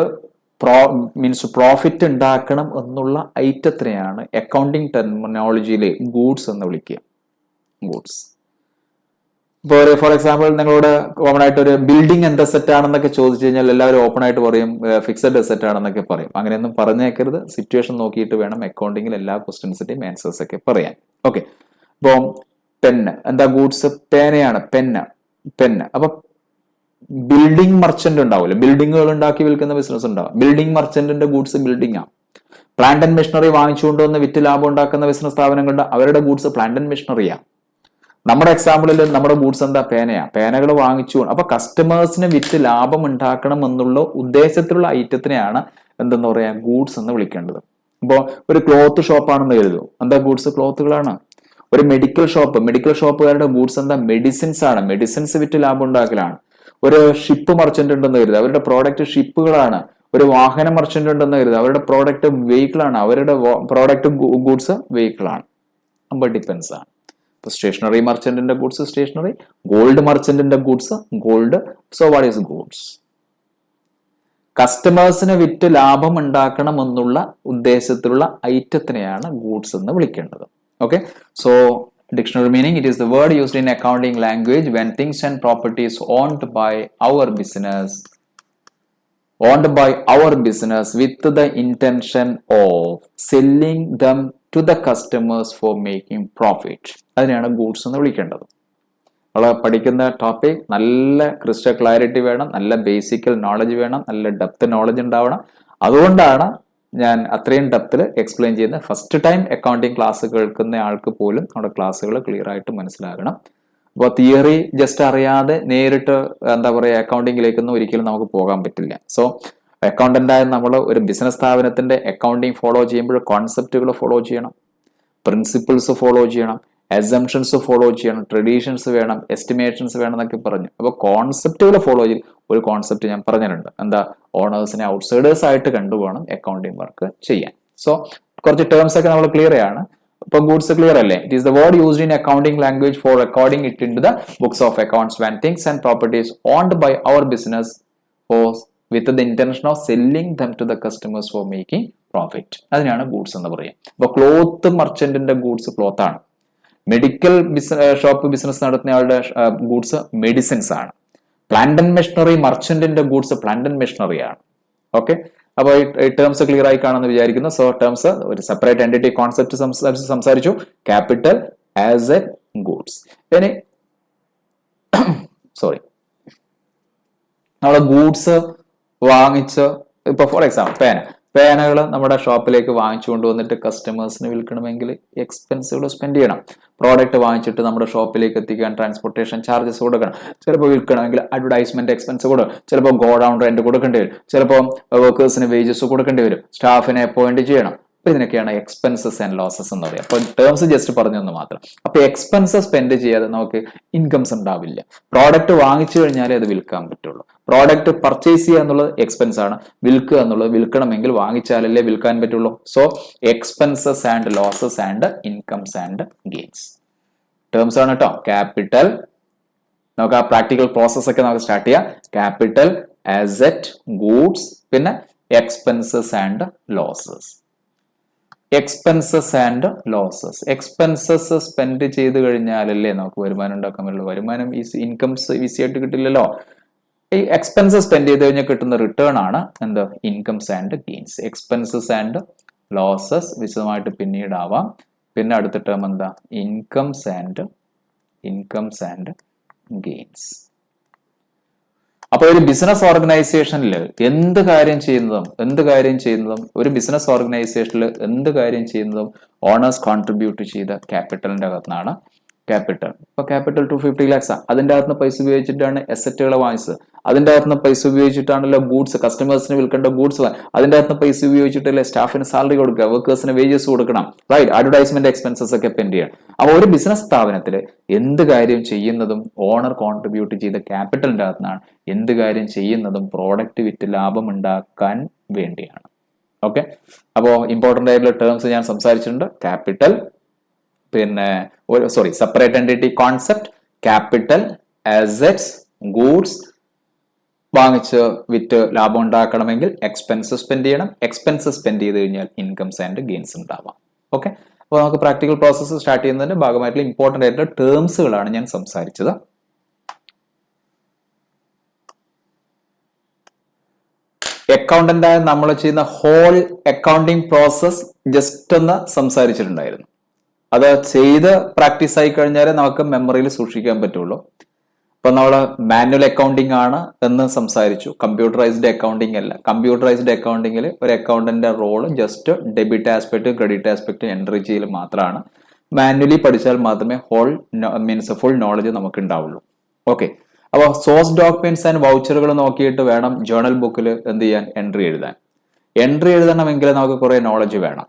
മീൻസ് പ്രോഫിറ്റ് ഉണ്ടാക്കണം എന്നുള്ള ഐറ്റത്തിനെയാണ് അക്കൗണ്ടിങ് ടെർമിനോളജിയിലെ ഗൂഡ്സ് എന്ന് വിളിക്കുക. ഗൂഡ്സ്. ഇപ്പോൾ ഫോർ എക്സാമ്പിൾ നിങ്ങളോട് കോമൺ ആയിട്ട് ഒരു ബിൽഡിംഗ് എന്ത് അസെറ്റ് ആണെന്നൊക്കെ ചോദിച്ചു കഴിഞ്ഞാൽ എല്ലാവരും ഓപ്പൺ ആയിട്ട് പറയും ഫിക്സഡ് അസെറ്റ് ആണെന്നൊക്കെ പറയും. അങ്ങനെയൊന്നും പറഞ്ഞേക്കരുത്. സിറ്റുവേഷൻ നോക്കിയിട്ട് വേണം അക്കൗണ്ടിങ്ങിൽ എല്ലാ ക്വസ്റ്റ്യൻസിന്റെയും ആൻസേഴ്സ് ഒക്കെ പറയാൻ. ഓക്കെ, അപ്പോൾ പെന്ന് എന്താ ഗൂഡ്സ്? പേനയാണ്. പെന്ന്. അപ്പൊ ബിൽഡിംഗ് മർച്ചന്റ് ഉണ്ടാവില്ല, ബിൽഡിങ്ങുകൾ ഉണ്ടാക്കി വിൽക്കുന്ന ബിസിനസ് ഉണ്ടാവും. ബിൽഡിംഗ് മർച്ചന്റിന്റെ ഗൂഡ്സ് ബിൽഡിംഗ് ആണ്. പ്ലാന്റ് ആൻഡ് മെഷീനറി വാങ്ങിച്ചുകൊണ്ടുവന്ന് വിറ്റ് ലാഭം ഉണ്ടാക്കുന്ന ബിസിനസ് സ്ഥാപനങ്ങളുടെ അവരുടെ ഗൂഡ്സ് പ്ലാന്റ് ആൻഡ് മെഷീനറിയാണ്. നമ്മുടെ എക്സാമ്പിളിൽ നമ്മുടെ ഗൂഡ്സ് എന്താ? പേനയാണ്. പേനകൾ വാങ്ങിച്ചു. അപ്പൊ കസ്റ്റമേഴ്സിന് വിറ്റ് ലാഭം ഉണ്ടാക്കണം എന്നുള്ള ഉദ്ദേശത്തിലുള്ള ഐറ്റത്തിനെയാണ് എന്തെന്ന് പറയാ, ഗൂഡ്സ് എന്ന് വിളിക്കേണ്ടത്. ഇപ്പോൾ ഒരു ക്ലോത്ത് ഷോപ്പാണെന്ന് കരുതൂ. എന്താ ഗൂഡ്സ്? ക്ലോത്തുകളാണ്. ഒരു മെഡിക്കൽ ഷോപ്പുകാരുടെ ഗൂഡ്സ് എന്താ? മെഡിസിൻസ് ആണ്. മെഡിസിൻസ് വിറ്റ് ലാഭം ഉണ്ടാക്കലാണ്. ഒരു ഷിപ്പ് മർച്ചന്റ് ഉണ്ടെന്ന് കരുതുക, അവരുടെ പ്രോഡക്റ്റ് ഷിപ്പുകളാണ്. ഒരു വാഹന മർച്ചന്റ് ഉണ്ടെന്ന് കരുതുക, അവരുടെ പ്രോഡക്റ്റ് വെഹിക്കിൾ ആണ്. അവരുടെ പ്രോഡക്റ്റ് ഗൂഡ്സ് വെഹിക്കിൾ ആണ്. അപ്പൊ ഡിപ്പെൻസ് ആണ്. ഇപ്പൊ സ്റ്റേഷനറി മർച്ചന്റിന്റെ ഗൂഡ്സ് സ്റ്റേഷനറി, ഗോൾഡ് മർച്ചന്റിന്റെ goods gold. So what is goods? കസ്റ്റമേഴ്സിന് വിറ്റ് ലാഭം ഉണ്ടാക്കണം എന്നുള്ള ഉദ്ദേശത്തിലുള്ള ഐറ്റത്തിനെയാണ് ഗൂഡ്സ് എന്ന് വിളിക്കേണ്ടത്. Okay, so dictionary meaning, it is the word used in accounting language when things and properties owned by our business with the intention of selling them to the customers for making profit. അതിനെയാണ് goods എന്ന് വിളിക്കേണ്ടത്. നമ്മൾ പഠിക്കുന്ന topic നല്ല crystal clarity വേണം, നല്ല ബേസിക്കൽ knowledge വേണം, നല്ല ഡെപ്ത് നോളജ് ഉണ്ടാവണം. അതുകൊണ്ടാണ് ഞാൻ അത്രയും ഡെപ്തിൽ എക്സ്പ്ലെയിൻ ചെയ്യുന്നത്. ഫസ്റ്റ് ടൈം അക്കൗണ്ടിങ് ക്ലാസ് കേൾക്കുന്ന ആൾക്ക് പോലും നമ്മുടെ ക്ലാസ്സുകൾ ക്ലിയർ ആയിട്ട് മനസ്സിലാകണം. അപ്പോൾ തിയറി ജസ്റ്റ് അറിയാതെ നേരിട്ട് എന്താ പറയുക അക്കൗണ്ടിങ്ങിലേക്കൊന്നും ഒരിക്കലും നമുക്ക് പോകാൻ പറ്റില്ല. സോ അക്കൗണ്ടന്റായ നമ്മൾ ഒരു ബിസിനസ് സ്ഥാപനത്തിന്റെ അക്കൗണ്ടിങ് ഫോളോ ചെയ്യുമ്പോൾ കോൺസെപ്റ്റുകൾ ഫോളോ ചെയ്യണം, പ്രിൻസിപ്പിൾസ് ഫോളോ ചെയ്യണം, അസംഷൻസ് ഫോളോ ചെയ്യണം, ട്രഡീഷൻസ് വേണം, എസ്റ്റിമേഷൻസ് വേണം എന്നൊക്കെ പറഞ്ഞു. അപ്പോൾ കോൺസെപ്റ്റുകൾ ഫോളോ ചെയ്യും. ഒരു കോൺസെപ്റ്റ് ഞാൻ പറഞ്ഞിട്ടുണ്ട്, എന്താ? ഓണേഴ്സിനെ ഔട്ട്സൈഡേഴ്സ് ആയിട്ട് കണ്ടുപോകണം അക്കൗണ്ടിങ് വർക്ക് ചെയ്യാൻ. സോ കുറച്ച് ടേംസ് ഒക്കെ നമ്മൾ ക്ലിയർ ആണ്. ഇപ്പൊ ഗൂഡ്സ് ക്ലിയർ അല്ലേ? It is the word used in accounting language for recording it in to the books of accounts when things and properties owned by our business with the intention of selling them to the customers for making profit. അതിനാണ് goods എന്ന് പറയുക. അപ്പൊ cloth മർച്ചന്റിന്റെ goods cloth ആണ്. Medical shop business നടത്തുന്നയാളുടെ goods medicines ആണ്. Plant and machinery മർച്ചന്റിന്റെ goods plant and machinery ആണ്. Okay, അപ്പോൾ ഈ ടേംസ് ക്ലിയർ ആയി കാണുമെന്ന് വിചാരിക്കുന്നു. സോ ടേംസ് ഒരു സെപ്പറേറ്റ് എൻറ്റിറ്റി കോൺസെപ്റ്റ് സംസാരിച്ചു. Capital, asset, goods. ഇനി നമ്മൾ ഗൂഡ്സ് വാങ്ങിച്ച് ഇപ്പൊ ഫോർ എക്സാമ്പിൾ പേനകൾ നമ്മുടെ ഷോപ്പിലേക്ക് വാങ്ങിച്ചു കൊണ്ടുവന്നിട്ട് കസ്റ്റമേഴ്സിന് വിൽക്കണമെങ്കിൽ എക്സ്പെൻസുകൾ സ്പെൻഡ് ചെയ്യണം. പ്രോഡക്റ്റ് വാങ്ങിച്ചിട്ട് നമ്മുടെ ഷോപ്പിലേക്ക് എത്തിക്കാൻ ട്രാൻസ്പോർട്ടേഷൻ ചാർജസ് കൊടുക്കണം. ചിലപ്പോൾ വിൽക്കണമെങ്കിൽ അഡ്വർടൈസ്മെന്റ് എക്സ്പെൻസ് കൊടുക്കും. ചിലപ്പോൾ ഗോഡൌൺ റെന്റ് കൊടുക്കേണ്ടി വരും. ചിലപ്പോൾ വർക്കേഴ്സിന് വേജസ് കൊടുക്കേണ്ടി വരും. സ്റ്റാഫിനെ അപ്പോയിന്റ് ചെയ്യണം. അപ്പൊ ഇതിനൊക്കെയാണ് എക്സ്പെൻസസ് ആൻഡ് ലോസസ് എന്ന് പറയുക. അപ്പൊ ടേംസ് ജസ്റ്റ് പറഞ്ഞെന്ന് മാത്രം. അപ്പൊ എക്സ്പെൻസസ് സ്പെൻഡ് ചെയ്യാതെ നമുക്ക് ഇൻകംസ് ഉണ്ടാവില്ല. പ്രോഡക്റ്റ് വാങ്ങിച്ചു കഴിഞ്ഞാലേ അത് വിൽക്കാൻ പറ്റുള്ളൂ. പ്രോഡക്റ്റ് പർച്ചേസ് ചെയ്യുക എന്നുള്ളത് എക്സ്പെൻസ് ആണ്. വിൽക്കുക എന്നുള്ളത് വിൽക്കണമെങ്കിൽ വാങ്ങിച്ചാലല്ലേ വിൽക്കാൻ പറ്റുള്ളൂ. So expenses and losses and incomes and gains terms ആണ് കേട്ടോ. ക്യാപിറ്റൽ, നമുക്ക് ആ പ്രാക്ടിക്കൽ പ്രോസസ് ഒക്കെ നമുക്ക് സ്റ്റാർട്ട് ചെയ്യാം. ക്യാപിറ്റൽ, അസറ്റ്, ഗൂഡ്സ്, പിന്നെ expenses and losses. Expenses and losses. Expenses spend ചെയ്ത് കഴിഞ്ഞാലല്ലേ നമുക്ക് വരുമാനം ഉണ്ടാക്കാൻ പറ്റുള്ളൂ. വരുമാനം ഇൻകംസ് ഈസി ആയിട്ട് കിട്ടില്ലല്ലോ. ഈ എക്സ്പെൻസസ് സ്പെൻഡ് ചെയ്ത് കഴിഞ്ഞാൽ കിട്ടുന്ന റിട്ടേൺ ആണ് എന്ത്? Incomes and gains. Expenses and losses വിശദമായിട്ട് പിന്നീട് ആവാം. പിന്നെ അടുത്ത ടേം എന്താ? Incomes and gains. അപ്പൊ ഒരു ബിസിനസ് ഓർഗനൈസേഷനിൽ എന്ത് കാര്യം ചെയ്യുന്നതും ഒരു ബിസിനസ് ഓർഗനൈസേഷനിൽ എന്ത് കാര്യം ചെയ്യുന്നതും ഓണേഴ്സ് കോൺട്രിബ്യൂട്ട് ചെയ്ത ക്യാപിറ്റലിന്റെ അകത്തുനിന്നാണ് ക്യാപിറ്റൽ. ഇപ്പൊ ക്യാപിറ്റൽ 250 lakhs ആണ്. അതിന്റെ അകത്തുനിന്ന് പൈസ ഉപയോഗിച്ചിട്ടാണ് എസറ്റുകൾ വാങ്ങിച്ചത്. അതിന്റെ അകത്തുനിന്ന് പൈസ ഉപയോഗിച്ചിട്ടാണല്ലോ ഗൂഡ്സ്, കസ്റ്റമേഴ്സിന് വിൽക്കേണ്ട ഗൂഡ്സ്. അതിന്റെ അകത്തുനിന്ന് പൈസ ഉപയോഗിച്ചിട്ടല്ലേ സ്റ്റാഫിന് സാലറി കൊടുക്കുക, വർക്കേഴ്സിന് വേജസ് കൊടുക്കണം, റൈറ്റ്? അഡ്വർടൈസ്മെന്റ് എക്സ്പെൻസസ് ഒക്കെ പെൻഡ് ചെയ്യണം. അപ്പൊ ഒരു ബിസിനസ് സ്ഥാപനത്തിൽ എന്ത് കാര്യം ചെയ്യുന്നതും ഓണർ കോൺട്രിബ്യൂട്ട് ചെയ്ത ക്യാപിറ്റലിന്റെ അകത്തുനിന്നാണ്. എന്ത് കാര്യം ചെയ്യുന്നതും പ്രോഡക്റ്റ് വിറ്റ് ലാഭം ഉണ്ടാക്കാൻ വേണ്ടിയാണ്. ഓക്കെ, അപ്പോ ഇമ്പോർട്ടന്റ് ആയിട്ടുള്ള ടേംസ് ഞാൻ സംസാരിച്ചിട്ടുണ്ട്. ക്യാപിറ്റൽ, പിന്നെ separate entity concept, capital, assets, goods. വാങ്ങിച്ച് വിറ്റ് ലാഭം ഉണ്ടാക്കണമെങ്കിൽ എക്സ്പെൻസസ് സ്പെൻഡ് ചെയ്യണം. എക്സ്പെൻസസ് സ്പെൻഡ് ചെയ്ത് കഴിഞ്ഞാൽ ഇൻകംസ് ആൻഡ് ഗെയിൻസ് ഉണ്ടാവാം. ഓക്കെ, അപ്പോൾ നമുക്ക് പ്രാക്ടിക്കൽ പ്രോസസ്സ് സ്റ്റാർട്ട് ചെയ്യുന്നതിന്റെ ഭാഗമായിട്ടുള്ള ഇമ്പോർട്ടന്റ് ആയിട്ടുള്ള ടേംസുകളാണ് ഞാൻ സംസാരിച്ചത്. അക്കൗണ്ടന്റായ നമ്മൾ ചെയ്യുന്ന ഹോൾ അക്കൗണ്ടിങ് പ്രോസസ് ജസ്റ്റ് ഒന്ന് സംസാരിച്ചിട്ടുണ്ടായിരുന്നു. അത് ചെയ്ത് പ്രാക്ടീസ് ആയി കഴിഞ്ഞാൽ നമുക്ക് മെമ്മറിയിൽ സൂക്ഷിക്കാൻ പറ്റുള്ളൂ. ഇപ്പൊ നമ്മൾ മാനുവൽ അക്കൗണ്ടിങ് ആണ് എന്ന് സംസാരിച്ചു. കമ്പ്യൂട്ടറൈസ്ഡ് അക്കൗണ്ടിങ് അല്ല. കമ്പ്യൂട്ടറൈസ്ഡ് അക്കൗണ്ടിങ്ങിൽ ഒരു അക്കൗണ്ടന്റിന്റെ role just debit aspect, credit aspect entry ചെയ്യൽ മാത്രമാണ്. മാനുവലി പഠിച്ചാൽ മാത്രമേ ഫുൾ നോളജ് നമുക്ക് ഉണ്ടാവുള്ളൂ. ഓക്കെ, അപ്പോൾ സോഴ്സ് ഡോക്യുമെന്റ്സ് ആൻഡ് വൗച്ചറുകൾ നോക്കിയിട്ട് വേണം ജേർണൽ ബുക്കിൽ എന്ത് ചെയ്യാൻ? എൻട്രി എഴുതാൻ. എൻട്രി എഴുതണമെങ്കിൽ നമുക്ക് കുറെ നോളജ് വേണം.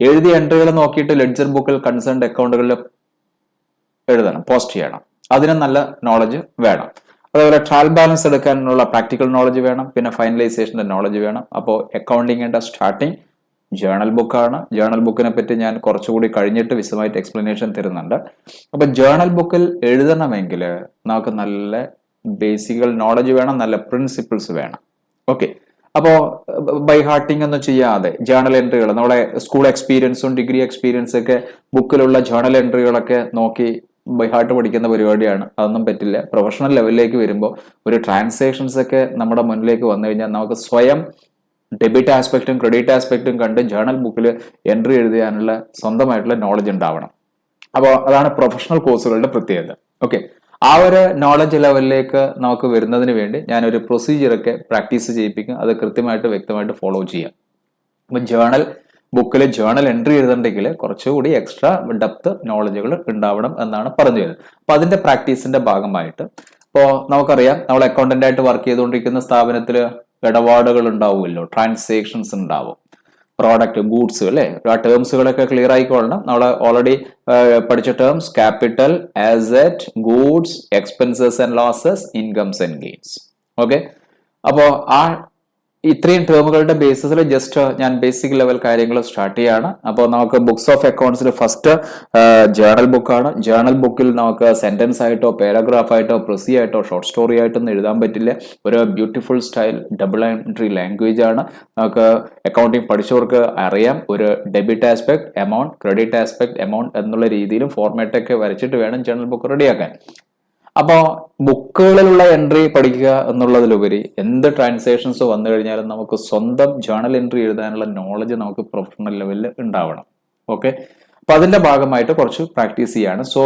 എഴുതിയ എൻട്രികൾ നോക്കിയിട്ട് ലെഡ്ജർ ബുക്കിൽ കൺസേൺഡ് അക്കൗണ്ടുകളിൽ എഴുതണം, പോസ്റ്റ് ചെയ്യണം. അതിന് നല്ല നോളജ് വേണം. അതേപോലെ ട്രയൽ ബാലൻസ് എടുക്കാനുള്ള പ്രാക്ടിക്കൽ നോളജ് വേണം. പിന്നെ ഫൈനലൈസേഷന്റെ നോളജ് വേണം. അപ്പോൾ അക്കൗണ്ടിങ്ങിന്റെ സ്റ്റാർട്ടിങ് ജേർണൽ ബുക്കാണ്. ജേർണൽ ബുക്കിനെ പറ്റി ഞാൻ കുറച്ചുകൂടി കഴിഞ്ഞിട്ട് വിശദമായിട്ട് എക്സ്പ്ലനേഷൻ തരുന്നുണ്ട്. അപ്പൊ ജേർണൽ ബുക്കിൽ എഴുതണമെങ്കിൽ നമുക്ക് നല്ല ബേസിക്കൽ നോളജ് വേണം, നല്ല പ്രിൻസിപ്പിൾസ് വേണം. ഓക്കെ, അപ്പോ ബൈ ഹാർട്ടിംഗ് ഒന്നും ചെയ്യാതെ ജേർണൽ എൻട്രികൾ, നമ്മുടെ സ്കൂൾ എക്സ്പീരിയൻസും ഡിഗ്രി എക്സ്പീരിയൻസ് ഒക്കെ ബുക്കിലുള്ള ജേർണൽ എൻട്രികളൊക്കെ നോക്കി ബൈ ഹാർട്ട് പഠിക്കുന്ന പരിപാടിയാണ്. അതൊന്നും പറ്റില്ല. പ്രൊഫഷണൽ ലെവലിലേക്ക് വരുമ്പോൾ ഒരു ട്രാൻസാക്ഷൻസ് ഒക്കെ നമ്മുടെ മുന്നിലേക്ക് വന്നു കഴിഞ്ഞാൽ നമുക്ക് സ്വയം ഡെബിറ്റ് ആസ്പെക്റ്റും ക്രെഡിറ്റ് ആസ്പെക്റ്റും കണ്ട് ജേർണൽ ബുക്കിൽ എൻട്രി എഴുതാനുള്ള സ്വന്തമായിട്ടുള്ള നോളജ് ഉണ്ടാവണം. അപ്പോൾ അതാണ് പ്രൊഫഷണൽ കോഴ്സുകളുടെ പ്രത്യേകത. ഓക്കെ, ആ ഒരു നോളജ് ലെവലിലേക്ക് നമുക്ക് വരുന്നതിന് വേണ്ടി ഞാനൊരു പ്രൊസീജിയറൊക്കെ പ്രാക്ടീസ് ചെയ്യിപ്പിക്കും. അത് കൃത്യമായിട്ട് വ്യക്തമായിട്ട് ഫോളോ ചെയ്യാം. അപ്പം ജേർണൽ ബുക്കിൽ ജേർണൽ എൻട്രി എഴുതണ്ടെങ്കിൽ കുറച്ചുകൂടി എക്സ്ട്രാ ഡെപ്ത് നോളജുകൾ ഉണ്ടാവണം എന്നാണ് പറഞ്ഞു വരുന്നത്. അപ്പൊ അതിന്റെ പ്രാക്ടീസിന്റെ ഭാഗമായിട്ട് ഇപ്പോൾ നമുക്കറിയാം, നമ്മൾ അക്കൗണ്ടന്റ് ആയിട്ട് വർക്ക് ചെയ്തുകൊണ്ടിരിക്കുന്ന സ്ഥാപനത്തിൽ ഇടപാടുകൾ ഉണ്ടാവുമല്ലോ, ട്രാൻസാക്ഷൻസ് ഉണ്ടാവും, പ്രോഡക്റ്റ്, ഗൂഡ്സ്, അല്ലെ? ആ ടേംസുകളൊക്കെ ക്ലിയർ ആയിക്കൊള്ളണം. നമ്മൾ ഓൾറെഡി പഠിച്ച terms capital, asset, goods, expenses and losses, incomes and gains. Okay, അപ്പോ ആ ഇത്രയും ടേമുകളുടെ ബേസിസിൽ ജസ്റ്റ് ഞാൻ ബേസിക് ലെവൽ കാര്യങ്ങൾ സ്റ്റാർട്ട് ചെയ്യാണ്. അപ്പോൾ നമുക്ക് ബുക്സ് ഓഫ് അക്കൗണ്ട്സിൽ ഫസ്റ്റ് ജേർണൽ ബുക്കാണ്. ജേർണൽ ബുക്കിൽ നമുക്ക് സെന്റൻസ് ആയിട്ടോ പാരഗ്രാഫ് ആയിട്ടോ പ്രൊസി ആയിട്ടോ ഷോർട്ട് സ്റ്റോറി ആയിട്ടൊന്നും എഴുതാൻ പറ്റില്ല. ഒരു beautiful style double entry language ആണ്. നമുക്ക് അക്കൗണ്ടിങ് പഠിച്ചവർക്ക് അറിയാം, ഒരു debit aspect, amount, credit aspect, amount എന്നുള്ള രീതിയിലും ഫോർമാറ്റൊക്കെ വരച്ചിട്ട് വേണം ജേർണൽ ബുക്ക് റെഡിയാക്കാൻ. അപ്പോ ബുക്കുകളിലുള്ള എൻട്രി പഠിക്കുക എന്നുള്ളതിലുപരി എന്ത് ട്രാൻസാക്ഷൻസ് വന്നു കഴിഞ്ഞാലും നമുക്ക് സ്വന്തം ജേർണൽ എൻട്രി എഴുതാനുള്ള നോളജ് നമുക്ക് പ്രൊഫഷണൽ ലെവലിൽ ഉണ്ടാവണം. ഓക്കെ, അപ്പൊ അതിന്റെ ഭാഗമായിട്ട് കുറച്ച് പ്രാക്ടീസ് ചെയ്യാണ്. സോ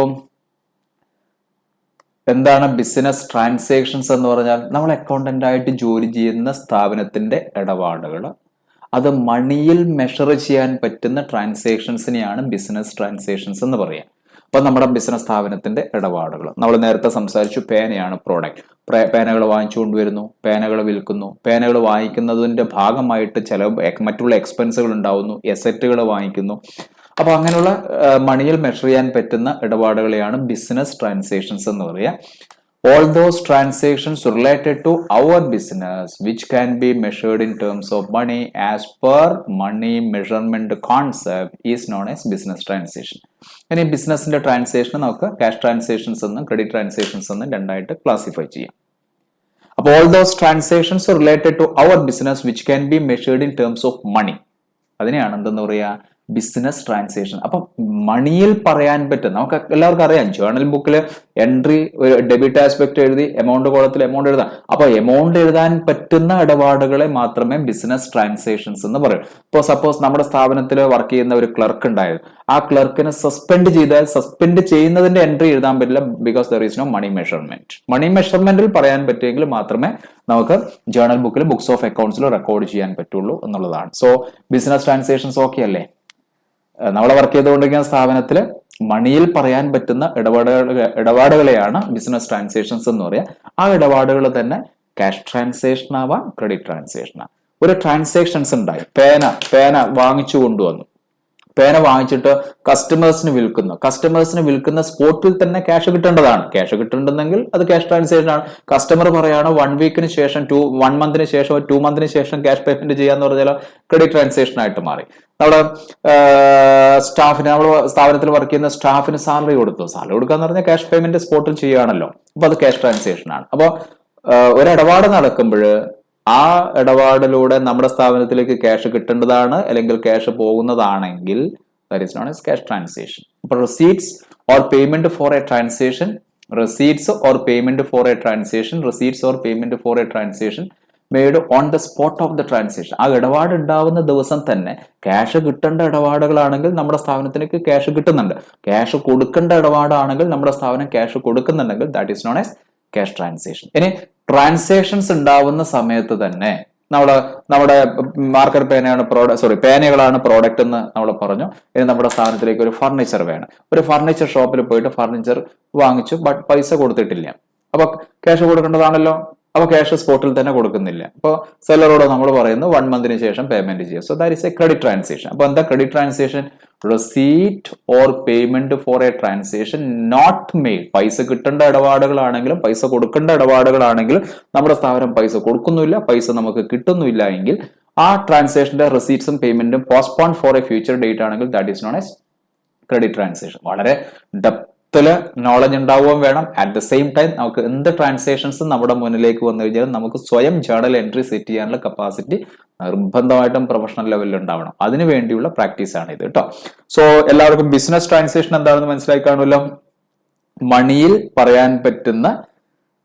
എന്താണ് ബിസിനസ് ട്രാൻസാക്ഷൻസ് എന്ന് പറഞ്ഞാൽ? നമ്മൾ അക്കൗണ്ടന്റ് ആയിട്ട് ജോലി ചെയ്യുന്ന സ്ഥാപനത്തിന്റെ ഇടപാടുകൾ, അത് മണിയിൽ മെഷർ ചെയ്യാൻ പറ്റുന്ന ട്രാൻസാക്ഷൻസിനെയാണ് ബിസിനസ് ട്രാൻസാക്ഷൻസ് എന്ന് പറയാം. അപ്പൊ നമ്മുടെ ബിസിനസ് സ്ഥാപനത്തിന്റെ ഇടപാടുകൾ നമ്മൾ നേരത്തെ സംസാരിച്ചു. പേനയാണ് പ്രോഡക്റ്റ്. പേനകൾ വാങ്ങിച്ചു കൊണ്ടുവരുന്നു, പേനകൾ വിൽക്കുന്നു, പേനകൾ വാങ്ങിക്കുന്നതിന്റെ ഭാഗമായിട്ട് ചില മറ്റുള്ള എക്സ്പെൻസുകൾ ഉണ്ടാവുന്നു, എസറ്റുകൾ വാങ്ങിക്കുന്നു. അപ്പൊ അങ്ങനെയുള്ള മണിയിൽ മെഷർ ചെയ്യാൻ പറ്റുന്ന ഇടപാടുകളെയാണ് ബിസിനസ് ട്രാൻസാക്ഷൻസ് എന്ന് പറയുക. All those transactions related to our business which can be measured in terms of money as per money measurement concept is known as business transaction. ഇനി ബിസിനസിന്റെ ട്രാൻസാക്ഷൻ നമുക്ക് ക്യാഷ് ട്രാൻസാക്ഷൻസ് എന്നും credit transactions എന്നും രണ്ടായിട്ട് classify ചെയ്യാം. അപ്പോൾ all those transactions related to our business which can be measured in terms of money, അതിനെയാണ് എന്തെന്ന് പറയുക, ബിസിനസ് ട്രാൻസാക്ഷൻ. അപ്പൊ മണിയിൽ പറയാൻ പറ്റും. നമുക്ക് എല്ലാവർക്കും അറിയാം, ജേർണൽ ബുക്കിൽ എൻട്രി ഒരു ഡെബിറ്റ് ആസ്പെക്ട് എഴുതി എമൗണ്ട് കോളത്തിൽ എമൗണ്ട് എഴുതാം. അപ്പൊ എമൗണ്ട് എഴുതാൻ പറ്റുന്ന ഇടപാടുകളെ മാത്രമേ ബിസിനസ് ട്രാൻസാക്ഷൻസ് എന്ന് പറയൂ. ഇപ്പോൾ സപ്പോസ് നമ്മുടെ സ്ഥാപനത്തിൽ വർക്ക് ചെയ്യുന്ന ഒരു ക്ലർക്ക് ഉണ്ടായിരുന്നു, ആ ക്ലർക്കിനെ സസ്പെൻഡ് ചെയ്താൽ സസ്പെൻഡ് ചെയ്യുന്നതിന്റെ എൻട്രി എഴുതാൻ പറ്റില്ല, because there is no money measurement. Money മെഷർമെന്റിൽ പറയാൻ പറ്റുമെങ്കിൽ മാത്രമേ നമുക്ക് ജേർണൽ ബുക്കിൽ ബുക്സ് ഓഫ് അക്കൗണ്ട്സിൽ റെക്കോർഡ് ചെയ്യാൻ പറ്റുള്ളൂ എന്നുള്ളതാണ്. സോ ബിസിനസ് ട്രാൻസാക്ഷൻസ് ഓക്കെ അല്ലേ? നമ്മളെ വർക്ക് ചെയ്തുകൊണ്ടിരിക്കുന്ന സ്ഥാപനത്തിൽ മണിയിൽ പറയാൻ പറ്റുന്ന ഇടപാടുകളെയാണ് ബിസിനസ് ട്രാൻസാക്ഷൻസ് എന്ന് പറയുക. ആ ഇടപാടുകൾ തന്നെ ക്യാഷ് ട്രാൻസാക്ഷൻ ആവാം, ക്രെഡിറ്റ് ട്രാൻസാക്ഷൻ ആവാം. ഒരു ട്രാൻസാക്ഷൻസ് ഉണ്ടായി, പേന വാങ്ങിച്ചു കൊണ്ടുവന്നു, പേന വാങ്ങിച്ചിട്ട് കസ്റ്റമേഴ്സിന് വിൽക്കുന്ന സ്പോട്ടിൽ തന്നെ ക്യാഷ് കിട്ടേണ്ടതാണ്. ക്യാഷ് കിട്ടേണ്ടെങ്കിൽ അത് ക്യാഷ് ട്രാൻസാക്ഷൻ ആണ്. കസ്റ്റമർ പറയാണ് 1 വീക്കിന് ശേഷം 1 മന്തിന് ശേഷം 2 മന്തിന് ശേഷം ക്യാഷ് പേയ്മെന്റ് ചെയ്യാന്ന് പറഞ്ഞാൽ ക്രെഡിറ്റ് ട്രാൻസാക്ഷൻ ആയിട്ട് മാറി. നമ്മുടെ സ്റ്റാഫിന്, നമ്മൾ സ്ഥാപനത്തിൽ വർക്ക് ചെയ്യുന്ന സ്റ്റാഫിന് സാലറി കൊടുക്കാന്ന് പറഞ്ഞാൽ ക്യാഷ് പേയ്മെന്റ് സ്പോട്ടിൽ ചെയ്യുകയാണല്ലോ. അപ്പൊ അത് ക്യാഷ് ട്രാൻസാക്ഷൻ ആണ്. അപ്പോൾ ഒരു ഇടപാട് നടക്കുമ്പോൾ ആ ഇടപാടിലൂടെ നമ്മുടെ സ്ഥാപനത്തിലേക്ക് ക്യാഷ് കിട്ടേണ്ടതാണ്, അല്ലെങ്കിൽ cash പോകുന്നതാണെങ്കിൽ that is known as cash transaction. അപ്പോൾ receipts or payment for a transaction made on the spot of the transaction. ആ ഇടപാട് ഉണ്ടാവുന്ന ദിവസം തന്നെ ക്യാഷ് കിട്ടേണ്ട ഇടപാടുകളാണെങ്കിൽ നമ്മുടെ സ്ഥാപനത്തിലേക്ക് ക്യാഷ് കിട്ടുന്നുണ്ട്, ക്യാഷ് കൊടുക്കേണ്ട ഇടപാടാണെങ്കിൽ നമ്മുടെ സ്ഥാപനം ക്യാഷ് കൊടുക്കുന്നുണ്ടെങ്കിൽ that is known as cash transaction. ഇനി ട്രാൻസാക്ഷൻസ് ഉണ്ടാവുന്ന സമയത്ത് തന്നെ നമ്മുടെ മാർക്കർ പേനകളാണ് പ്രോഡക്റ്റ് എന്ന് നമ്മൾ പറഞ്ഞു. ഇനി നമ്മുടെ സ്ഥാനത്തിലേക്ക് ഒരു ഫർണിച്ചർ വേണം. ഒരു ഫർണിച്ചർ ഷോപ്പിൽ പോയിട്ട് ഫർണിച്ചർ വാങ്ങിച്ചു, ബട്ട് പൈസ കൊടുത്തിട്ടില്ല. അപ്പൊ ക്യാഷ് കൊടുക്കേണ്ടതാണല്ലോ. അപ്പൊ ക്യാഷ് സ്പോട്ടിൽ തന്നെ കൊടുക്കുന്നില്ല. അപ്പോൾ സെല്ലറോട് നമ്മൾ പറയുന്നു 1 മന്തിന് ശേഷം പേയ്മെന്റ് ചെയ്യുക. So that is a credit transaction. അപ്പൊ എന്താ credit transaction? Receipt or payment for a transaction not made. പൈസ കിട്ടേണ്ട ഇടപാടുകളാണെങ്കിലും പൈസ കൊടുക്കേണ്ട ഇടപാടുകളാണെങ്കിലും നമ്മുടെ സ്ഥാപനം പൈസ കൊടുക്കുന്നില്ല, പൈസ നമുക്ക് കിട്ടുന്നില്ല എങ്കിൽ ആ ട്രാൻസാക്ഷന്റെ റെസീറ്റ്സും പേയ്മെന്റും postpone for a future date ആണെങ്കിൽ that is known as credit transaction. വളരെ നോളജ് ഉണ്ടാവുകയും വേണം. അറ്റ് ദ സെയിം ടൈം നമുക്ക് എന്ത് ട്രാൻസാക്ഷൻസ് നമ്മുടെ മുന്നിലേക്ക് വന്നു കഴിഞ്ഞാൽ നമുക്ക് സ്വയം ജേർണൽ എൻട്രി സെറ്റ് ചെയ്യാനുള്ള കപ്പാസിറ്റി നിർബന്ധമായിട്ടും പ്രൊഫഷണൽ ലെവലിൽ ഉണ്ടാവണം. അതിനു വേണ്ടിയുള്ള പ്രാക്ടീസ് ആണ് ഇത് കേട്ടോ. സോ എല്ലാവർക്കും ബിസിനസ് ട്രാൻസാക്ഷൻ എന്താണെന്ന് മനസ്സിലായി കാണുമല്ലോ. മണിയിൽ പറയാൻ പറ്റുന്ന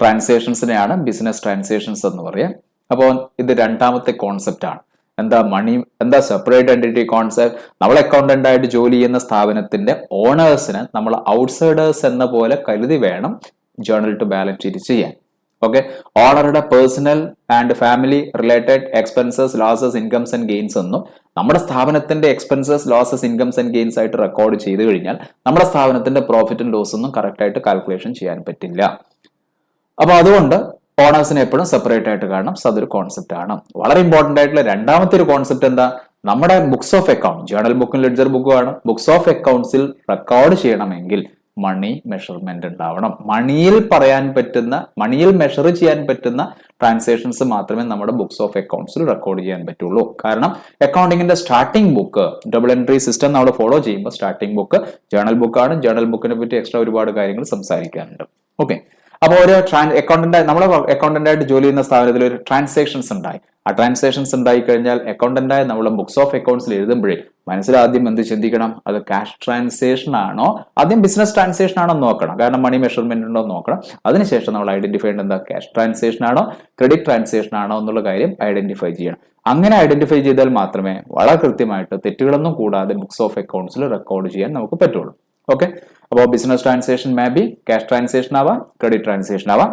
ട്രാൻസാക്ഷൻസിനെയാണ് ബിസിനസ് ട്രാൻസാക്ഷൻസ് എന്ന് പറയാം. അപ്പോൾ ഇത് രണ്ടാമത്തെ കോൺസെപ്റ്റ് ആണ്. എന്താ സെപ്പറേറ്റ് എൻറ്റിറ്റി കോൺസെപ്റ്റ്? നമ്മൾ അക്കൗണ്ടന്റ് ആയിട്ട് ജോലി ചെയ്യുന്ന സ്ഥാപനത്തിന്റെ ഓണേഴ്സിന് നമ്മൾ ഔട്ട്സൈഡേഴ്സ് എന്ന പോലെ കരുതി വേണം ജേർണൽ ടു ബാലൻസ് ഷീറ്റ് ചെയ്യാൻ. ഓക്കെ, ഓണറുടെ personal and family related expenses, losses, incomes and gains ഒന്നും നമ്മുടെ സ്ഥാപനത്തിന്റെ expenses, losses, incomes and gains ആയിട്ട് റെക്കോർഡ് ചെയ്ത് കഴിഞ്ഞാൽ നമ്മുടെ സ്ഥാപനത്തിന്റെ പ്രോഫിറ്റ് ആൻഡ് ലോസ് ഒന്നും കറക്റ്റ് ആയിട്ട് കാൽക്കുലേഷൻ ചെയ്യാൻ പറ്റില്ല. അപ്പൊ അതുകൊണ്ട് ഓണേഴ്സിനെ എപ്പോഴും സെപ്പറേറ്റ് ആയിട്ട് കാണണം. അതൊരു കോൺസെപ്റ്റ് ആണ്. വളരെ ഇമ്പോർട്ടന്റ് ആയിട്ടുള്ള രണ്ടാമത്തെ ഒരു കോൺസെപ്റ്റ് എന്താ? നമ്മുടെ ബുക്സ് ഓഫ് അക്കൗണ്ട്, ജേർണൽ ബുക്കും ലെഡ്ജർ ബുക്കും ആണ്. ബുക്സ് ഓഫ് അക്കൗണ്ട്സിൽ റെക്കോർഡ് ചെയ്യണമെങ്കിൽ മണി മെഷർമെന്റ് ഉണ്ടാവണം. മണിയിൽ മെഷർ ചെയ്യാൻ പറ്റുന്ന ട്രാൻസാക്ഷൻസ് മാത്രമേ നമ്മുടെ ബുക്സ് ഓഫ് അക്കൗണ്ട്സിൽ റെക്കോർഡ് ചെയ്യാൻ പറ്റുള്ളൂ. കാരണം അക്കൗണ്ടിങ്ങിന്റെ starting book double entry system നമ്മൾ ഫോളോ ചെയ്യുമ്പോൾ സ്റ്റാർട്ടിംഗ് ബുക്ക് ജേർണൽ ബുക്കാണ്. ജേർണൽ ബുക്കിനെ പറ്റി എക്സ്ട്രാ ഒരുപാട് കാര്യങ്ങൾ സംസാരിക്കാനുണ്ട്. ഓക്കെ, അപ്പോൾ ഒരു നമ്മളെ അക്കൗണ്ടന്റായിട്ട് ജോലി ചെയ്യുന്ന സ്ഥാപനത്തിൽ ഒരു ട്രാൻസാക്ഷൻസ് ഉണ്ടായി. ആ ട്രാൻസാക്ഷൻസ് ഉണ്ടായി കഴിഞ്ഞാൽ അക്കൗണ്ടന്റായി നമ്മൾ ബുക്സ് ഓഫ് അക്കൗണ്ട്സിൽ എഴുതുമ്പോഴേ മനസ്സിലാദ്യം എന്ത് ചിന്തിക്കണം? അത് ക്യാഷ് ട്രാൻസാക്ഷൻ ആണോ, ആദ്യം ബിസിനസ് ട്രാൻസാക്ഷൻ ആണോ നോക്കണം. കാരണം മണി മെഷർമെന്റ് ഉണ്ടോ നോക്കണം. അതിനുശേഷം നമ്മൾ ഐഡന്റിഫൈ ചെയ്യേണ്ടത് എന്താ? ക്യാഷ് ട്രാൻസാക്ഷൻ ആണോ ക്രെഡിറ്റ് ട്രാൻസാക്ഷൻ ആണോ എന്നുള്ള കാര്യം ഐഡന്റിഫൈ ചെയ്യണം. അങ്ങനെ ഐഡന്റിഫൈ ചെയ്താൽ മാത്രമേ വളരെ കൃത്യമായിട്ട് തെറ്റുകളൊന്നും കൂടാതെ ബുക്സ് ഓഫ് അക്കൗണ്ട്സിൽ റെക്കോർഡ് ചെയ്യാൻ നമുക്ക് പറ്റുള്ളൂ. ഓക്കെ, അപ്പോൾ business transaction may be cash transaction ആവാം, ക്രെഡിറ്റ് ട്രാൻസാക്ഷൻ ആവാം.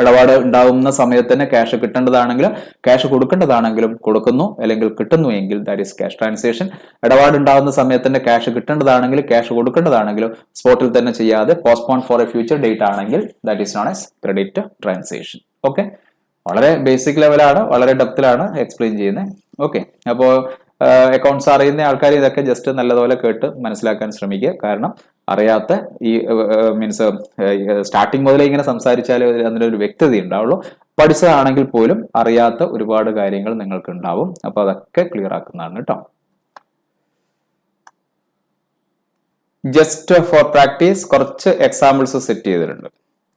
ഇടപാട് ഉണ്ടാകുന്ന സമയത്ത് തന്നെ ക്യാഷ് കിട്ടേണ്ടതാണെങ്കിലും ക്യാഷ് കൊടുക്കേണ്ടതാണെങ്കിലും കൊടുക്കുന്നു, അല്ലെങ്കിൽ കിട്ടുന്നു എങ്കിൽ ദാറ്റ് ഈസ് ക്യാഷ് ട്രാൻസാക്ഷൻ. ഇടപാട് ഉണ്ടാകുന്ന സമയത്ത് തന്നെ ക്യാഷ് കിട്ടേണ്ടതാണെങ്കിലും ക്യാഷ് കൊടുക്കേണ്ടതാണെങ്കിലും സ്പോട്ടിൽ തന്നെ ചെയ്യാതെ postpone for a future date ആണെങ്കിൽ that is known as credit transaction. Okay, വളരെ ബേസിക് ലെവലാണ്, വളരെ ഡെപ്തിലാണ് എക്സ്പ്ലെയിൻ ചെയ്യുന്നത്. ഓക്കെ, അപ്പോൾ അക്കൗണ്ട്സ് അറിയുന്ന ആൾക്കാർ ഇതൊക്കെ ജസ്റ്റ് നല്ലതുപോലെ കേട്ട് മനസ്സിലാക്കാൻ ശ്രമിക്കുക. കാരണം അറിയാത്ത ഈ മീൻസ് സ്റ്റാർട്ടിങ് മുതലേ ഇങ്ങനെ സംസാരിച്ചാൽ അതിനൊരു വ്യക്തത ഉണ്ടാവുള്ളൂ. പഠിച്ചതാണെങ്കിൽ പോലും അറിയാത്ത ഒരുപാട് കാര്യങ്ങൾ നിങ്ങൾക്ക് ഉണ്ടാവും. അപ്പൊ അതൊക്കെ ക്ലിയർ ആക്കുന്നതാണ് കേട്ടോ. ജസ്റ്റ് ഫോർ പ്രാക്ടീസ് കുറച്ച് എക്സാമ്പിൾസ് സെറ്റ് ചെയ്തിട്ടുണ്ട്.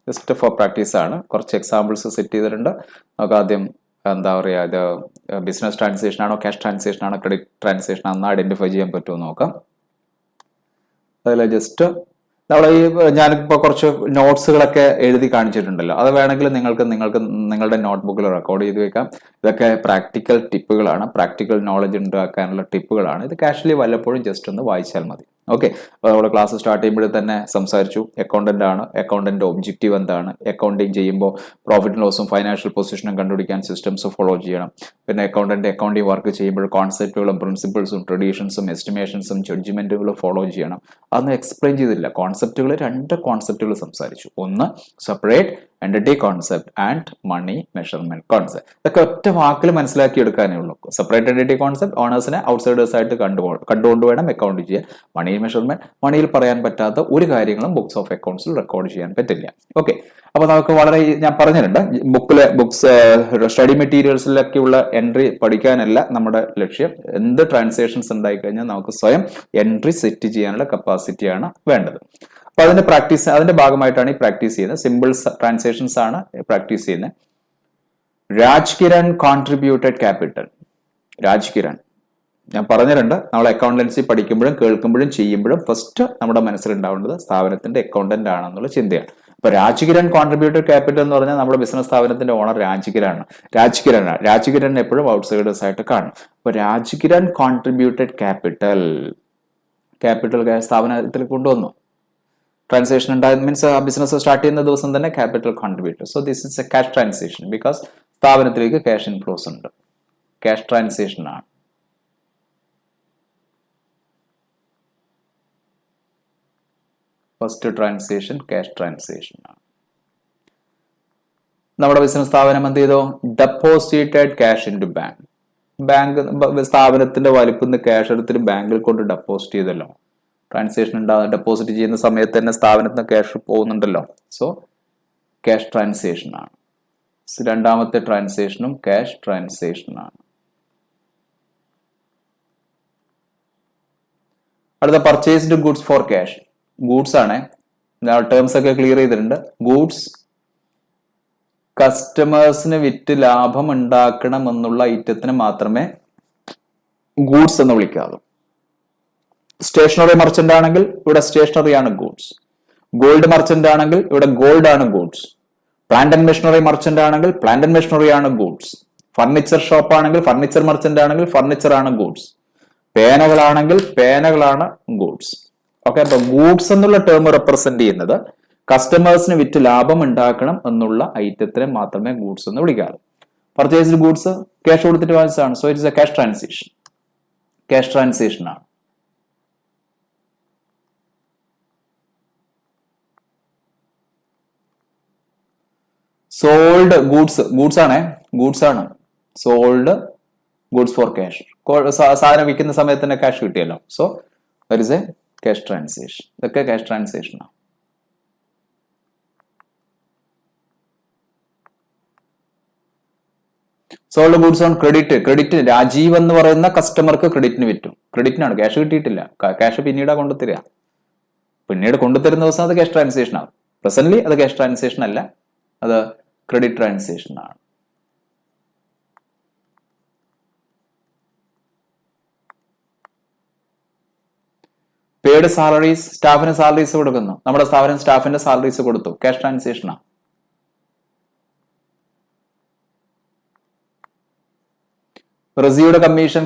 ജസ്റ്റ് ഫോർ പ്രാക്ടീസ് ആണ്, കുറച്ച് എക്സാമ്പിൾസ് സെറ്റ് ചെയ്തിട്ടുണ്ട്. നമുക്ക് ആദ്യം എന്താ പറയുക, ഇത് ബിസിനസ് ട്രാൻസാക്ഷൻ ആണോ ക്യാഷ് ട്രാൻസാക്ഷൻ ആണോ ക്രെഡിറ്റ് ട്രാൻസാക്ഷൻ ആണോ ഐഡന്റിഫൈ ചെയ്യാൻ പറ്റുമോ നോക്കാം. അതിൽ ജസ്റ്റ് നമ്മൾ ഈ ഞാനിപ്പോൾ കുറച്ച് നോട്ട്സുകളൊക്കെ എഴുതി കാണിച്ചിട്ടുണ്ടല്ലോ, അത് വേണമെങ്കിൽ നിങ്ങൾക്ക് നിങ്ങളുടെ നോട്ട്ബുക്കിൽ റെക്കോർഡ് ചെയ്ത് വെക്കാം. ഇതൊക്കെ പ്രാക്ടിക്കൽ ടിപ്പുകളാണ്, പ്രാക്ടിക്കൽ നോളജ് ഉണ്ടാക്കാനുള്ള ടിപ്പുകളാണ്. ഇത് കാഷ്വലി വല്ലപ്പോഴും ജസ്റ്റ് ഒന്ന് വായിച്ചാൽ മതി. ഓക്കെ, നമ്മുടെ ക്ലാസ് സ്റ്റാർട്ട് ചെയ്യുമ്പോൾ തന്നെ സംസാരിച്ചു, അക്കൗണ്ടന്റ് ആണ്, അക്കൗണ്ടന്റ് ഒബ്ജക്റ്റീവ് എന്താണ്, അക്കൗണ്ടിങ് ചെയ്യുമ്പോൾ പ്രോഫിറ്റ് ലോസും ഫൈനാൻഷ്യൽ പൊസിഷനും കണ്ടുപിടിക്കാൻ സിസ്റ്റംസ് ഫോളോ ചെയ്യണം. പിന്നെ അക്കൗണ്ടിങ് വർക്ക് ചെയ്യുമ്പോൾ കോൺസെപ്റ്റുകളും പ്രിൻസിപ്പിൾസും ട്രഡീഷൻസും എസ്റ്റിമേഷൻസും ജഡ്ജ്മെന്റുകളും ഫോളോ ചെയ്യണം. അതൊന്നും എക്സ്പ്ലെയിൻ ചെയ്തില്ല. രണ്ട് കോൺസെപ്റ്റുകൾ സംസാരിച്ചു. ഒന്ന് separate entity concept and money measurement concept. ഇതൊക്കെ ഒറ്റ വാക്കിൽ മനസ്സിലാക്കി എടുക്കാനേ ഉള്ളൂ. സെപ്പറേറ്റ് എൻറ്റിറ്റി കോൺസെപ്റ്റ് ഓണേഴ്സിനെ ഔട്ട്സൈഡേഴ്സ് ആയിട്ട് കണ്ടുകൊണ്ട് വേണം അക്കൗണ്ട് ചെയ്യാൻ. മണി മെഷർമെന്റ്, മണിയിൽ പറയാൻ പറ്റാത്ത ഒരു കാര്യങ്ങളും ബുക്സ് ഓഫ് അക്കൗണ്ട്സിൽ റെക്കോർഡ് ചെയ്യാൻ പറ്റില്ല. ഓക്കെ, അപ്പൊ നമുക്ക് വളരെ ഞാൻ പറഞ്ഞിട്ടുണ്ട്, ബുക്സ് സ്റ്റഡി മെറ്റീരിയൽസിലൊക്കെയുള്ള എൻട്രി പഠിക്കാനല്ല നമ്മുടെ ലക്ഷ്യം. എന്ത് ട്രാൻസാക്ഷൻസ് ഉണ്ടായി കഴിഞ്ഞാൽ നമുക്ക് സ്വയം എൻട്രി സെറ്റ് ചെയ്യാനുള്ള കപ്പാസിറ്റിയാണ് വേണ്ടത്. അപ്പൊ അതിന്റെ ഭാഗമായിട്ടാണ് ഈ പ്രാക്ടീസ് ചെയ്യുന്നത്. സിമ്പിൾ ട്രാൻസാക്ഷൻസ് ആണ് പ്രാക്ടീസ് ചെയ്യുന്നത്. Rajkiran contributed capital. രാജ്കിരൺ ഞാൻ പറഞ്ഞിട്ടുണ്ട്, നമ്മൾ അക്കൗണ്ടൻസി പഠിക്കുമ്പോഴും കേൾക്കുമ്പോഴും ചെയ്യുമ്പോഴും ഫസ്റ്റ് നമ്മുടെ മനസ്സിലുണ്ടാവേണ്ടത് സ്ഥാപനത്തിന്റെ അക്കൗണ്ടന്റ് ആണെന്നുള്ള ചിന്തയാണ്. അപ്പൊ രാജ്കിരൺ കോൺട്രിബ്യൂട്ടഡ് ക്യാപിറ്റൽ എന്ന് പറഞ്ഞാൽ നമ്മുടെ ബിസിനസ് സ്ഥാപനത്തിന്റെ ഓണർ രാജ്കിരൺ എപ്പോഴും ഔട്ട്സൈഡേഴ്സ് ആയിട്ട് കാണും. അപ്പൊ രാജ്കിരൺ കോൺട്രിബ്യൂട്ടഡ് ക്യാപിറ്റൽ സ്ഥാപനത്തിൽ കൊണ്ടുവന്നു. ട്രാൻസാക്ഷൻ ഉണ്ടായത് മീൻസ് ബിസിനസ് സ്റ്റാർട്ട് ചെയ്യുന്ന ദിവസം തന്നെ capital contributor. So this is a cash transaction because സ്ഥാപനത്തിലേക്ക് ക്യാഷ് ഇൻഫ്ലോസ് ഉണ്ട്. ക്യാഷ് ട്രാൻസാക്ഷൻ ആണ്. ഫസ്റ്റ് ട്രാൻസാക്ഷൻ ക്യാഷ് ട്രാൻസാക്ഷൻ ആണ്. നമ്മുടെ ബിസിനസ് സ്ഥാപനം എന്ത് ചെയ്തു? Deposited cash in to bank സ്ഥാപനത്തിന്റെ വലിപ്പം ക്യാഷ് എടുത്തിട്ട് ബാങ്കിൽ കൊണ്ട് ഡെപ്പോസിറ്റ് ചെയ്തല്ലോ. ട്രാൻസാക്ഷൻ ഉണ്ടാകും, ഡെപ്പോസിറ്റ് ചെയ്യുന്ന സമയത്ത് തന്നെ സ്ഥാപനത്തിന് ക്യാഷ് പോകുന്നുണ്ടല്ലോ. സോ ക്യാഷ് ട്രാൻസാക്ഷൻ ആണ്. രണ്ടാമത്തെ ട്രാൻസാക്ഷനും ക്യാഷ് ട്രാൻസാക്ഷൻ ആണ്. അടുത്ത purchased goods for cash. Goods ആണ്, ടേംസ് ഒക്കെ ക്ലിയർ ചെയ്തിട്ടുണ്ട്. ഗൂഡ്സ് കസ്റ്റമേഴ്സിന് വിറ്റ് ലാഭം ഉണ്ടാക്കണം എന്നുള്ള ഐറ്റത്തിന് മാത്രമേ ഗൂഡ്സ് എന്ന് വിളിക്കാവൂ. സ്റ്റേഷനറി മർച്ചന്റ് ആണെങ്കിൽ ഇവിടെ സ്റ്റേഷനറി ആണ് ഗൂഡ്സ്. ഗോൾഡ് മർച്ചന്റ് ആണെങ്കിൽ ഇവിടെ ഗോൾഡ് ആണ് goods. Plant and machinery merchant ആണെങ്കിൽ പ്ലാന്റ് ആൻഡ് മെഷീനറി ആണ് ഗൂഡ്സ്. ഫർണിച്ചർ ഷോപ്പ് ആണെങ്കിൽ ഫർണിച്ചർ മർച്ചന്റ് ആണെങ്കിൽ ഫർണിച്ചർ ആണ് ഗൂഡ്സ്. പേനകളാണെങ്കിൽ പേനകളാണ് ഗൂഡ്സ്. ഓക്കെ, അപ്പൊ ഗൂഡ്സ് എന്നുള്ള ടേം റെപ്രസെന്റ് ചെയ്യുന്നത് കസ്റ്റമേഴ്സിന് വിറ്റ് ലാഭം ഉണ്ടാക്കണം എന്നുള്ള ഐറ്റത്തിനെ മാത്രമേ ഗൂഡ്സ് എന്ന് വിളിക്കാറ്. പർച്ചേസ്ഡ് ഗൂഡ്സ് ക്യാഷ് കൊടുത്തിട്ട് വാങ്ങിച്ചതാണ്. So it's a cash transaction. Cash transaction ആണ്. സോൾഡ് ഗൂഡ്സ് ആണ്. Sold goods for cash. സാധനം വിൽക്കുന്ന സമയത്ത് തന്നെ ക്യാഷ് കിട്ടിയല്ലോ. So that is a cash transaction. ഇതൊക്കെ ക്യാഷ് ട്രാൻസാക്ഷൻ ആണ്. Sold goods on credit Rajeev എന്ന് പറയുന്ന കസ്റ്റമർക്ക് ക്രെഡിറ്റിന് വിറ്റു. ക്രെഡിറ്റിനാണ്, ക്യാഷ് കിട്ടിയിട്ടില്ല. ക്യാഷ് പിന്നീട് കൊണ്ടുതരിക. പിന്നീട് കൊണ്ടുതരുന്ന ദിവസം അത് ക്യാഷ് ട്രാൻസാക്ഷൻ ആണ്. പ്രസന്റ്ലി അത് ക്യാഷ് ട്രാൻസാക്ഷൻ അല്ല, അത് ക്രെഡിറ്റ് ട്രാൻസാക്ഷൻ ആണ്. പെയ്ഡ് സാലറീസ്, സ്റ്റാഫിന് സാലറീസ് കൊടുക്കുന്നു. നമ്മുടെ സ്ഥാപനം സ്റ്റാഫിന്റെ സാലറീസ് കൊടുത്തു. ക്യാഷ് ട്രാൻസാക്ഷൻ ആണ്. റിസീവ്ഡ്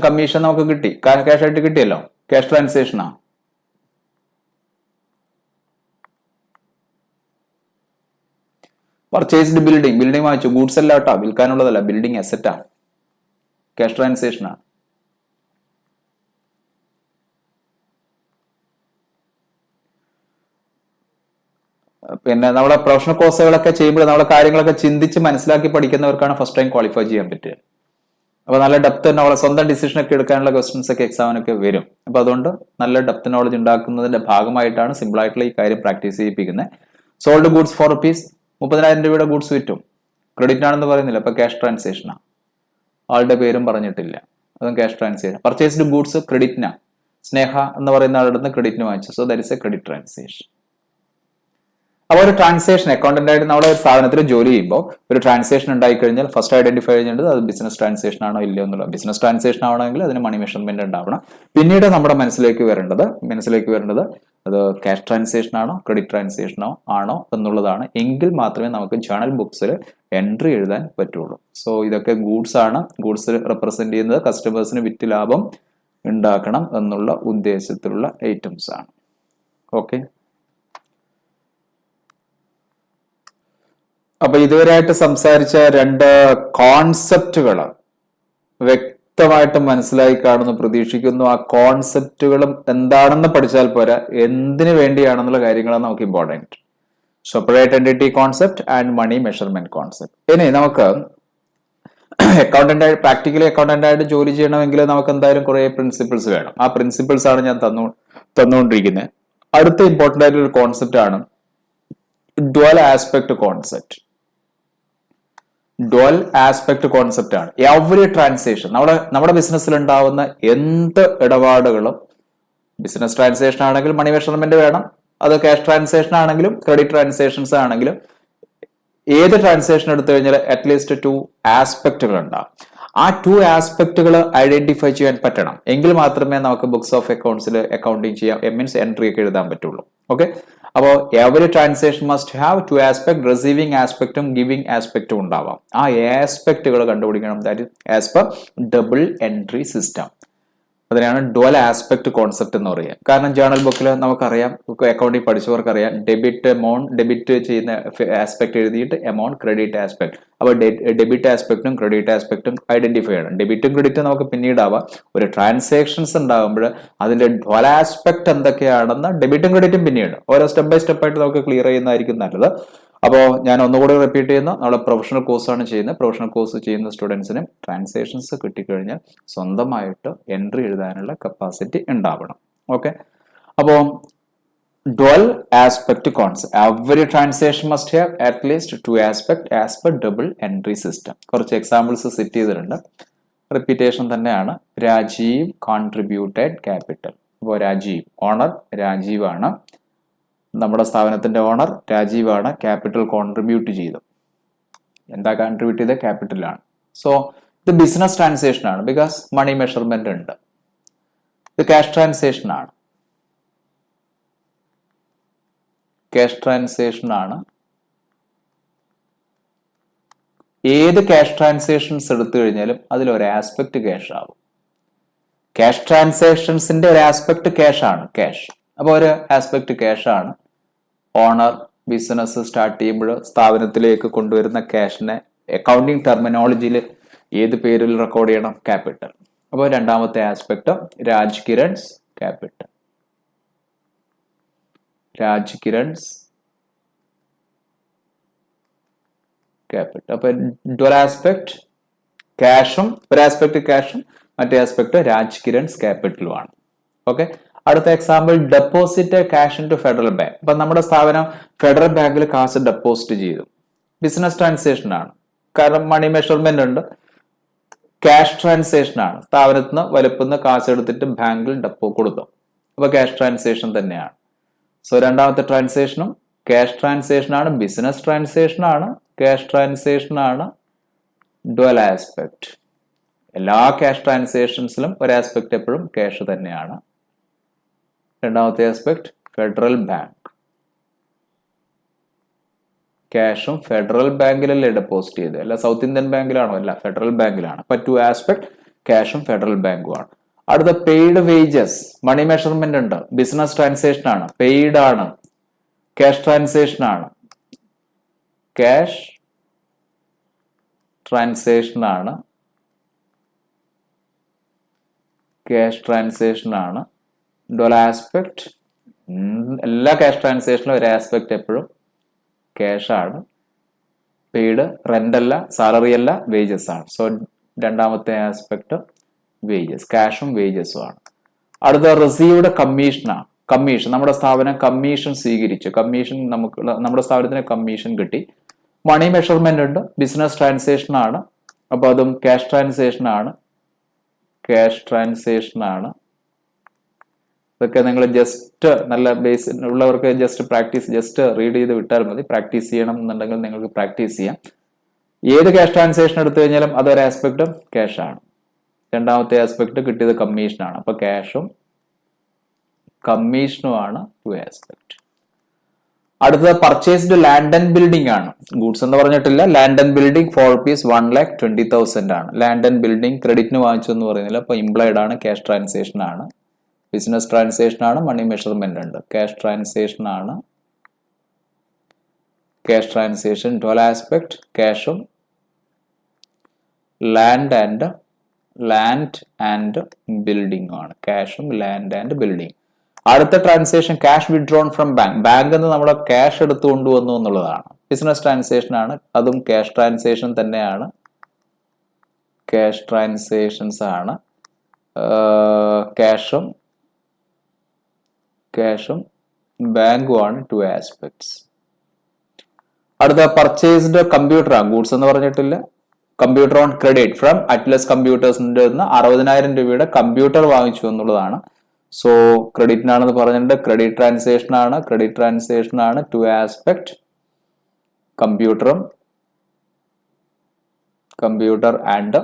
കമ്മീഷൻ നമുക്ക് കിട്ടി, ക്യാഷ് ആയിട്ട് കിട്ടിയല്ലോ. ക്യാഷ് ട്രാൻസാക്ഷൻ ആണ്. പർച്ചേസ്ഡ് ബിൽഡിംഗ് വാങ്ങിച്ചു, ഗൂഡ്സ് അല്ല കേട്ടോ, വിൽക്കാനുള്ളതല്ല, ബിൽഡിംഗ് അസറ്റാ, ക്യാഷ് ട്രാൻസാക്ഷൻ ആണ്. പിന്നെ നമ്മളെ പ്രൊഫഷണൽ കോഴ്സുകളൊക്കെ ചെയ്യുമ്പോൾ നമ്മളെ കാര്യങ്ങളൊക്കെ ചിന്തിച്ച് മനസ്സിലാക്കി പഠിക്കുന്നവർക്കാണ് ഫസ്റ്റ് ടൈം ക്വാളിഫൈ ചെയ്യാൻ പറ്റുക. അപ്പൊ നല്ല ഡെപ്ത് നോളജ്, സ്വന്തം ഡിസിഷൻ ഒക്കെ എടുക്കാനുള്ള ക്വസ്റ്റ്യൻസ് ഒക്കെ എക്സാമിനൊക്കെ വരും. അപ്പൊ അതുകൊണ്ട് നല്ല ഡെപ്ത് നോളജ് ഉണ്ടാക്കുന്നതിന്റെ ഭാഗമായിട്ടാണ് സിമ്പിൾ ആയിട്ടുള്ള ഈ കാര്യം പ്രാക്ടീസ് ചെയ്യിപ്പിക്കുന്നത്. സോൾഡ് ഗൂഡ്സ് ഫോർ റുപ്പീസ്, 30,000 രൂപയുടെ ഗൂഡ്സ് വിറ്റും, ക്രെഡിറ്റ് ആണെന്ന് പറയുന്നില്ല, അപ്പൊ ക്യാഷ് ട്രാൻസാക്ഷനാണ്, ആളുടെ പേരും പറഞ്ഞിട്ടില്ല, അതും ക്യാഷ് ട്രാൻസാക്ഷൻ. പർച്ചേസ്ഡ് ഗൂഡ്സ് ക്രെഡിറ്റിനാ, സ്നേഹ എന്ന് പറയുന്ന ആളുടെ നിന്ന് ക്രെഡിറ്റിന് വാങ്ങിച്ചു, so that is A credit transaction. അപ്പോൾ ഒരു ട്രാൻസാക്ഷൻ അക്കൗണ്ടന്റ് ആയിട്ട് നമ്മുടെ ഒരു സ്ഥാപനത്തിൽ ജോലി ചെയ്യുമ്പോൾ ഒരു ട്രാൻസാക്ഷൻ ഉണ്ടായി കഴിഞ്ഞാൽ ഫസ്റ്റ് ഐഡന്റിഫൈ ചെയ്യേണ്ടത് അത് ബിസിനസ് ട്രാൻസാക്ഷൻ ആണോ ഇല്ലയോ എന്നുള്ളത്. ബിസിനസ് ട്രാൻസാക്ഷൻ ആവണമെങ്കിൽ അതിന് മണി മെഷർമെന്റ് ഉണ്ടാവണം. പിന്നീട് നമ്മുടെ മനസ്സിലേക്ക് വരേണ്ടത് അത് ക്യാഷ് ട്രാൻസാക്ഷൻ ആണോ ക്രെഡിറ്റ് ട്രാൻസാക്ഷനോ ആണോ എന്നുള്ളതാണ്. എങ്കിൽ മാത്രമേ നമുക്ക് ജേണൽ ബുക്സിൽ എൻട്രി എഴുതാൻ പറ്റുള്ളൂ. സോ ഇതൊക്കെ ഗൂഡ്സ് ആണ്. ഗൂഡ്സ് റെപ്രസെന്റ് ചെയ്യുന്നത് കസ്റ്റമേഴ്സിന് വിറ്റ് ലാഭം ഉണ്ടാക്കണം എന്നുള്ള ഉദ്ദേശത്തിലുള്ള ഐറ്റംസ് ആണ്. ഓക്കെ, അപ്പൊ ഇതുവരെയായിട്ട് സംസാരിച്ച 2 കോൺസെപ്റ്റുകൾ വ്യക്തമായിട്ട് മനസ്സിലായി കാണുന്നു പ്രതീക്ഷിക്കുന്നു. ആ കോൺസെപ്റ്റുകളും എന്താണെന്ന് പഠിച്ചാൽ പോരാ, എന്തിനു വേണ്ടിയാണെന്നുള്ള കാര്യങ്ങളാണ് നമുക്ക് important. Separate entity concept and money measurement concept. ഇനി നമുക്ക് പ്രാക്ടിക്കലി അക്കൗണ്ടന്റ് ആയിട്ട് ജോലി ചെയ്യണമെങ്കിൽ നമുക്ക് എന്തായാലും കുറെ പ്രിൻസിപ്പിൾസ് വേണം. ആ പ്രിൻസിപ്പിൾസ് ആണ് ഞാൻ തന്നുകൊണ്ടിരിക്കുന്നത്. അടുത്ത ഇമ്പോർട്ടന്റ് ആയിട്ടുള്ള ഒരു കോൺസെപ്റ്റ് ആണ് dual aspect concept. Dual aspect concept ആണ്. എവറി ട്രാൻസാക്ഷൻ, നമ്മുടെ ബിസിനസ്സിൽ ഉണ്ടാവുന്ന എന്ത് ഇടപാടുകളും, ബിസിനസ് ട്രാൻസാക്ഷൻ ആണെങ്കിൽ മണി മെഷർമെന്റ് വേണം, അത് ക്യാഷ് ട്രാൻസാക്ഷൻ ആണെങ്കിലും ക്രെഡിറ്റ് ട്രാൻസാക്ഷൻസ് ആണെങ്കിലും ഏത് ട്രാൻസാക്ഷൻ എടുത്തു കഴിഞ്ഞാൽ അറ്റ്ലീസ്റ്റ് 2 ആസ്പെക്റ്റുകൾ ഉണ്ടാവും. ആ 2 ആസ്പെക്റ്റുകൾ ഐഡന്റിഫൈ ചെയ്യാൻ പറ്റണം. എങ്കിൽ മാത്രമേ നമുക്ക് ബുക്സ് ഓഫ് അക്കൗണ്ട്സിൽ അക്കൗണ്ടിങ് ചെയ്യാം, മീൻസ് എൻട്രി ഒക്കെ എഴുതാൻ പറ്റുള്ളൂ. ഓക്കെ, അപ്പോൾ every transaction must have 2 aspect, receiving ആസ്പെക്റ്റും ഗിവിംഗ് ആസ്പെക്റ്റും ഉണ്ടാവാം. ആ ആസ്പെക്റ്റുകൾ കണ്ടുപിടിക്കണം. That is as per double entry system. അതിനാണ് ഡ്വൽ ആസ്പെക്ട് കോൺസെപ്റ്റ് എന്ന് പറയുക. കാരണം ജേണൽ ബുക്കിൽ നമുക്കറിയാം, അക്കൗണ്ടിങ് പഠിച്ചവർക്കറിയാം, ഡെബിറ്റ് ചെയ്യുന്ന ആസ്പെക്ട് എഴുതിയിട്ട് എമൗണ്ട് ക്രെഡിറ്റ് ആസ്പെക്ട്. അപ്പോൾ ഡെബിറ്റ് ആസ്പെക്റ്റും ക്രെഡിറ്റ് ആസ്പെക്റ്റും ഐഡന്റിഫൈ ചെയ്യണം. ഡെബിറ്റും ക്രെഡിറ്റും നമുക്ക് പിന്നീടാവാം. ഒരു ട്രാൻസാക്ഷൻസ് ഉണ്ടാകുമ്പോൾ അതിന്റെ ഡ്വൽ ആസ്പെക്ട് എന്തൊക്കെയാണെന്ന് ഡെബിറ്റും ക്രെഡിറ്റും പിന്നീട് ഓരോ സ്റ്റെപ്പ് ബൈ സ്റ്റെപ്പ് ആയിട്ട് നമുക്ക് ക്ലിയർ ചെയ്യുന്നതായിരിക്കും നല്ലത്. അപ്പോൾ ഞാൻ ഒന്നുകൂടി റിപ്പീറ്റ് ചെയ്യുന്നു, നമ്മുടെ പ്രൊഫഷണൽ കോഴ്സാണ് ചെയ്യുന്നത്. പ്രൊഫഷണൽ കോഴ്സ് ചെയ്യുന്ന സ്റ്റുഡൻസിന് ട്രാൻസാക്ഷൻസ് കിട്ടിക്കഴിഞ്ഞാൽ സ്വന്തമായിട്ട് എൻട്രി എഴുതാനുള്ള കപ്പാസിറ്റി ഉണ്ടാവണം. ഓക്കെ, അപ്പോൾ dual aspect concept, every transaction must have at least 2 aspect as per double entry system. കുറച്ച് എക്സാമ്പിൾസ് സെറ്റ് ചെയ്തിട്ടുണ്ട്, റിപ്പീറ്റേഷൻ തന്നെയാണ്. Rajeev contributed capital. അപ്പോൾ രാജീവ്, ഓണർ രാജീവ് ആണ്, നമ്മുടെ സ്ഥാപനത്തിന്റെ ഓണർ രാജീവ് ആണ്, ക്യാപിറ്റൽ കോൺട്രിബ്യൂട്ട് ചെയ്തു. എന്താ കോൺട്രിബ്യൂട്ട് ചെയ്ത? ക്യാപിറ്റലാണ്. സോ ഇത് ബിസിനസ് ട്രാൻസാക്ഷൻ ആണ്, ബിക്കോസ് മണി മെഷർമെന്റ് ഉണ്ട്. ഇത് ക്യാഷ് ട്രാൻസാക്ഷൻ ആണ്, ക്യാഷ് ട്രാൻസാക്ഷൻ ആണ്. ഏത് ക്യാഷ് ട്രാൻസാക്ഷൻസ് എടുത്തു കഴിഞ്ഞാലും അതിലൊരു ആസ്പെക്ട് ക്യാഷ് ആവും. ക്യാഷ് ട്രാൻസാക്ഷൻസിന്റെ ഒരു ആസ്പെക്ട് ക്യാഷ് ആണ്, ക്യാഷ്. അപ്പോൾ ഒരു ആസ്പെക്ട് ക്യാഷ് ആണ്. ഓണർ ബിസിനസ് സ്റ്റാർട്ട് ചെയ്യുമ്പോൾ സ്ഥാപനത്തിലേക്ക് കൊണ്ടുവരുന്ന ക്യാഷിനെ അക്കൗണ്ടിങ് ടെർമിനോളജിയിൽ ഏത് പേരിൽ റെക്കോർഡ് ചെയ്യണം? ക്യാപിറ്റൽ. അപ്പോൾ രണ്ടാമത്തെ aspect Raj Kiran's capital. Raj Kiran's capital. അപ്പൊ ഡ്വൽ ആസ്പെക്ട് ക്യാഷും, ഒരു ആസ്പെക്ട് ക്യാഷും മറ്റേ ആസ്പെക്ട് രാജ് കിരൺസ് ക്യാപിറ്റലുമാണ്. ഓക്കെ, അടുത്ത example deposit cash in to Federal Bank. അപ്പൊ നമ്മുടെ സ്ഥാപനം ഫെഡറൽ ബാങ്കിൽ കാശ് ഡെപ്പോസിറ്റ് ചെയ്തു. ബിസിനസ് ട്രാൻസാക്ഷൻ ആണ്, കാരണം മണി മെഷർമെന്റ് ഉണ്ട്. ക്യാഷ് ട്രാൻസാക്ഷൻ ആണ്, സ്ഥാപനത്തിൽ നിന്ന് വലുപ്പുന്ന കാശ് എടുത്തിട്ട് ബാങ്കിൽ ഡെപ്പോ കൊടുത്തു. അപ്പൊ ക്യാഷ് ട്രാൻസാക്ഷൻ തന്നെയാണ്. സോ രണ്ടാമത്തെ ട്രാൻസാക്ഷനും ക്യാഷ് ട്രാൻസാക്ഷൻ ആണ്, ബിസിനസ് ട്രാൻസാക്ഷൻ ആണ്, ക്യാഷ് ട്രാൻസാക്ഷൻ ആണ്, ഡ്വൽ ആസ്പെക്ട്. എല്ലാ ക്യാഷ് ട്രാൻസാക്ഷൻസിലും ഒരു ആസ്പെക്ട് എപ്പോഴും ക്യാഷ് തന്നെയാണ്. രണ്ടാമത്തെ ആസ്പെക്ട് ഫെഡറൽ ബാങ്ക്. ക്യാഷും ഫെഡറൽ ബാങ്കിലല്ലേ ഡെപ്പോസിറ്റ് ചെയ്ത്, അല്ല സൗത്ത് ഇന്ത്യൻ ബാങ്കിലാണോ? അല്ല, ഫെഡറൽ ബാങ്കിലാണ്. അപ്പൊ 2 ആസ്പെക്ട് ക്യാഷും ഫെഡറൽ ബാങ്കുമാണ്. അടുത്ത പെയ്ഡ് വേജസ്, മണി മെഷർമെന്റ് ഉണ്ട്, ബിസിനസ് ട്രാൻസാക്ഷൻ ആണ്, പെയ്ഡ് ആണ്, ക്യാഷ് ട്രാൻസാക്ഷൻ ആണ്. ക്യാഷ് ട്രാൻസാക്ഷൻ ആണ്. ക്യാഷ് ട്രാൻസാക്ഷൻ ആണ്. ഡുവൽ ആസ്പെക്ട്, എല്ലാ ക്യാഷ് ട്രാൻസാക്ഷനിലും ഒരു ആസ്പെക്ട് എപ്പോഴും ക്യാഷ് ആണ്. പെയ്ഡ് റെന്റ് അല്ല, സാലറി അല്ല, വേജസ് ആണ്. സോ രണ്ടാമത്തെ ആസ്പെക്ട് വേജസ്, ക്യാഷും വേജസും ആണ്. അടുത്ത റിസീവ്ഡ് കമ്മീഷനാണ്. കമ്മീഷൻ, നമ്മുടെ സ്ഥാപനം കമ്മീഷൻ സ്വീകരിച്ചു. കമ്മീഷൻ നമുക്ക് നമ്മുടെ സ്ഥാപനത്തിന് കമ്മീഷൻ കിട്ടി. മണി മെഷർമെന്റ് ഉണ്ട്, ബിസിനസ് ട്രാൻസാക്ഷൻ ആണ്. അപ്പൊ അതും ക്യാഷ് ട്രാൻസാക്ഷൻ ആണ്. ക്യാഷ് ട്രാൻസാക്ഷൻ ആണ്. ഇതൊക്കെ നിങ്ങൾ ജസ്റ്റ് നല്ല ബേസ് ഉള്ളവർക്ക് ജസ്റ്റ് പ്രാക്ടീസ്, ജസ്റ്റ് റീഡ് ചെയ്ത് വിട്ടാൽ മതി. പ്രാക്ടീസ് ചെയ്യണം എന്നുണ്ടെങ്കിൽ നിങ്ങൾക്ക് പ്രാക്ടീസ് ചെയ്യാം. ഏത് ക്യാഷ് ട്രാൻസാക്ഷൻ എടുത്തു കഴിഞ്ഞാലും അതൊരു ആസ്പെക്ട് ക്യാഷ് ആണ്. രണ്ടാമത്തെ ആസ്പെക്ട് കിട്ടിയത് കമ്മീഷനാണ്. അപ്പൊ ക്യാഷും കമ്മീഷനുമാണ് ടു ആസ്പെക്ട്. അടുത്തത് പർച്ചേസ്ഡ് ലാൻഡ് ആൻഡ് ബിൽഡിംഗ് ആണ്. ഗൂഡ്സ് എന്ന് പറഞ്ഞിട്ടില്ല. ലാൻഡ് ആൻഡ് ബിൽഡിംഗ് 4 rupees 1,20,000 ആണ്. ലാൻഡ് ആൻഡ് ബിൽഡിംഗ് ക്രെഡിറ്റിന് വാങ്ങിച്ചു എന്ന് പറയുന്നില്ല. അപ്പൊ ഇംപ്ലൈഡ് ആണ്, ക്യാഷ് ട്രാൻസാക്ഷൻ ആണ്. ബിസിനസ് ട്രാൻസാക്ഷൻ ആണ്. മണി മെഷർമെന്റ് ഉണ്ട്. ക്യാഷ് ട്രാൻസാക്ഷൻ ആണ്. ക്യാഷ് ട്രാൻസാക്ഷൻ ഡുവൽ ആസ്പെക്ട്, ക്യാഷും ലാൻഡ് ആൻഡ് ബിൽഡിംഗ് ആണ്. ക്യാഷും ലാൻഡ് ആൻഡ് ബിൽഡിംഗ്. അടുത്ത transaction cash withdrawn from bank. ബാങ്കിൽ നിന്ന് നമ്മുടെ ക്യാഷ് എടുത്തു കൊണ്ടുവന്നു എന്നുള്ളതാണ്. ബിസിനസ് ട്രാൻസാക്ഷൻ ആണ്. അതും ക്യാഷ് ട്രാൻസാക്ഷൻ തന്നെയാണ്. ക്യാഷ് ട്രാൻസാക്ഷൻസ് ആണ്. ക്യാഷും ബാങ്കും ആണ് ടു ആസ്പെക്ട്സ്. അടുത്ത പർച്ചേസ്ഡ് കമ്പ്യൂട്ടർ ആണ്. ഗൂഡ്സ് എന്ന് പറഞ്ഞിട്ടില്ല. Computer on credit from Atlas കമ്പ്യൂട്ടേഴ്സിന്റെ 60,000 രൂപയുടെ കമ്പ്യൂട്ടർ വാങ്ങിച്ചു എന്നുള്ളതാണ്. സോ ക്രെഡിറ്റിനാണെന്ന് പറഞ്ഞിട്ടുണ്ട്. ക്രെഡിറ്റ് ട്രാൻസാക്ഷൻ ആണ്. ക്രെഡിറ്റ് ട്രാൻസാക്ഷൻ ആണ് two aspect. Computer and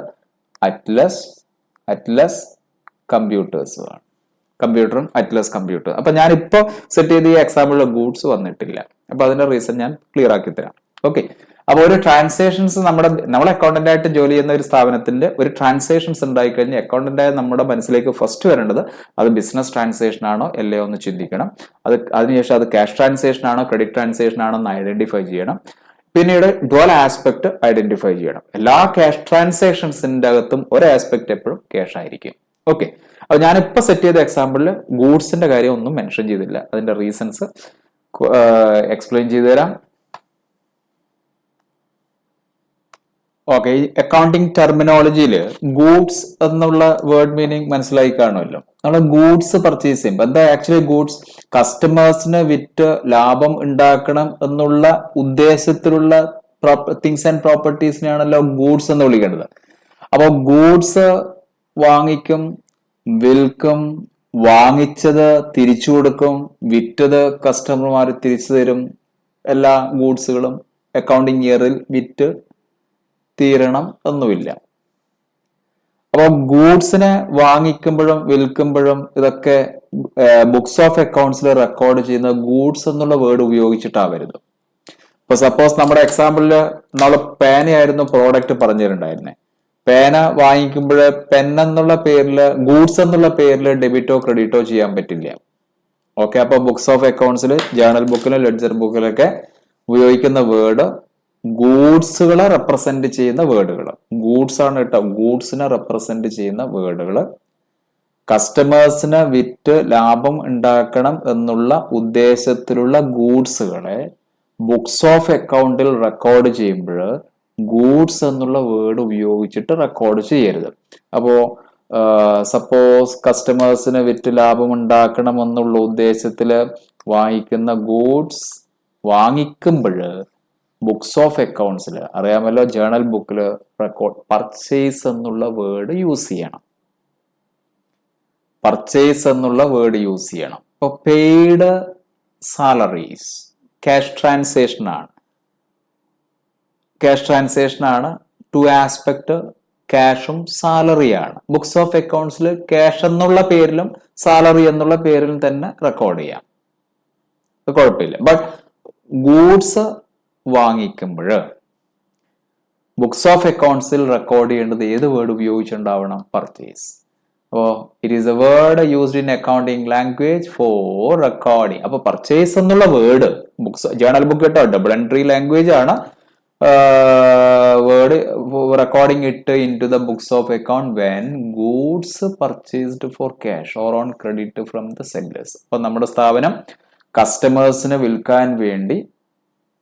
Atlas computers ആണ്. കമ്പ്യൂട്ടറും അറ്റ്ലസ് കമ്പ്യൂട്ടർ. അപ്പൊ ഞാനിപ്പോ സെറ്റ് ചെയ്ത ഈ എക്സാമ്പിളിൽ ഗൂഡ്സ് വന്നിട്ടില്ല. അപ്പൊ അതിന്റെ റീസൺ ഞാൻ ക്ലിയർ ആക്കി തരാം. ഓക്കെ. അപ്പൊ ഒരു ട്രാൻസാക്ഷൻസ് നമ്മൾ അക്കൗണ്ടന്റ് ആയിട്ട് ജോലി ചെയ്യുന്ന ഒരു സ്ഥാപനത്തിന്റെ ഒരു ട്രാൻസാക്ഷൻസ് ഉണ്ടായിക്കഴിഞ്ഞാൽ അക്കൗണ്ടന്റ് ആയ നമ്മുടെ മനസ്സിലേക്ക് ഫസ്റ്റ് വരേണ്ടത് അത് ബിസിനസ് ട്രാൻസാക്ഷൻ ആണോ അല്ലയോ എന്ന് ചിന്തിക്കണം. അതിനുശേഷം അത് ക്യാഷ് ട്രാൻസാക്ഷൻ ആണോ ക്രെഡിറ്റ് ട്രാൻസാക്ഷൻ ആണോ എന്ന് ഐഡന്റിഫൈ ചെയ്യണം. പിന്നീട് ഡുവൽ ആസ്പെക്ട് ഐഡന്റിഫൈ ചെയ്യണം. എല്ലാ ക്യാഷ് ട്രാൻസാക്ഷൻസിന്റെ അകത്തും ഒരു ആസ്പെക്ട് എപ്പോഴും ക്യാഷ് ആയിരിക്കും. ഓക്കെ. അപ്പൊ ഞാനിപ്പോ സെറ്റ് ചെയ്ത എക്സാമ്പിളിൽ ഗൂഡ്സിന്റെ കാര്യം ഒന്നും മെൻഷൻ ചെയ്തില്ല. അതിന്റെ റീസൺസ് എക്സ്പ്ലെയിൻ ചെയ്തു തരാം. ഓക്കെ. ഈ അക്കൗണ്ടിങ് ടെർമിനോളജിയിൽ ഗൂഡ്സ് എന്നുള്ള വേർഡ് മീനിങ് മനസ്സിലായി കാണുമല്ലോ. നമ്മൾ ഗൂഡ്സ് പർച്ചേസ് ചെയ്യുമ്പോൾ എന്താ ആക്ച്വലി ഗൂഡ്സ് കസ്റ്റമേഴ്സിന് വിറ്റ് ലാഭം ഉണ്ടാക്കണം എന്നുള്ള ഉദ്ദേശത്തിലുള്ള തിങ്സ് ആൻഡ് പ്രോപ്പർട്ടീസിനെയാണല്ലോ ഗൂഡ്സ് എന്ന് വിളിക്കേണ്ടത്. അപ്പൊ ഗൂഡ്സ് വാങ്ങിക്കും, വിൽക്കും, വാങ്ങിച്ചത് തിരിച്ചു കൊടുക്കും, വിറ്റത് കസ്റ്റമർമാർ തിരിച്ചു തരും. എല്ലാ ഗൂഡ്സുകളും അക്കൗണ്ടിങ് ഇയറിൽ വിറ്റ് തീരണം ഒന്നുമില്ല. അപ്പൊ ഗൂഡ്സിനെ വാങ്ങിക്കുമ്പോഴും വിൽക്കുമ്പോഴും ഇതൊക്കെ ബുക്സ് ഓഫ് അക്കൗണ്ട്സിൽ റെക്കോർഡ് ചെയ്യുന്ന ഗൂഡ്സ് എന്നുള്ള വേർഡ് ഉപയോഗിച്ചിട്ടാവരുത്. ഇപ്പൊ സപ്പോസ് നമ്മുടെ എക്സാമ്പിളില് നമ്മൾ പേനയായിരുന്നു പ്രോഡക്റ്റ് പറഞ്ഞിട്ടുണ്ടായിരുന്നേ. പേന വാങ്ങിക്കുമ്പോൾ പെൻ എന്നുള്ള പേരില് ഗൂഡ്സ് എന്നുള്ള പേരിൽ ഡെബിറ്റോ ക്രെഡിറ്റോ ചെയ്യാൻ പറ്റില്ല. ഓക്കെ. അപ്പൊ ബുക്സ് ഓഫ് അക്കൗണ്ട്സിൽ ജേർണൽ ബുക്കിലും ലെഡ്ജർ ബുക്കിലൊക്കെ ഉപയോഗിക്കുന്ന വേർഡ് ഗൂഡ്സുകളെ റെപ്രസെന്റ് ചെയ്യുന്ന വേർഡുകൾ. ഗൂഡ്സ് ആണ് കേട്ടോ. ഗൂഡ്സിനെ റെപ്രസെന്റ് ചെയ്യുന്ന വേർഡുകൾ കസ്റ്റമേഴ്സിന് വിറ്റ് ലാഭം ഉണ്ടാക്കണം എന്നുള്ള ഉദ്ദേശത്തിലുള്ള ഗൂഡ്സുകളെ ബുക്സ് ഓഫ് അക്കൗണ്ടിൽ റെക്കോർഡ് ചെയ്യുമ്പോൾ ഗൂഡ്സ് എന്നുള്ള വേർഡ് ഉപയോഗിച്ചിട്ട് റെക്കോർഡ് ചെയ്യരുത്. അപ്പോ സപ്പോസ് കസ്റ്റമേഴ്സിന് വിറ്റ് ലാഭം ഉണ്ടാക്കണം എന്നുള്ള ഉദ്ദേശത്തില് വാങ്ങിക്കുന്ന ഗൂഡ്സ് വാങ്ങിക്കുമ്പോൾ ബുക്സ് ഓഫ് അക്കൗണ്ട്സിൽ അറിയാമല്ലോ, ജേർണൽ ബുക്കിൽ റെക്കോർഡ് പർച്ചേസ് എന്നുള്ള വേർഡ് യൂസ് ചെയ്യണം. പർച്ചേസ് എന്നുള്ള വേർഡ് യൂസ് ചെയ്യണം. ഇപ്പൊ പെയ്ഡ് സാലറീസ് ക്യാഷ് ട്രാൻസാക്ഷൻ ആണ്. ക്യാഷ് ട്രാൻസാക്ഷൻ ആണ്. ടു ആസ്പെക്ട് ക്യാഷും സാലറിയാണ്. ബുക്സ് ഓഫ് അക്കൗണ്ട്സിൽ ക്യാഷ് എന്നുള്ള പേരിലും സാലറി എന്നുള്ള പേരിലും തന്നെ റെക്കോർഡ് ചെയ്യാം, കുഴപ്പമില്ല. ബട്ട് ഗൂഡ്സ് വാങ്ങിക്കുമ്പോൾ ബുക്സ് ഓഫ് അക്കൗണ്ട്സിൽ റെക്കോർഡ് ചെയ്യേണ്ടത് ഏത് വേർഡ് ഉപയോഗിച്ചുണ്ടാവണം? പർച്ചേസ്. അപ്പോ it is a word used in accounting language four recording. അപ്പൊ പർച്ചേസ് എന്നുള്ള വേർഡ് ബുക്സ് ജേർണൽ ബുക്ക് കേട്ടോ ഡബിൾ എൻട്രി ലാംഗ്വേജ് ആണ്. Word recording it in to the books of account when goods purchased for cash or on credit from the sellers. അപ്പൊ നമ്മുടെ സ്ഥാപനം കസ്റ്റമേഴ്സിന് വിൽക്കാൻ വേണ്ടി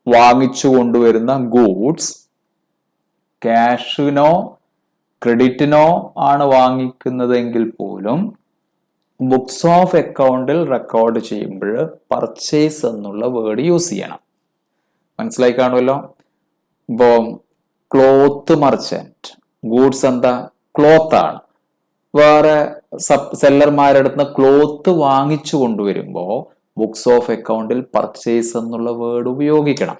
വാങ്ങിച്ചു കൊണ്ടുവരുന്ന ഗൂഡ്സ് ക്യാഷിനോ ക്രെഡിറ്റിനോ ആണ് വാങ്ങിക്കുന്നതെങ്കിൽ പോലും ബുക്സ് ഓഫ് അക്കൗണ്ടിൽ റെക്കോർഡ് ചെയ്യുമ്പോൾ പർച്ചേസ് എന്നുള്ള വേർഡ് യൂസ് ചെയ്യണം. മനസ്സിലായി കാണുമല്ലോ. ഇപ്പോ ക്ലോത്ത് മർച്ചന്റ്, ഗൂഡ്സ് എന്താ? ക്ലോത്ത് ആണ്. വേറെ സെല്ലർമാരുടെ അടുത്ത് ക്ലോത്ത് വാങ്ങിച്ചു കൊണ്ടുവരുമ്പോൾ ബുക്സ് ഓഫ് അക്കൗണ്ടിൽ പർച്ചേസ് എന്നുള്ള വേർഡ് ഉപയോഗിക്കണം.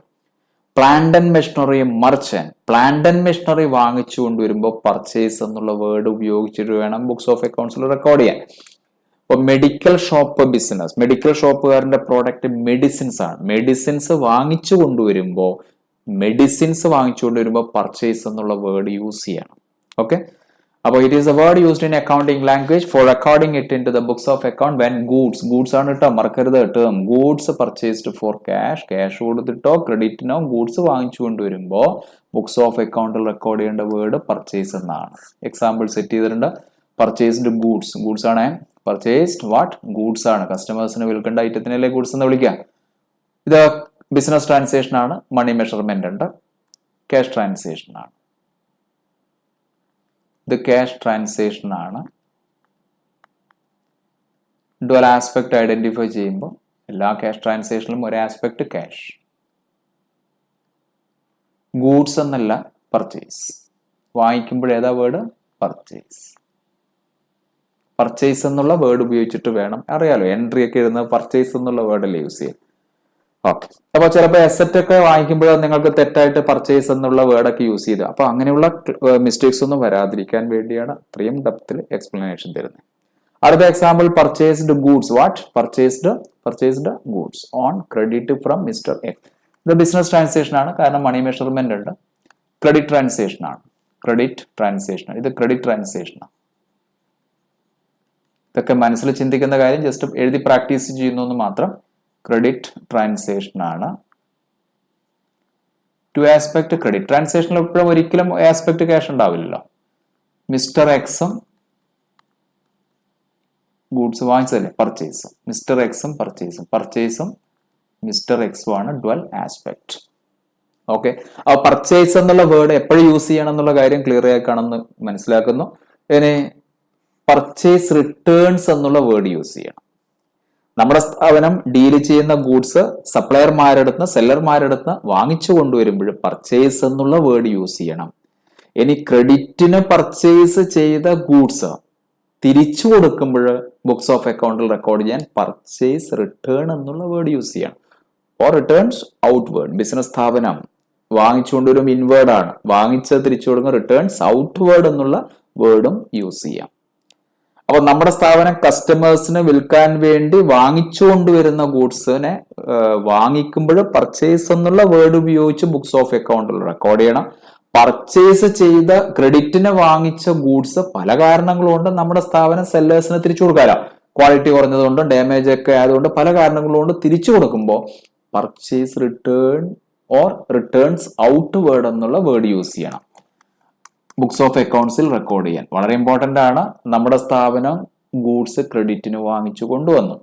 Plant and machinery merchant, plant and machinery വാങ്ങിച്ചു കൊണ്ടുവരുമ്പോൾ പർച്ചേസ് എന്നുള്ള വേർഡ് ഉപയോഗിച്ചിട്ട് വേണം ബുക്സ് ഓഫ് അക്കൗണ്ട്സിൽ റെക്കോർഡ് ചെയ്യാൻ. ഇപ്പൊ മെഡിക്കൽ ഷോപ്പ് ബിസിനസ്, മെഡിക്കൽ ഷോപ്പുകാരന്റെ പ്രോഡക്റ്റ് മെഡിസിൻസ് ആണ്. മെഡിസിൻസ് വാങ്ങിച്ചു കൊണ്ടുവരുമ്പോൾ പർച്ചേസ് എന്നുള്ള വേർഡ് യൂസ് ചെയ്യണം. ഓക്കെ, അപ്പോൾ it is a word used in accounting language for recording it in to the books of account when goods ആണ് കേട്ടോ, മറക്കരുത് term. Goods purchased for cash കൊടുത്തിട്ടോ ക്രെഡിറ്റിനോ ഗൂഡ്സ് വാങ്ങിച്ചു കൊണ്ടുവരുമ്പോൾ ബുക്സ് ഓഫ് അക്കൗണ്ടിൽ റെക്കോർഡ് ചെയ്യേണ്ട വേർഡ് പർച്ചേസ് എന്നാണ്. എക്സാമ്പിൾ സെറ്റ് ചെയ്തിട്ടുണ്ട്. പർച്ചേസ്ഡ് ഗൂഡ്സ് ആണ്. Purchased what? ഗൂഡ്സ് ആണ്. കസ്റ്റമേഴ്സിന് വിൽക്കേണ്ട ഐറ്റത്തിനല്ലേ ഗൂഡ്സ് എന്ന് വിളിക്കുക. ഇത് ബിസിനസ് ട്രാൻസാക്ഷൻ ആണ്. മണി മെഷർമെന്റ് ഉണ്ട്. ക്യാഷ് ട്രാൻസാക്ഷൻ ആണ്. ഇത് ക്യാഷ് ട്രാൻസാക്ഷൻ ആണ്. ഡുവൽ ആസ്പെക്ട് ഐഡന്റിഫൈ ചെയ്യുമ്പോൾ എല്ലാ ക്യാഷ് ട്രാൻസാക്ഷനിലും ഒരു ആസ്പെക്ട് ക്യാഷ്. ഗൂഡ്സ് എന്നല്ല പർച്ചേസ്. വാങ്ങിക്കുമ്പോൾ ഏതാ വേർഡ്? പർച്ചേസ്. പർച്ചേസ് എന്നുള്ള വേർഡ് ഉപയോഗിച്ചിട്ട് വേണം. അറിയാലോ, എൻട്രി ഒക്കെ എഴുതുന്നത് പർച്ചേസ് എന്നുള്ള വേർഡല്ലേ യൂസ് ചെയ്യും. ഓക്കെ, അപ്പൊ ചിലപ്പോൾ എസറ്റ് ഒക്കെ വാങ്ങിക്കുമ്പോൾ നിങ്ങൾക്ക് തെറ്റായിട്ട് പർച്ചേസ് എന്നുള്ള വേർഡൊക്കെ യൂസ് ചെയ്ത്, അപ്പൊ അങ്ങനെയുള്ള മിസ്റ്റേക്സ് ഒന്നും വരാതിരിക്കാൻ വേണ്ടിയാണ് അത്രയും ഡെപ്തിൽ എക്സ്പ്ലനേഷൻ തരുന്നത്. അടുത്ത example, purchased goods. What? Purchased goods on credit from mister X. ഇത് ബിസിനസ് ട്രാൻസാക്ഷൻ ആണ്, കാരണം മണി മെഷർമെന്റ് ഉണ്ട്. ക്രെഡിറ്റ് ട്രാൻസാക്ഷൻ ആണ്. ഇത് ക്രെഡിറ്റ് ട്രാൻസാക്ഷൻ ആണ്. ഇതൊക്കെ മനസ്സിൽ ചിന്തിക്കുന്ന കാര്യം, ജസ്റ്റ് എഴുതി പ്രാക്ടീസ് ചെയ്യുന്നു എന്ന് മാത്രം. ക്രെഡിറ്റ് ട്രാൻസാക്ഷൻ ആണ്. ടു ആസ്പെക്ട് ക്രെഡിറ്റ് ട്രാൻസാക്ഷനിൽ എപ്പോഴും ഒരിക്കലും ആസ്പെക്ട് ക്യാഷ് ഉണ്ടാവില്ലല്ലോ. മിസ്റ്റർ എക്സും ഗൂഡ്സ് വാങ്ങിച്ചതല്ലേ പർച്ചേസ്. മിസ്റ്റർ എക്സും പർച്ചേസും മിസ്റ്റർ എക്സും ആണ് ഡ്വൽ ആസ്പെക്ട്. ഓക്കെ, ആ പർച്ചേസ് എന്നുള്ള വേർഡ് എപ്പോഴും യൂസ് ചെയ്യണം എന്നുള്ള കാര്യം ക്ലിയർ ആക്കാണെന്ന് മനസ്സിലാക്കുന്നു. ഇനി പർച്ചേസ് റിട്ടേൺസ് എന്നുള്ള വേർഡ് യൂസ് ചെയ്യണം. നമ്മുടെ സ്ഥാപനം ഡീൽ ചെയ്യുന്ന ഗൂഡ്സ് സപ്ലയർമാരുടെ സെല്ലർമാരുടെ വാങ്ങിച്ചു കൊണ്ടുവരുമ്പോൾ പർച്ചേസ് എന്നുള്ള വേർഡ് യൂസ് ചെയ്യണം. ഇനി ക്രെഡിറ്റിന് പർച്ചേസ് ചെയ്ത ഗൂഡ്സ് തിരിച്ചു കൊടുക്കുമ്പോൾ ബുക്സ് ഓഫ് അക്കൗണ്ടിൽ റെക്കോർഡ് ചെയ്യാൻ പർച്ചേസ് റിട്ടേൺ എന്നുള്ള വേർഡ് യൂസ് ചെയ്യണം. Or returns outward. ബിസിനസ് സ്ഥാപനം വാങ്ങിച്ചുകൊണ്ടുവരും ഇൻവേർഡ് ആണ്. വാങ്ങിച്ചത് തിരിച്ചു കൊടുക്കുന്ന റിട്ടേൺസ് ഔട്ട്വേർഡ് എന്നുള്ള വേർഡും യൂസ് ചെയ്യാം. അപ്പൊ നമ്മുടെ സ്ഥാപനം കസ്റ്റമേഴ്സിന് വിൽക്കാൻ വേണ്ടി വാങ്ങിച്ചു കൊണ്ടുവരുന്ന ഗൂഡ്സിനെ വാങ്ങിക്കുമ്പോൾ പർച്ചേസ് എന്നുള്ള വേർഡ് ഉപയോഗിച്ച് ബുക്സ് ഓഫ് അക്കൗണ്ടിൽ റെക്കോർഡ് ചെയ്യണം. പർച്ചേസ് ചെയ്ത ക്രെഡിറ്റിന് വാങ്ങിച്ച ഗൂഡ്സ് പല കാരണങ്ങളുകൊണ്ട് നമ്മുടെ സ്ഥാപനം സെല്ലേഴ്സിന് തിരിച്ചു കൊടുക്കാമല്ലോ. ക്വാളിറ്റി കുറഞ്ഞതുകൊണ്ടും ഡാമേജ് ഒക്കെ ആയതുകൊണ്ട് പല കാരണങ്ങളുകൊണ്ട് തിരിച്ചു കൊടുക്കുമ്പോൾ purchase written or returns outward എന്നുള്ള വേർഡ് യൂസ് ചെയ്യണം ബുക്സ് ഓഫ് അക്കൗണ്ട്സിൽ റെക്കോർഡ് ചെയ്യാൻ. വളരെ ഇമ്പോർട്ടന്റ് ആണ്. നമ്മുടെ സ്ഥാപനം ഗൂഡ്സ് ക്രെഡിറ്റിന് വാങ്ങിച്ചു കൊണ്ടുവന്നു.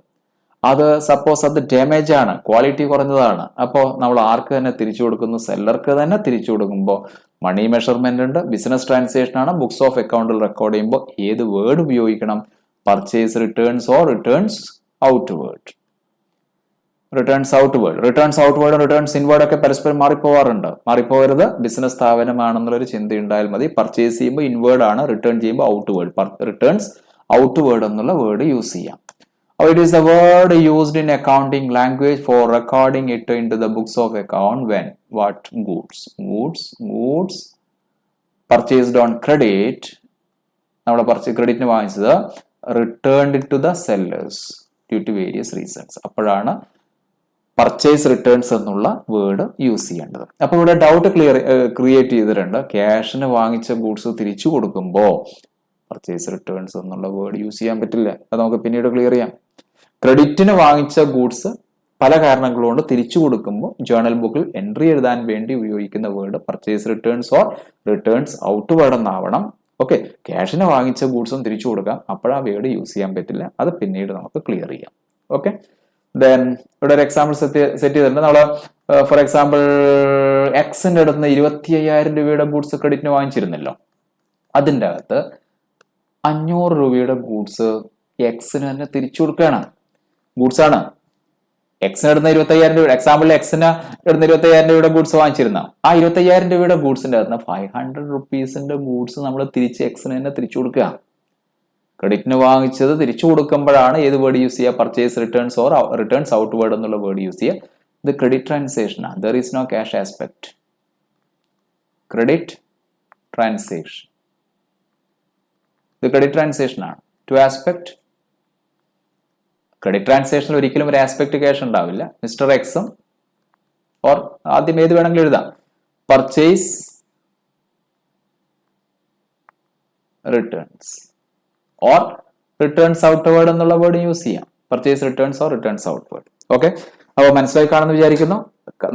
അത് സപ്പോസ് അത് ഡാമേജ് ആണ്, ക്വാളിറ്റി കുറഞ്ഞതാണ്. അപ്പോൾ നമ്മൾ ആർക്ക് തന്നെ തിരിച്ചു കൊടുക്കുന്നു? സെല്ലർക്ക് തന്നെ തിരിച്ചു കൊടുക്കുമ്പോൾ മണി മെഷർമെന്റ് ഉണ്ട്. ബിസിനസ് ട്രാൻസാക്ഷൻ ആണ്. ബുക്സ് ഓഫ് അക്കൗണ്ടിൽ റെക്കോർഡ് ചെയ്യുമ്പോൾ ഏത് വേർഡ് ഉപയോഗിക്കണം? Purchase returns or returns outward. Returns ഔട്ട്വേർഡും റിട്ടേൺസ് ഇൻവേർഡ് ഒക്കെ പരസ്പരം മാറിപ്പോവാറുണ്ട്. മാറിപ്പോകരുത്. ബിസിനസ് സ്ഥാപനമാണെന്നുള്ളൊരു ചിന്ത ഉണ്ടായാൽ മതി. പർച്ചേസ് ചെയ്യുമ്പോൾ ഇൻവേർഡ് ആണ്, റിട്ടേൺ ചെയ്യുമ്പോൾ ഔട്ട്വേർഡ്. റിട്ടേൺസ് ഔട്ട്വേർഡ് എന്നുള്ള വേർഡ് യൂസ് ചെയ്യാം. It is a word used in accounting language for recording it into the books of account when what? Goods purchased on credit. നമ്മൾ ക്രെഡിറ്റിന് വാങ്ങിച്ചത് returned to the sellers due to various reasons. അപ്പോഴാണ് purchase returns എന്നുള്ള word use ചെയ്യേണ്ടത്. അപ്പൊ ഇവിടെ doubt create ചെയ്തിട്ടുണ്ട്. ക്യാഷിന് വാങ്ങിച്ച ഗൂഡ്സ് തിരിച്ചു കൊടുക്കുമ്പോൾ പർച്ചേസ് റിട്ടേൺസ് എന്നുള്ള വേർഡ് യൂസ് ചെയ്യാൻ പറ്റില്ല. അത് നമുക്ക് പിന്നീട് ക്ലിയർ ചെയ്യാം. ക്രെഡിറ്റിന് വാങ്ങിച്ച ഗൂഡ്സ് പല കാരണങ്ങൾ കൊണ്ട് തിരിച്ചു കൊടുക്കുമ്പോൾ ജേർണൽ ബുക്കിൽ എൻട്രി എഴുതാൻ വേണ്ടി ഉപയോഗിക്കുന്ന word purchase returns or returns outward എന്നാവണം. ഓക്കെ, ക്യാഷിന് വാങ്ങിച്ച ഗൂഡ്സും തിരിച്ചു കൊടുക്കാം, അപ്പോഴാ വേർഡ് യൂസ് ചെയ്യാൻ പറ്റില്ല. അത് പിന്നീട് നമുക്ക് ക്ലിയർ ചെയ്യാം. ഓക്കെ, ദെൻ ഇവിടെ ഒരു എക്സാമ്പിൾ സെറ്റ് ചെയ്തിട്ടുണ്ട്. നമ്മൾ ഫോർ എക്സാമ്പിൾ എക്സിന്റെ അടുത്ത് 25,000 രൂപയുടെ ഗൂഡ്സ് ക്രെഡിറ്റിന് വാങ്ങിച്ചിരുന്നല്ലോ. അതിൻ്റെ അകത്ത് 500 രൂപയുടെ ഗൂഡ്സ് എക്സിന് തന്നെ തിരിച്ചു കൊടുക്കുകയാണ്. ഗൂഡ്സ് ആണ് എക്സിന് ഇടുന്ന 25,000 രൂപ, എക്സാമ്പിളിൽ എക്സിന് ഇടുന്ന 25,000 രൂപയുടെ ഗൂഡ്സ് വാങ്ങിച്ചിരുന്ന ആ 25,000 രൂപയുടെ ഗൂഡ്സിന്റെ അകത്ത് 500 റുപ്പീസിന്റെ ഗൂഡ്സ് നമ്മൾ തിരിച്ച് എക്സിന് തന്നെ തിരിച്ചു കൊടുക്കുക. ക്രെഡിറ്റിന് വാങ്ങിച്ചത് തിരിച്ചു കൊടുക്കുമ്പോഴാണ് ഏത് വേർഡ് യൂസ് ചെയ്യുക? Purchase returns or returns outward എന്നുള്ള വേർഡ് യൂസ് ചെയ്യുക. ഇത് ക്രെഡിറ്റ് ട്രാൻസാക്ഷൻ ആണ്. There is no cash aspect. Credit transaction, ഇത് ക്രെഡിറ്റ് ട്രാൻസാക്ഷൻ ആണ്. ടു ആസ്പെക്ട്, ക്രെഡിറ്റ് ട്രാൻസാക്ഷനിൽ ഒരിക്കലും ഒരു ആസ്പെക്ട് ക്യാഷ് ഉണ്ടാവില്ല. മിസ്റ്റർ എക്സും ഓർ ആദ്യം ഏത് വേണമെങ്കിലും എഴുതാം, purchase returns or returns outward എന്നുള്ള വേർഡ് യൂസ് ചെയ്യാം. Purchase returns or returns outward. Okay, അപ്പോൾ മനസ്സിലായി കാണുമെന്ന് വിചാരിക്കുന്നു.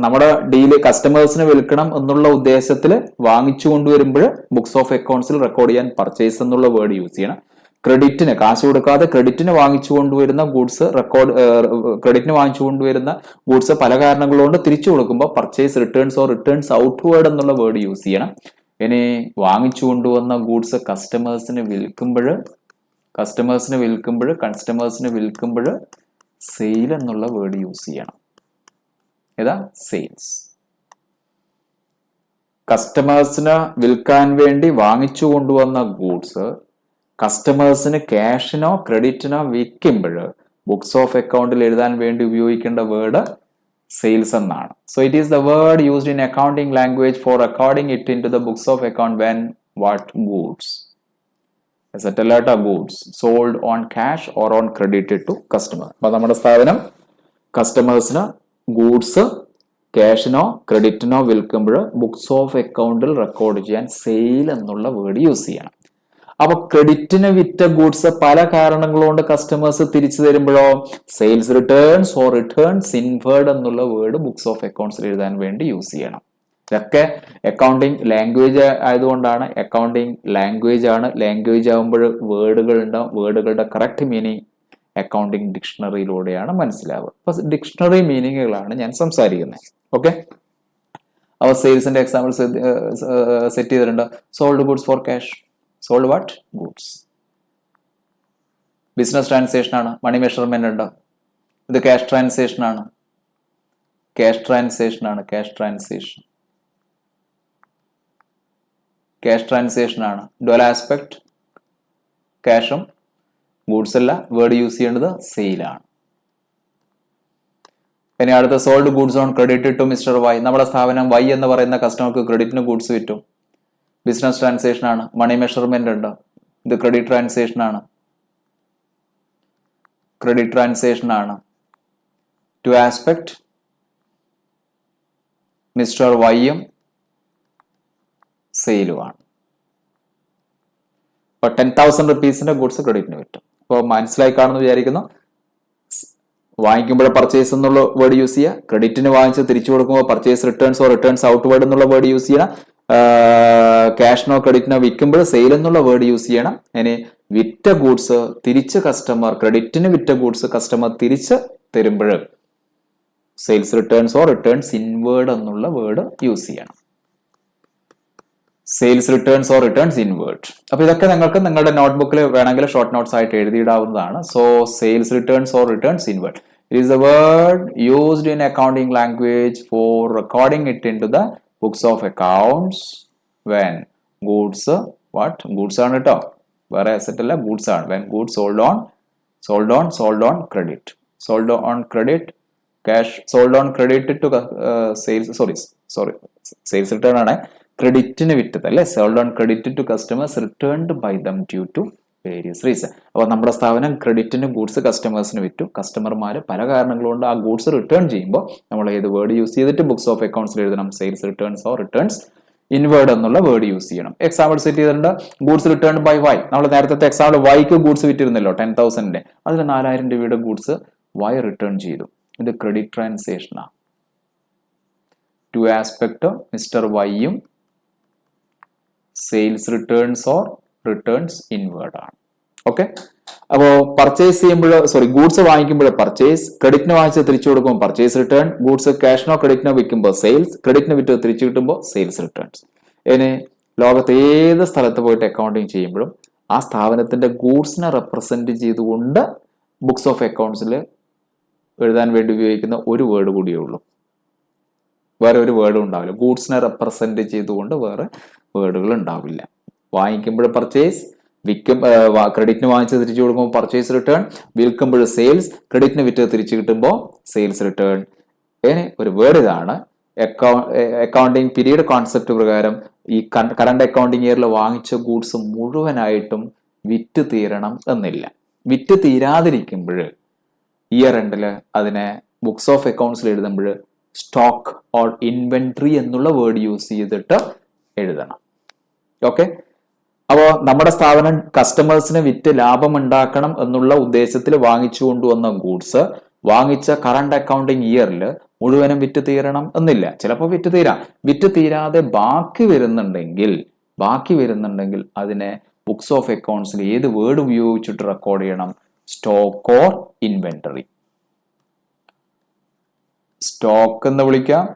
നമ്മുടെ ഡീല് കസ്റ്റമേഴ്സിന് വിൽക്കണം എന്നുള്ള ഉദ്ദേശത്തിൽ വാങ്ങിച്ചു കൊണ്ടുവരുമ്പോൾ ബുക്സ് ഓഫ് അക്കൗണ്ട്സിൽ റെക്കോർഡ് ചെയ്യാൻ പർച്ചേസ് എന്നുള്ള വേർഡ് യൂസ് ചെയ്യണം. ക്രെഡിറ്റിന് കാശ് കൊടുക്കാതെ ക്രെഡിറ്റിന് വാങ്ങിച്ചു കൊണ്ടുവരുന്ന ഗൂഡ്സ് ക്രെഡിറ്റിന് വാങ്ങിച്ചു കൊണ്ടുവരുന്ന ഗൂഡ്സ് പല കാരണങ്ങൾ കൊണ്ട് തിരിച്ചു കൊടുക്കുമ്പോൾ purchase returns or returns outward എന്നുള്ള വേർഡ് യൂസ് ചെയ്യണം. ഇനി വാങ്ങിച്ചു കൊണ്ടുവന്ന ഗൂഡ്സ് കസ്റ്റമേഴ്സിന് വിൽക്കുമ്പോൾ സെയിൽ എന്നുള്ള വേർഡ് യൂസ് ചെയ്യണം. ഏതാ? സെയിൽസ്. കസ്റ്റമേഴ്സിന് വിൽക്കാൻ വേണ്ടി വാങ്ങിച്ചു കൊണ്ടുവന്ന ഗൂഡ്സ് കസ്റ്റമേഴ്സിന് ക്യാഷിനോ ക്രെഡിറ്റിനോ വിൽക്കുമ്പോൾ ബുക്സ് ഓഫ് അക്കൗണ്ടിൽ എഴുതാൻ വേണ്ടി ഉപയോഗിക്കേണ്ട വേർഡ് സെയിൽസ് എന്നാണ്. So it is the word used in accounting language for recording it in to the books of account when what goods goods sold on cash or on credited to customer. അപ്പൊ നമ്മുടെ സ്ഥാപനം കസ്റ്റമേഴ്സിന് goods ക്യാഷിനോ ക്രെഡിറ്റിനോ വിൽക്കുമ്പോൾ books of അക്കൗണ്ടിൽ record ചെയ്യാൻ sale എന്നുള്ള വേർഡ് യൂസ് ചെയ്യണം. അപ്പൊ ക്രെഡിറ്റിന് വിറ്റ ഗൂഡ്സ് പല കാരണങ്ങൾ കൊണ്ട് കസ്റ്റമേഴ്സ് തിരിച്ചു തരുമ്പോഴോ sales returns or returns inward എന്നുള്ള വേർഡ് ബുക്സ് ഓഫ് അക്കൗണ്ട്സിൽ എഴുതാൻ വേണ്ടി യൂസ് ചെയ്യണം. ഇതൊക്കെ അക്കൗണ്ടിങ് ലാംഗ്വേജ് ആയതുകൊണ്ടാണ്. അക്കൗണ്ടിങ് ലാംഗ്വേജ് ആണ്. ലാംഗ്വേജ് ആകുമ്പോൾ വേർഡുകൾ ഉണ്ടാവും. വേർഡുകളുടെ കറക്റ്റ് മീനിങ് അക്കൗണ്ടിങ് ഡിക്ഷണറിയിലൂടെയാണ് മനസ്സിലാവുക. അപ്പൊ ഡിക്ഷണറി മീനിങ്ങുകളാണ് ഞാൻ സംസാരിക്കുന്നത്. ഓക്കെ, അപ്പോൾ സെയിൽസിന്റെ എക്സാമ്പിൾ സെറ്റ് ചെയ്തിട്ടുണ്ട്. Sold goods for cash. Sold what? Goods. Business transaction ആണ്. മണി മെഷർമെന്റ് ഉണ്ട്. ഇത് ക്യാഷ് ട്രാൻസാക്ഷൻ ആണ്. ക്യാഷ് ട്രാൻസാക്ഷൻ ആണ്. ഡുവൽ ആസ്പെക്ട്, ക്യാഷും ഗൂഡ്സ് അല്ല. വേർഡ് യൂസ് ചെയ്യേണ്ടത് സെയിലാണ്. ഇനി അടുത്ത sold goods on credit to mister Y. നമ്മുടെ സ്ഥാപനം വൈ എന്ന് പറയുന്ന കസ്റ്റമർക്ക് ക്രെഡിറ്റിന് ഗൂഡ്സ് വിറ്റു. ബിസിനസ് ട്രാൻസാക്ഷൻ ആണ്. മണി മെഷർമെന്റ് ഉണ്ട്. ഇത് ക്രെഡിറ്റ് ട്രാൻസാക്ഷൻ ആണ്. ടു ആസ്പെക്ട്, മിസ്റ്റർ വൈയും സെയിലുമാണ്. ഇപ്പൊ 10,000 റുപ്പീസിന്റെ ഗുഡ്സ് ക്രെഡിറ്റിന് വിറ്റു. അപ്പോൾ മനസ്സിലായി കാണുന്നു വിചാരിക്കുന്നു. വാങ്ങിക്കുമ്പോൾ പർച്ചേസ് എന്നുള്ള വേർഡ് യൂസ് ചെയ്യുക. ക്രെഡിറ്റിന് വാങ്ങിച്ച് തിരിച്ചു കൊടുക്കുമ്പോൾ purchase returns or returns outward എന്നുള്ള വേർഡ് യൂസ് ചെയ്യണം. ക്യാഷിനോ ക്രെഡിറ്റിനോ വിൽക്കുമ്പോൾ സെയിൽ എന്നുള്ള വേർഡ് യൂസ് ചെയ്യണം. ഇനി വിറ്റ ഗൂഡ്സ് തിരിച്ച് ക്രെഡിറ്റിന് വിറ്റ ഗൂഡ്സ് കസ്റ്റമർ തിരിച്ച് തരുമ്പോൾ sales returns or returns inward എന്നുള്ള വേർഡ് യൂസ് ചെയ്യണം. Sales returns or returns inward. അപ്പൊ ഇതൊക്കെ നിങ്ങൾക്ക് നിങ്ങളുടെ നോട്ട്ബുക്കിൽ വേണമെങ്കിൽ ഷോർട്ട് നോട്ട്സ് ആയിട്ട് എഴുതിയിടാവുന്നതാണ്. So sales returns or returns inward. It is a word used in accounting language for recording it in to the books of accounts when goods goods ആണ് കേട്ടോ, വേറെ അസറ്റ് അല്ല, ഗൂഡ്സ് ആണ്. When goods sold on credit cash sold on credit to sales return ആണ്. ക്രെഡിറ്റിന് വിറ്റത് അല്ലെ, sold on credit to customers returned by them due to various reason. അപ്പോൾ നമ്മുടെ സ്ഥാപനം ക്രെഡിറ്റിന് ഗൂഡ്സ് കസ്റ്റമേഴ്സിന് വിറ്റു. കസ്റ്റമർമാർ പല കാരണങ്ങൾ കൊണ്ട് ആ ഗൂഡ്സ് റിട്ടേൺ ചെയ്യുമ്പോൾ നമ്മൾ ഏത് വേർഡ് യൂസ് ചെയ്തിട്ട് ബുക്സ് ഓഫ് അക്കൗണ്ട്സിൽ എഴുതണം? Sales returns or returns inward എന്നുള്ള വേർഡ് യൂസ് ചെയ്യണം. എക്സാമ്പിൾ സെറ്റ് ചെയ്തിട്ടുണ്ട്. Goods return by Y. നമ്മൾ നേരത്തെ എക്സാമ്പിൾ വൈക്ക് ഗൂഡ്സ് വിറ്റിരുന്നല്ലോ 10,000ന്റെ. അതിൽ 4,000 രൂപയുടെ ഗൂഡ്സ് വൈ റിട്ടേൺ ചെയ്തു. ഇത് ക്രെഡിറ്റ് ട്രാൻസാക്ഷനാണ്. ടു ആസ്പെക്ട് മിസ്റ്റർ വൈയും sales returns or returns inward ആണ്. ഓക്കെ, അപ്പോൾ പർച്ചേസ് ചെയ്യുമ്പോൾ ഗൂഡ്സ് വാങ്ങിക്കുമ്പോൾ പർച്ചേസ്, ക്രെഡിറ്റിന് വാങ്ങിച്ച് തിരിച്ചു കൊടുക്കുമ്പോൾ പർച്ചേസ് റിട്ടേൺ, ഗൂഡ്സ് ക്യാഷിനോ ക്രെഡിറ്റിനോ വിൽക്കുമ്പോൾ സെയിൽസ്, ക്രെഡിറ്റിന് വിറ്റ് തിരിച്ചു കിട്ടുമ്പോൾ സെയിൽസ് റിട്ടേൺസ്. ഇനി ലോകത്ത് ഏത് സ്ഥലത്ത് പോയിട്ട് അക്കൗണ്ടിങ് ചെയ്യുമ്പോഴും ആ സ്ഥാപനത്തിന്റെ ഗൂഡ്സിനെ റെപ്രസെന്റ് ചെയ്തുകൊണ്ട് ബുക്സ് ഓഫ് അക്കൗണ്ട്സിൽ എഴുതാൻ വേണ്ടി ഉപയോഗിക്കുന്ന ഒരു വേർഡ് കൂടിയേ ഉള്ളൂ. വേറെ ഒരു വേർഡും ഉണ്ടാവില്ല. ഗൂഡ്സിനെ റെപ്രസെന്റ് ചെയ്തുകൊണ്ട് വേറെ വേർഡുകൾ ഉണ്ടാവില്ല. വാങ്ങിക്കുമ്പോൾ പർച്ചേസ്, ക്രെഡിറ്റിന് വാങ്ങിച്ച് തിരിച്ചു കൊടുക്കുമ്പോൾ പർച്ചേസ് റിട്ടേൺ, വിൽക്കുമ്പോൾ സെയിൽസ്, ക്രെഡിറ്റിന് വിറ്റ് തിരിച്ചു കിട്ടുമ്പോൾ സെയിൽസ് റിട്ടേൺ. ഇനി ഒരു വേർഡ് ഇതാണ്. അക്കൗണ്ടിങ് പീരീഡ് കോൺസെപ്റ്റ് പ്രകാരം ഈ കറണ്ട് അക്കൗണ്ടിങ് ഇയറിൽ വാങ്ങിച്ച ഗൂഡ്സ് മുഴുവനായിട്ടും വിറ്റ് തീരണം എന്നില്ല. വിറ്റ് തീരാതിരിക്കുമ്പോൾ ഇയർ എൻഡിൽ അതിനെ ബുക്സ് ഓഫ് അക്കൗണ്ട്സിൽ എഴുതുമ്പോൾ സ്റ്റോക്ക് ഓർ ഇൻവെന്ററി എന്നുള്ള വേർഡ് യൂസ് ചെയ്തിട്ട് എഴുതണം. ഓക്കെ, അപ്പോൾ നമ്മുടെ സ്ഥാപനം കസ്റ്റമേഴ്സിന് വിറ്റ് ലാഭം ഉണ്ടാക്കണം എന്നുള്ള ഉദ്ദേശത്തിൽ വാങ്ങിച്ചു കൊണ്ടുവന്ന ഗൂഡ്സ് വാങ്ങിച്ച കറണ്ട് അക്കൗണ്ടിങ് ഇയറിൽ മുഴുവനും വിറ്റ് തീരണം എന്നില്ല. ചിലപ്പോൾ വിറ്റ് തീരാം. വിറ്റ് തീരാതെ ബാക്കി വരുന്നുണ്ടെങ്കിൽ അതിനെ ബുക്സ് ഓഫ് അക്കൗണ്ട്സിൽ ഏത് വേർഡ് ഉപയോഗിച്ചിട്ട് റെക്കോർഡ് ചെയ്യണം? Stock or inventory. സ്റ്റോക്ക് എന്ന് വിളിക്കാം,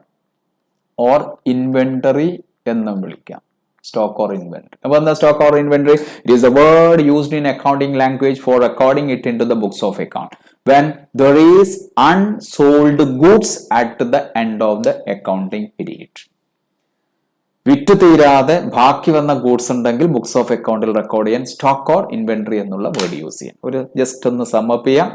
ഓർ ഇൻവെന്ററി എന്നും വിളിക്കാം. Stock or inventory. അപ്പൊ എന്താ stock or inventory? It is a word used in accounting language for recording it in to the books of account when there is unsold goods at the end of the accounting period. വിറ്റ് തീരാതെ ബാക്കി വന്ന goods ഉണ്ടെങ്കിൽ books of അക്കൗണ്ടിൽ record ചെയ്യാൻ stock or inventory എന്നുള്ള word use ചെയ്യാം. ഒരു ജസ്റ്റ് ഒന്ന് സമ്മപ്പ് ചെയ്യാം.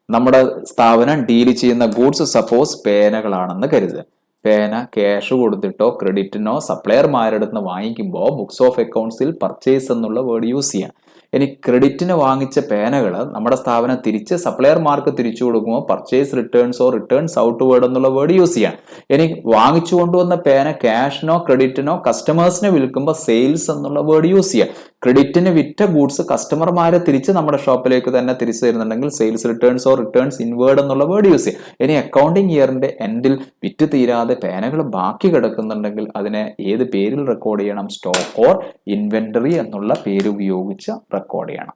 നമ്മുടെ സ്ഥാപനം ഡീൽ ചെയ്യുന്ന ഗൂഡ്സ് സപ്പോസ് പേനകളാണെന്ന് കരുതുക. പേന ക്യാഷ് കൊടുത്തിട്ടോ ക്രെഡിറ്റിനോ സപ്ലയർമാരുടെ അടുത്ത് വാങ്ങിക്കുമ്പോൾ ബുക്സ് ഓഫ് അക്കൗണ്ട്സിൽ പർച്ചേസ് എന്നുള്ള വേർഡ് യൂസ് ചെയ്യാം. ഇനി ക്രെഡിറ്റിന് വാങ്ങിച്ച പേനകൾ നമ്മുടെ സ്ഥാപനം തിരിച്ച് സപ്ലയർമാർക്ക് തിരിച്ചു കൊടുക്കുമ്പോൾ purchase returns or returns out word എന്നുള്ള വേർഡ് യൂസ് ചെയ്യാം. ഇനി വാങ്ങിച്ചു കൊണ്ടുവന്ന പേന ക്യാഷിനോ ക്രെഡിറ്റിനോ കസ്റ്റമേഴ്സിന് വിൽക്കുമ്പോൾ സെയിൽസ് എന്നുള്ള വേർഡ് യൂസ് ചെയ്യാം. ക്രെഡിറ്റിന് വിറ്റ ഗൂഡ്സ് കസ്റ്റമർമാരെ തിരിച്ച് നമ്മുടെ ഷോപ്പിലേക്ക് തന്നെ തിരിച്ചു തരുന്നുണ്ടെങ്കിൽ sales returns or returns inward എന്നുള്ള വേർഡ് യൂസ് ചെയ്യാം. ഇനി അക്കൗണ്ടിങ് ഇയറിന്റെ എൻഡിൽ വിറ്റ് തീരാതെ പേനകൾ ബാക്കി കിടക്കുന്നുണ്ടെങ്കിൽ അതിനെ ഏത് പേരിൽ റെക്കോർഡ് ചെയ്യണം? സ്റ്റോക്ക് ഓർ ഇൻവെന്ററി എന്നുള്ള പേര് ഉപയോഗിച്ച് റെക്കോർഡ് ചെയ്യണം.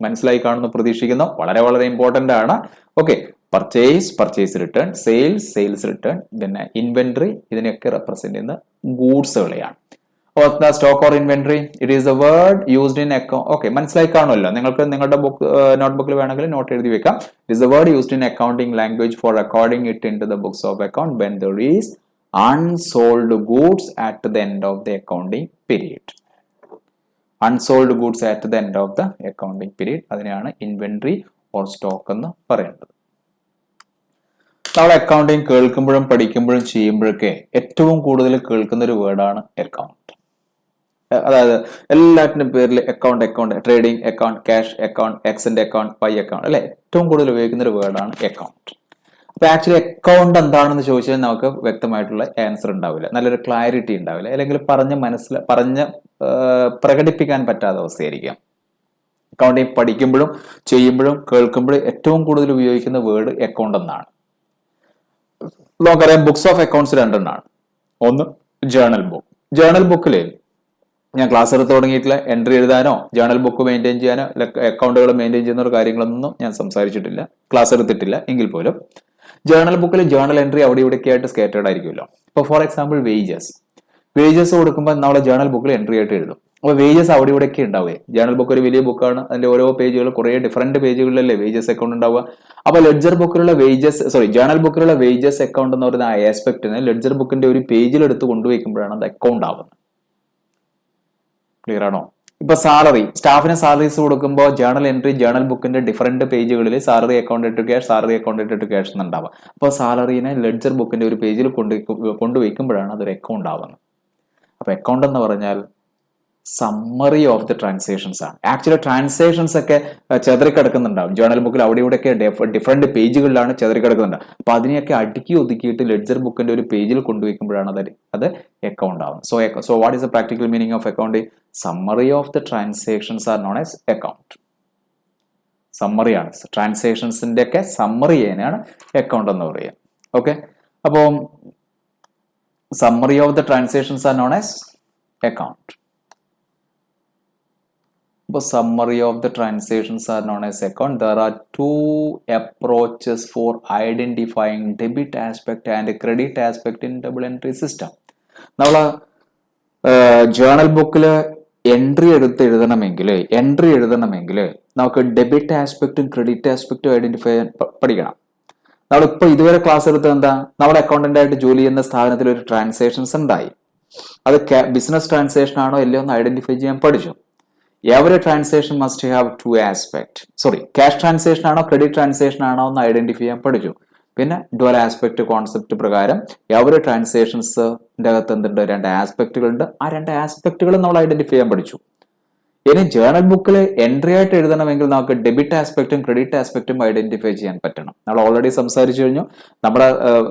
മനസ്സിലായി കാണുന്നു പ്രതീക്ഷിക്കുന്നു. വളരെ വളരെ ഇമ്പോർട്ടന്റ് ആണ്. Okay, purchase return, sales return, പിന്നെ ഇൻവെന്ററി, ഇതിനെയൊക്കെ റെപ്രസെന്റ് ചെയ്യുന്ന ഗൂഡ്സുകളെയാണ്. Stock or inventory it is a word used in account. Okay, മനസ്സിലായി കാണുമല്ലോ. നിങ്ങൾക്ക് നിങ്ങളുടെ നോട്ട്ബുക്കിൽ വേണമെങ്കിൽ നോട്ട് എഴുതി വെക്കാം. It is a word used in accounting language for recording it in to the books of account when there is unsold goods at the end of the accounting period. Unsold goods at the end of the accounting period, അതിനെയാണ് inventory or stock എന്ന് പറയുന്നത്. നമ്മൾ accounting കേൾക്കുമ്പോഴും പഠിക്കുമ്പോഴും ചെയ്യുമ്പോഴൊക്കെ ഏറ്റവും കൂടുതൽ കേൾക്കുന്ന ഒരു വേർഡാണ് അക്കൗണ്ട്. അതായത് എല്ലാറ്റിനും പേരിൽ account, trading account, cash account, എക്സിന്റെ അക്കൗണ്ട്, വൈ അക്കൗണ്ട്, അല്ലെ? ഏറ്റവും കൂടുതൽ ഉപയോഗിക്കുന്ന ഒരു വേർഡാണ് അക്കൗണ്ട്. അപ്പൊ ആക്ച്വലി അക്കൗണ്ട് എന്താണെന്ന് ചോദിച്ചാൽ നമുക്ക് വ്യക്തമായിട്ടുള്ള ആൻസർ ഉണ്ടാവില്ല, നല്ലൊരു ക്ലാരിറ്റി ഉണ്ടാവില്ല, അല്ലെങ്കിൽ പറഞ്ഞ് പ്രകടിപ്പിക്കാൻ പറ്റാത്ത അവസ്ഥയായിരിക്കാം. അക്കൗണ്ടിങ് പഠിക്കുമ്പോഴും ചെയ്യുമ്പോഴും കേൾക്കുമ്പോഴും ഏറ്റവും കൂടുതൽ ഉപയോഗിക്കുന്ന വേർഡ് അക്കൗണ്ട് എന്നാണ്. നമുക്കറിയാം ബുക്സ് ഓഫ് അക്കൗണ്ട്സ് രണ്ടെണ്ണമാണ്. ഒന്ന് ജേർണൽ ബുക്ക്. ജേർണൽ ബുക്കിൽ ഞാൻ ക്ലാസ് എടുത്ത് തുടങ്ങിയിട്ടില്ല. എൻട്രി എഴുതാനോ ജേർണൽ ബുക്ക് മെയിൻറ്റെയിൻ ചെയ്യാനോ അക്കൗണ്ടുകൾ മെയിൻറ്റെയിൻ ചെയ്യുന്ന കാര്യങ്ങളൊന്നും ഞാൻ സംസാരിച്ചിട്ടില്ല, ക്ലാസ് എടുത്തിട്ടില്ല. എങ്കിൽ പോലും ജേർണൽ ബുക്കിൽ ജേർണൽ എൻട്രി അവിടെ ഇവിടെയൊക്കെ ആയിട്ട് സ്കേറ്റേഡ് ആയിരിക്കുമല്ലോ. ഇപ്പോൾ ഫോർ എക്സാമ്പിൾ വേജസ് കൊടുക്കുമ്പോൾ നമ്മളെ ജേർണൽ ബുക്കിൽ എൻട്രി ആയിട്ട് എഴുതും. അപ്പോൾ വേജസ് അവിടെ ഇവിടെയൊക്കെ ഉണ്ടാവുക. ജേർണൽ ബുക്ക് ഒരു വലിയ ബുക്കാണ്, അതിന്റെ ഓരോ പേജുകൾ കുറേ ഡിഫറെന്റ് പേജുകളിലല്ലേ വേജസ് അക്കൗണ്ട് ഉണ്ടാവുക. അപ്പോൾ ജേർണൽ ബുക്കിലുള്ള വേജസ് അക്കൗണ്ട് എന്ന് പറയുന്ന ആ ആസ്പെക്ടിന് ലെഡ്ജർ ബുക്കിന്റെ ഒരു പേജിൽ എടുത്ത് കൊണ്ടുവയ്ക്കുമ്പോഴാണ് അത് അക്കൗണ്ട് ആവുന്നത്. ക്ലിയർ ആണോ? ഇപ്പൊ സ്റ്റാഫിന് സാലറീസ് കൊടുക്കുമ്പോൾ ജേർണൽ എൻട്രി ജേർണൽ ബുക്കിന്റെ ഡിഫറെന്റ് പേജുകളിൽ സാലറി അക്കൗണ്ട് ടു ക്യാഷ് എന്നുണ്ടാവുക. അപ്പോൾ സാലറീനെ ലെഡ്ജർ ബുക്കിന്റെ ഒരു പേജിൽ കൊണ്ടുവയ്ക്കുമ്പോഴാണ് അതൊരു അക്കൗണ്ട് ആവുന്നത്. അപ്പൊ അക്കൗണ്ട് എന്ന് പറഞ്ഞാൽ സമ്മറി ഓഫ് ദി ട്രാൻസാക്ഷൻസ് ആണ്. ആക്ച്വലി ട്രാൻസാക്ഷൻസ് ഒക്കെ ചെതറിക്കിടക്കുന്നുണ്ടാവും ജേർണൽ ബുക്കിൽ, അവിടെ ഇവിടെയൊക്കെ ഡിഫറെന്റ് പേജുകളിലാണ് ചെതറിക്കിടക്കുന്നുണ്ടാവും. അപ്പൊ അതിനെയൊക്കെ അടുക്കി ഒതുക്കിയിട്ട് ലെഡ്ജർ ബുക്കിന്റെ ഒരു പേജിൽ കൊണ്ടുവയ്ക്കുമ്പോഴാണ് അത് അക്കൗണ്ട് ആവുന്നത്. So what is the practical meaning of account? Summary of the transactions are known as account. സമ്മറിയാണ്. ട്രാൻസാക്ഷൻസിന്റെ ഒക്കെ സമ്മറി ചെയ്യാനാണ് അക്കൗണ്ട് എന്ന് പറയുക. ഓക്കെ, അപ്പോൾ summary of the transactions are known as account. അപ്പോൾ summary of the transactions are known as account. There are two approaches for identifying debit aspect and credit aspect in double entry system. നമ്മൾ journal ബുക്കിൽ entry എഴുതണമെങ്കിൽ നമുക്ക് debit ആസ്പെക്റ്റും credit ആസ്പെക്റ്റും identify ചെയ്യാൻ പഠിക്കണം. നമ്മളിപ്പോൾ ഇതുവരെ ക്ലാസ് എടുത്തത് എന്താ? നമ്മുടെ അക്കൗണ്ടന്റ് ആയിട്ട് ജോലി ചെയ്യുന്ന സ്ഥാപനത്തിൽ ഒരു ട്രാൻസാക്ഷൻസ് ഉണ്ടായി, അത് ബിസിനസ് ട്രാൻസാക്ഷൻ ആണോ അല്ലയോ എന്ന് ഐഡന്റിഫൈ ചെയ്യാൻ പഠിച്ചു. Every transaction must have two aspects. Cash transaction ആണോ ക്രെഡിറ്റ് ട്രാൻസാക്ഷൻ ആണോ എന്ന് ഐഡന്റിഫൈ ചെയ്യാൻ പഠിച്ചു. പിന്നെ ഡുവൽ ആസ്പെക്ട് കോൺസെപ്റ്റ് പ്രകാരം എവറി ട്രാൻസാക്ഷൻസിന്റെ അകത്ത് എന്തുണ്ട്? രണ്ട് ആസ്പെക്റ്റുകളുണ്ട്. ആ രണ്ട് ആസ്പെക്റ്റുകൾ നമ്മൾ ഐഡന്റിഫൈ ചെയ്യാൻ പഠിച്ചു. ഇനി ജേർണൽ ബുക്കിൽ എൻട്രി ആയിട്ട് എഴുതണമെങ്കിൽ നമുക്ക് ഡെബിറ്റ് ആസ്പെക്റ്റും ക്രെഡിറ്റ് ആസ്പെക്റ്റും ഐഡന്റിഫൈ ചെയ്യാൻ പറ്റണം. നമ്മൾ ഓൾറെഡി സംസാരിച്ചു കഴിഞ്ഞു.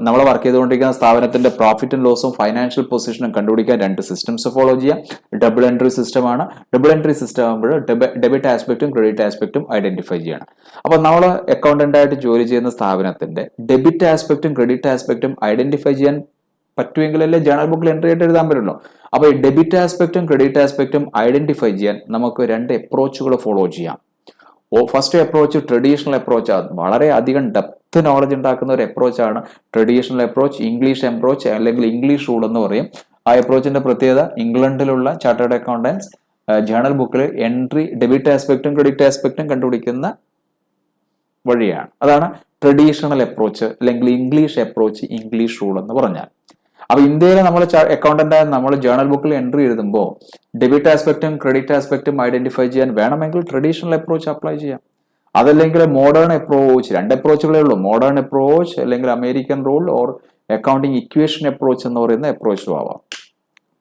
നമ്മൾ വർക്ക് ചെയ്തുകൊണ്ടിരിക്കുന്ന സ്ഥാപനത്തിന്റെ പ്രോഫിറ്റ് ആൻഡ് ലോസും ഫൈനാൻഷ്യൽ പൊസിഷനും കണ്ടുപിടിക്കാൻ രണ്ട് സിസ്റ്റംസ് ഫോളോ ചെയ്യാം. ഡബിൾ എൻട്രി സിസ്റ്റമാണ്. ഡബിൾ എൻട്രി സിസ്റ്റം ആകുമ്പോൾ ഡെബിറ്റ് ആസ്പെക്റ്റും ക്രെഡിറ്റ് ആസ്പെക്റ്റും ഐഡന്റിഫൈ ചെയ്യണം. അപ്പോൾ നമ്മൾ അക്കൗണ്ടന്റ് ആയിട്ട് ജോലി ചെയ്യുന്ന സ്ഥാപനത്തിന്റെ ഡെബിറ്റ് ആസ്പെക്റ്റും ക്രെഡിറ്റ് ആസ്പെക്റ്റും ഐഡന്റിഫൈ ചെയ്യാൻ പറ്റുമെങ്കിലല്ലേ ജേർണൽ ബുക്കിൽ എൻട്രി ആയിട്ട് എഴുതാൻ പറ്റുള്ളൂ. അപ്പോൾ ഈ ഡെബിറ്റ് ആസ്പെക്റ്റും ക്രെഡിറ്റ് ആസ്പെക്റ്റും ഐഡന്റിഫൈ ചെയ്യാൻ നമുക്ക് രണ്ട് അപ്രോച്ചുകൾ ഫോളോ ചെയ്യാം. ഫസ്റ്റ് അപ്രോച്ച് ട്രഡീഷണൽ അപ്രോച്ചാണ്. വളരെ അധികം ഡെപ്ത് നോളജ് ഉണ്ടാക്കുന്ന ഒരു അപ്രോച്ചാണ് ട്രഡീഷണൽ അപ്രോച്ച്, ഇംഗ്ലീഷ് അപ്രോച്ച് അല്ലെങ്കിൽ ഇംഗ്ലീഷ് റൂൾ എന്ന് പറയും. ആ അപ്രോച്ചിന്റെ പ്രത്യേകത ഇംഗ്ലണ്ടിലുള്ള ചാർട്ടേഡ് അക്കൗണ്ടൻസ് ജേർണൽ ബുക്കിൽ എൻട്രി ഡെബിറ്റ് ആസ്പെക്റ്റും ക്രെഡിറ്റ് ആസ്പെക്റ്റും കണ്ടുപിടിക്കുന്ന വഴിയാണ്. അതാണ് ട്രഡീഷണൽ അപ്രോച്ച് അല്ലെങ്കിൽ ഇംഗ്ലീഷ് അപ്രോച്ച്, ഇംഗ്ലീഷ് റൂൾ എന്ന് പറഞ്ഞാൽ. അപ്പൊ ഇന്ത്യയിലെ നമ്മൾ അക്കൗണ്ടന്റ് നമ്മൾ ജേർണൽ ബുക്കിൽ എൻട്രി എഴുതുമ്പോൾ ഡെബിറ്റ് ആസ്പെക്റ്റും ക്രെഡിറ്റ് ആസ്പെക്റ്റും ഐഡന്റിഫൈ ചെയ്യാൻ വേണമെങ്കിൽ ട്രഡീഷണൽ അപ്രോച്ച് അപ്ലൈ ചെയ്യാം. അതല്ലെങ്കിൽ മോഡേൺ അപ്രോച്ച്. രണ്ട് അപ്രോച്ചുകളേ ഉള്ളൂ, മോഡേൺ അപ്രോച്ച് അല്ലെങ്കിൽ American rule or accounting equation approach എന്ന് പറയുന്ന അപ്രോച്ചും ആവാം.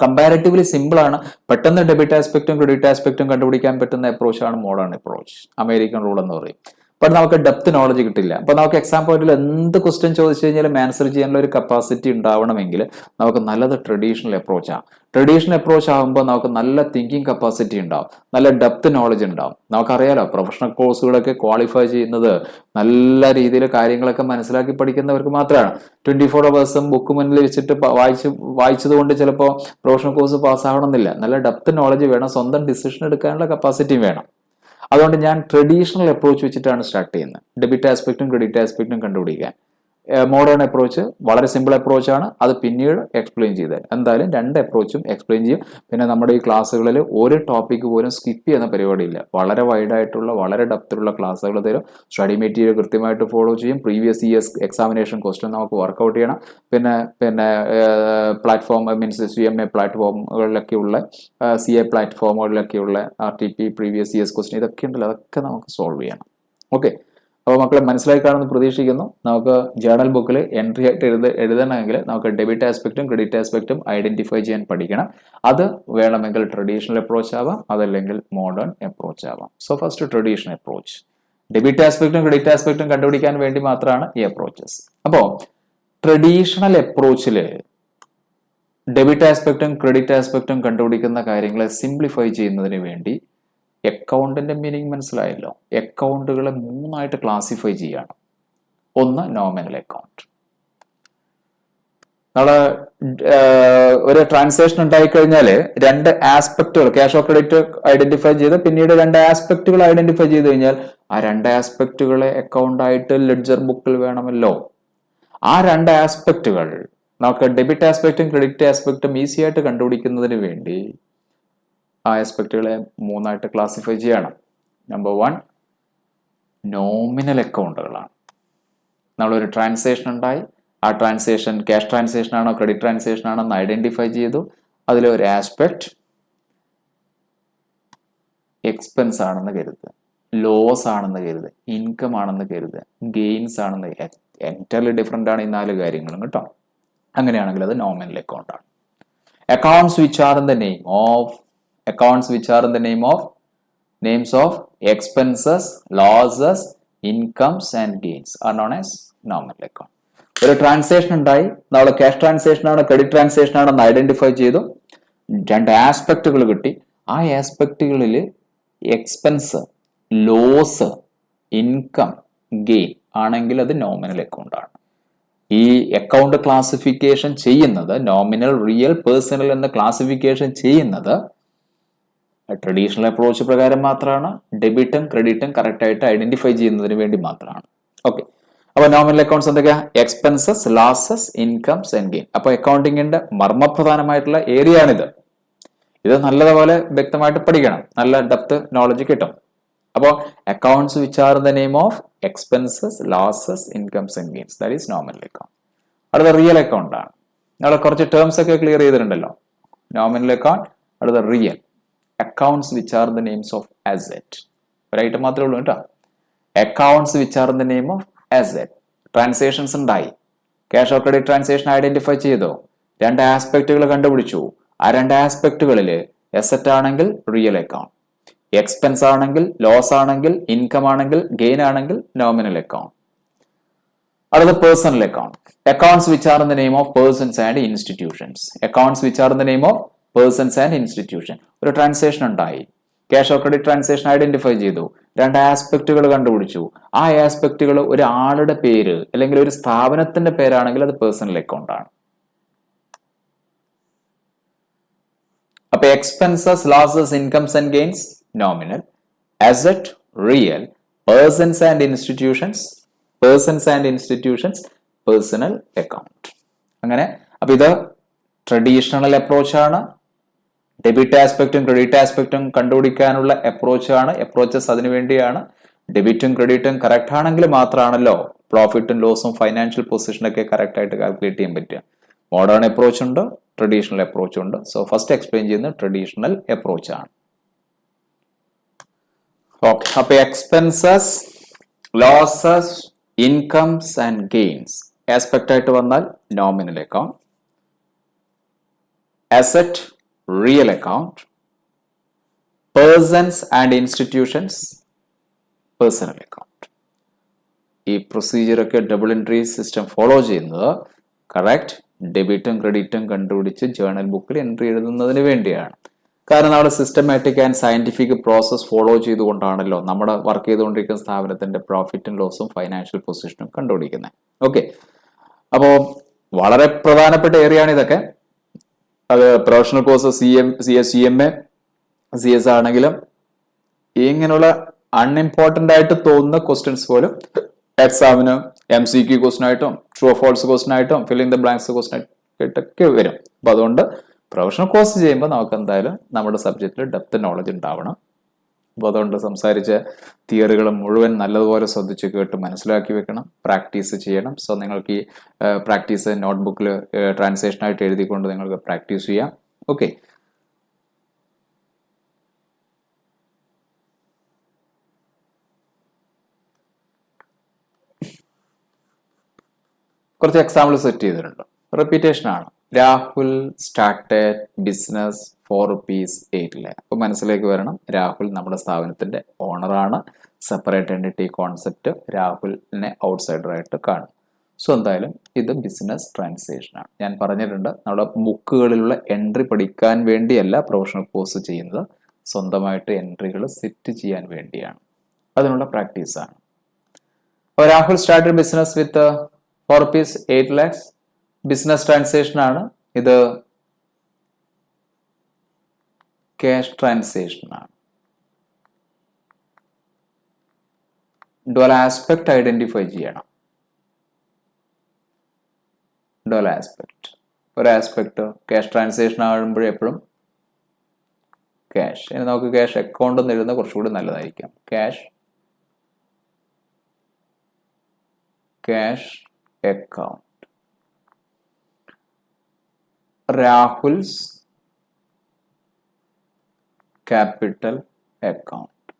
കമ്പാരിറ്റീവ്ലി സിമ്പിൾ ആണ്. പെട്ടെന്ന് ഡെബിറ്റ് ആസ്പെക്റ്റും ക്രെഡിറ്റ് ആസ്പെക്റ്റും കണ്ടുപിടിക്കാൻ പറ്റുന്ന അപ്രോച്ചാണ് മോഡേൺ അപ്രോച്ച്, അമേരിക്കൻ റൂൾ എന്ന് പറയും. ബട്ട് നമുക്ക് ഡെപ്ത് നോളജ് കിട്ടില്ല. അപ്പൊ നമുക്ക് എക്സാം പോയിന്റിൽ എന്ത് ക്വസ്റ്റ്യൻ ചോദിച്ചു കഴിഞ്ഞാലും ആൻസർ ചെയ്യാനുള്ള ഒരു കപ്പാസിറ്റി ഉണ്ടാവണമെങ്കിൽ നമുക്ക് നല്ലത് ട്രഡീഷണൽ അപ്രോച്ചാണ്. ട്രഡീഷണൽ അപ്രോച്ച് ആകുമ്പോൾ നമുക്ക് നല്ല തിങ്കിങ് കപ്പാസിറ്റി ഉണ്ടാവും, നല്ല ഡെപ്ത് നോളജ് ഉണ്ടാവും. നമുക്കറിയാലോ പ്രൊഫഷണൽ കോഴ്സുകളൊക്കെ ക്വാളിഫൈ ചെയ്യുന്നത് നല്ല രീതിയിൽ കാര്യങ്ങളൊക്കെ മനസ്സിലാക്കി പഠിക്കുന്നവർക്ക് മാത്രമാണ്. 24 hours ബുക്ക് മുന്നിൽ വെച്ചിട്ട് വായിച്ചത് കൊണ്ട് ചിലപ്പോൾ പ്രൊഫഷണൽ കോഴ്സ് പാസ്സാവണമെന്നില്ല. നല്ല ഡെപ്ത് നോളജ് വേണം, സ്വന്തം ഡിസിഷൻ എടുക്കാനുള്ള കപ്പാസിറ്റിയും വേണം. അതുകൊണ്ട് ഞാൻ ട്രഡീഷണൽ അപ്രോച്ച് വെച്ചിട്ടാണ് സ്റ്റാർട്ട് ചെയ്യുന്നത്, ഡെബിറ്റ് ആസ്പെക്റ്റും ക്രെഡിറ്റ് ആസ്പെക്റ്റും കണ്ടുപിടിക്കാൻ. മോഡേൺ അപ്രോച്ച് വളരെ സിമ്പിൾ അപ്രോച്ചാണ്, അത് പിന്നീട് എക്സ്പ്ലെയിൻ ചെയ്താൽ. എന്തായാലും രണ്ട് അപ്രോച്ചും എക്സ്പ്ലെയിൻ ചെയ്യും. പിന്നെ നമ്മുടെ ഈ ക്ലാസ്സുകളിൽ ഒരു ടോപ്പിക്ക് പോലും സ്കിപ്പ് ചെയ്യുന്ന പരിപാടിയില്ല. വളരെ വൈഡായിട്ടുള്ള വളരെ ഡെപ്തിലുള്ള ക്ലാസ്സുകൾ തരും. സ്റ്റഡി മെറ്റീരിയൽ കൃത്യമായിട്ട് ഫോളോ ചെയ്യും. പ്രീവിയസ് ഇയേഴ്സ് എക്സാമിനേഷൻ ക്വസ്റ്റ്യൻ നമുക്ക് വർക്കൗട്ട് ചെയ്യണം. പിന്നെ platform means CMA പ്ലാറ്റ്ഫോമുകളിലൊക്കെയുള്ള CA പ്ലാറ്റ്ഫോമുകളിലൊക്കെയുള്ള RTP previous years question ഇതൊക്കെ ഉണ്ടല്ലോ, അതൊക്കെ നമുക്ക് സോൾവ് ചെയ്യണം. ഓക്കെ, അപ്പോൾ മക്കളെ മനസ്സിലായി കാണുമെന്ന് പ്രതീക്ഷിക്കുന്നു. നമുക്ക് ജേർണൽ ബുക്കിൽ എൻട്രി ആയിട്ട് എഴുതണമെങ്കിൽ നമുക്ക് ഡെബിറ്റ് ആസ്പെക്റ്റും ക്രെഡിറ്റ് ആസ്പെക്റ്റും ഐഡന്റിഫൈ ചെയ്യാൻ പഠിക്കണം. അത് വേണമെങ്കിൽ ട്രഡീഷണൽ അപ്രോച്ച് ആവാം, അതല്ലെങ്കിൽ മോഡേൺ അപ്രോച്ച് ആവാം. So first traditional approach. Debit ആസ്പെക്റ്റും ക്രെഡിറ്റ് ആസ്പെക്റ്റും കണ്ടുപിടിക്കാൻ വേണ്ടി മാത്രമാണ് ഈ അപ്രോച്ചസ്. അപ്പോൾ ട്രഡീഷണൽ അപ്രോച്ചിൽ ഡെബിറ്റ് ആസ്പെക്റ്റും ക്രെഡിറ്റ് ആസ്പെക്റ്റും കണ്ടുപിടിക്കുന്ന കാര്യങ്ങളെ സിംപ്ലിഫൈ ചെയ്യുന്നതിന് വേണ്ടി അക്കൗണ്ടിന്റെ മീനിങ് മനസ്സിലായല്ലോ. അക്കൗണ്ടുകളെ മൂന്നായിട്ട് ക്ലാസിഫൈ ചെയ്യാണ്. ഒന്ന് നോമിനൽ അക്കൗണ്ട്. നമ്മള് ഒരു ട്രാൻസാക്ഷൻ ഉണ്ടായിക്കഴിഞ്ഞാൽ രണ്ട് ആസ്പെക്റ്റുകൾ ക്യാഷ് ഓഫ് ക്രെഡിറ്റ് ഐഡന്റിഫൈ ചെയ്ത് പിന്നീട് രണ്ട് ആസ്പെക്റ്റുകൾ ഐഡന്റിഫൈ ചെയ്ത് കഴിഞ്ഞാൽ ആ രണ്ട് ആസ്പെക്റ്റുകളെ അക്കൗണ്ട് ആയിട്ട് ലെഡ്ജർ ബുക്കിൽ വേണമല്ലോ. ആ രണ്ട് ആസ്പെക്റ്റുകൾ നമുക്ക് ഡെബിറ്റ് ആസ്പെക്റ്റും ക്രെഡിറ്റ് ആസ്പെക്റ്റും ഈസി ആയിട്ട് കണ്ടുപിടിക്കുന്നതിന് വേണ്ടി ആ ആസ്പെക്റ്റുകളെ മൂന്നായിട്ട് ക്ലാസിഫൈ ചെയ്യണം. നമ്പർ 1 നോമിനൽ അക്കൗണ്ടുകളാണ്. നമ്മളൊരു ട്രാൻസാക്ഷൻ ഉണ്ടായി, ആ ട്രാൻസാക്ഷൻ ക്യാഷ് ട്രാൻസാക്ഷൻ ആണോ ക്രെഡിറ്റ് ട്രാൻസാക്ഷൻ ആണോ എന്ന് ഐഡന്റിഫൈ ചെയ്തു. അതിലെ ഒരു ആസ്പെക്ട് എക്സ്പെൻസ് ആണെന്ന് കരുതുക, ലോസ് ആണെന്ന് കരുതുക, ഇൻകം ആണെന്ന് കരുതുക, ഗെയിൻസ് ആണെന്ന് എൻറ്റയർലി ഡിഫറെന്റ് ആണ് ഈ 4 കാര്യങ്ങളും കേട്ടോ. അങ്ങനെയാണെങ്കിൽ അത് നോമിനൽ അക്കൗണ്ട് ആണ്. Accounts which are in the names of expenses, losses, incomes and gains are known as nominal account. ഒരു ട്രാൻസാക്ഷൻ ഉണ്ടായി, നമ്മൾ ക്യാഷ് ട്രാൻസാക്ഷൻ ആണോ ക്രെഡിറ്റ് ട്രാൻസാക്ഷൻ ആണോ എന്ന് ഐഡന്റിഫൈ ചെയ്തു. രണ്ട് ആസ്പെക്റ്റുകൾ കിട്ടി. ആ ആസ്പെക്റ്റുകളിൽ എക്സ്പെൻസ്, ലോസ്, ഇൻകം, ഗെയിൻ ആണെങ്കിൽ അത് നോമിനൽ അക്കൗണ്ട് ആണ്. ഈ അക്കൗണ്ട് ക്ലാസിഫിക്കേഷൻ ചെയ്യുന്നത് നോമിനൽ, റിയൽ, പേഴ്സണൽ എന്ന ക്ലാസിഫിക്കേഷൻ ചെയ്യുന്നത് ട്രഡീഷണൽ അപ്രോച്ച് പ്രകാരം മാത്രമാണ്. ഡെബിറ്റും ക്രെഡിറ്റും കറക്റ്റ് ആയിട്ട് ഐഡന്റിഫൈ ചെയ്യുന്നതിന് വേണ്ടി മാത്രമാണ്. ഓക്കെ, അപ്പൊ നോമിനൽ അക്കൗണ്ട്സ് എന്തൊക്കെയാ? Expenses, losses, incomes and gain. അപ്പൊ അക്കൗണ്ടിങ്ങിന്റെ മർമ്മപ്രധാനമായിട്ടുള്ള ഏരിയ ആണിത്. ഇത് നല്ലതുപോലെ വ്യക്തമായിട്ട് പഠിക്കണം, നല്ല ഡെപ്ത് നോളജ് കിട്ടും. അപ്പോൾ accounts which are the name of expenses, losses, incomes and gains, that is nominal account. അടുത്ത റിയൽ അക്കൗണ്ട് ആണ്. നമ്മൾ കുറച്ച് ടേംസ് ഒക്കെ ക്ലിയർ ചെയ്തിട്ടുണ്ടല്ലോ. നോമിനൽ അക്കൗണ്ട്, അടുത്ത real. Accounts which are the names of asset. ഒരൈറ്റം മാത്രമേ ഉള്ളൂ കേട്ടോ. Accounts which are the name of asset. Transactions ഉണ്ടായി, cash or credit transaction identify ചെയ്തോ, രണ്ട് ആസ്പെക്റ്റുകൾ കണ്ടുപിടിച്ചു. ആ രണ്ട് ആസ്പെക്റ്റുകളിൽ അസെറ്റ് ആണെങ്കിൽ റിയൽ അക്കൗണ്ട്, എക്സ്പെൻസ് ആണെങ്കിൽ, ലോസ് ആണെങ്കിൽ, ഇൻകം ആണെങ്കിൽ, ഗെയിൻ ആണെങ്കിൽ നോമിനൽ അക്കൗണ്ട്. അടുത്ത personal account. Accounts which are in the name of persons and institutions. Accounts which are in the name of persons and institution. ഒരു transaction ഉണ്ടായി, cash or credit transaction identify ചെയ്തു, രണ്ട് ആസ്പെക്റ്റുകൾ കണ്ടുപിടിച്ചു. ആ ആസ്പെക്റ്റുകൾ ഒരാളുടെ പേര് അല്ലെങ്കിൽ ഒരു സ്ഥാപനത്തിന്റെ പേരാണെങ്കിൽ അത് പേഴ്സണൽ അക്കൗണ്ട് ആണ്. അപ്പൊ expenses, losses, incomes and gains nominal, asset real, persons and institutions personal account. അങ്ങനെ അപ്പൊ ഇത് ട്രഡീഷണൽ അപ്രോച്ച് ആണ്. ഡെബിറ്റ് ആസ്പെക്റ്റും ക്രെഡിറ്റ് ആസ്പെക്റ്റും കണ്ടുപിടിക്കാനുള്ള അപ്രോച്ചസ് അതിനു വേണ്ടിയാണ്. ഡെബിറ്റും ക്രെഡിറ്റും കറക്റ്റ് ആണെങ്കിൽ മാത്രമാണല്ലോ പ്രോഫിറ്റും ലോസും ഫൈനാൻഷ്യൽ പൊസിഷനൊക്കെ കറക്റ്റ് ആയിട്ട് കാൽക്കുലേറ്റ് ചെയ്യാൻ പറ്റുക. മോഡേൺ അപ്രോച്ച് ഉണ്ട്, ട്രഡീഷണൽ അപ്രോച്ച് ഉണ്ട്. സോ ഫസ്റ്റ് എക്സ്പ്ലെയിൻ ചെയ്യുന്നത് ട്രഡീഷണൽ അപ്രോച്ച് ആണ്. ഓക്കെ, അപ്പൊ expenses, losses, incomes and gains aspect ആയിട്ട് വന്നാൽ nominal account, asset real account, persons and institutions personal account. ഈ പ്രൊസീജിയറൊക്കെ ഡബിൾ എൻട്രി സിസ്റ്റം ഫോളോ ചെയ്യുന്നത് കറക്റ്റ് ഡെബിറ്റും ക്രെഡിറ്റും കണ്ടുപിടിച്ച് ജേർണൽ ബുക്കിൽ എൻട്രി എഴുതുന്നതിന് വേണ്ടിയാണ്. കാരണം നമ്മുടെ systematic and scientific process follow ചെയ്തുകൊണ്ടാണല്ലോ നമ്മുടെ വർക്ക് ചെയ്തുകൊണ്ടിരിക്കുന്ന സ്ഥാപനത്തിന്റെ പ്രോഫിറ്റും ലോസും ഫൈനാൻഷ്യൽ പൊസിഷനും കണ്ടുപിടിക്കുന്നത്. ഓക്കെ, അപ്പോൾ വളരെ പ്രധാനപ്പെട്ട ഏരിയ ആണ് ഇതൊക്കെ. അത് professional course CS, CMA, CS ആണെങ്കിലും ഇങ്ങനെയുള്ള അൺഇമ്പോർട്ടന്റ് ആയിട്ട് തോന്നുന്ന ക്വസ്റ്റ്യൻസ് പോലും എക്സാമിന് MCQ ക്വസ്റ്റൻ ആയിട്ടും ട്രൂ ഓർ ഫാൾസ് ക്വസ്റ്റൻ ആയിട്ടും ഫില്ലിംഗ് ദ ബ്ലാങ്ക്സ് ക്വസ്റ്റൻ ആയിട്ടൊക്കെ വരും. അപ്പൊ അതുകൊണ്ട് പ്രൊഫഷണൽ കോഴ്സ് ചെയ്യുമ്പോൾ നമുക്ക് എന്തായാലും നമ്മുടെ സബ്ജക്റ്റിൽ ഡെപ്ത് നോളജ് ഉണ്ടാവണം. അപ്പോൾ അതുകൊണ്ട് സംസാരിച്ച തിയറികൾ മുഴുവൻ നല്ലതുപോലെ ശ്രദ്ധിച്ച് കേട്ട് മനസ്സിലാക്കി വെക്കണം, പ്രാക്ടീസ് ചെയ്യണം. സോ നിങ്ങൾക്ക് ഈ പ്രാക്ടീസ് നോട്ട്ബുക്കിൽ ട്രാൻസ്ലേഷനായിട്ട് എഴുതിക്കൊണ്ട് നിങ്ങൾക്ക് പ്രാക്ടീസ് ചെയ്യാം. ഓക്കെ, കുറച്ച് എക്സാമ്പിൾ സെറ്റ് ചെയ്തിട്ടുണ്ട്. റിപ്പീറ്റേഷൻ ആണ്. Rahul started business ₹4 lakh. അപ്പൊ മനസ്സിലേക്ക് വരണം, രാഹുൽ നമ്മുടെ സ്ഥാപനത്തിന്റെ ഓണറാണ്. സെപ്പറേറ്റ് എൻറ്റിറ്റി കോൺസെപ്റ്റ് രാഹുലിനെ ഔട്ട്സൈഡർ ആയിട്ട് കാണും. സോ എന്തായാലും ഇത് ബിസിനസ് ട്രാൻസാക്ഷൻ ആണ്. ഞാൻ പറഞ്ഞിട്ടുണ്ട്, നമ്മുടെ ബുക്കുകളിലുള്ള എൻട്രി പഠിക്കാൻ വേണ്ടിയല്ല പ്രൊഫഷണൽ കോഴ്സ് ചെയ്യുന്നത്, സ്വന്തമായിട്ട് എൻട്രികൾ സെറ്റ് ചെയ്യാൻ വേണ്ടിയാണ്. അതിനുള്ള പ്രാക്ടീസാണ്. അപ്പോൾ Rahul started business with ₹8 lakhs. Business transaction ആണ്. ഇത് ക്യാഷ് ട്രാൻസാക്ഷൻ ആണ്. ഡുവൽ ആസ്പെക്ട് ഐഡന്റിഫൈ ചെയ്യണം. ഡുവൽ ആസ്പെക്ട്, ഒരു ആസ്പെക്ട് ക്യാഷ് ട്രാൻസാക്ഷൻ ആകുമ്പോഴേ എപ്പോഴും ക്യാഷ്. ഇനി നമുക്ക് ക്യാഷ് അക്കൗണ്ട് എന്ന് എഴുതുന്നത് കുറച്ചുകൂടി നല്ലതായിരിക്കും. Cash account. Rahul's capital account.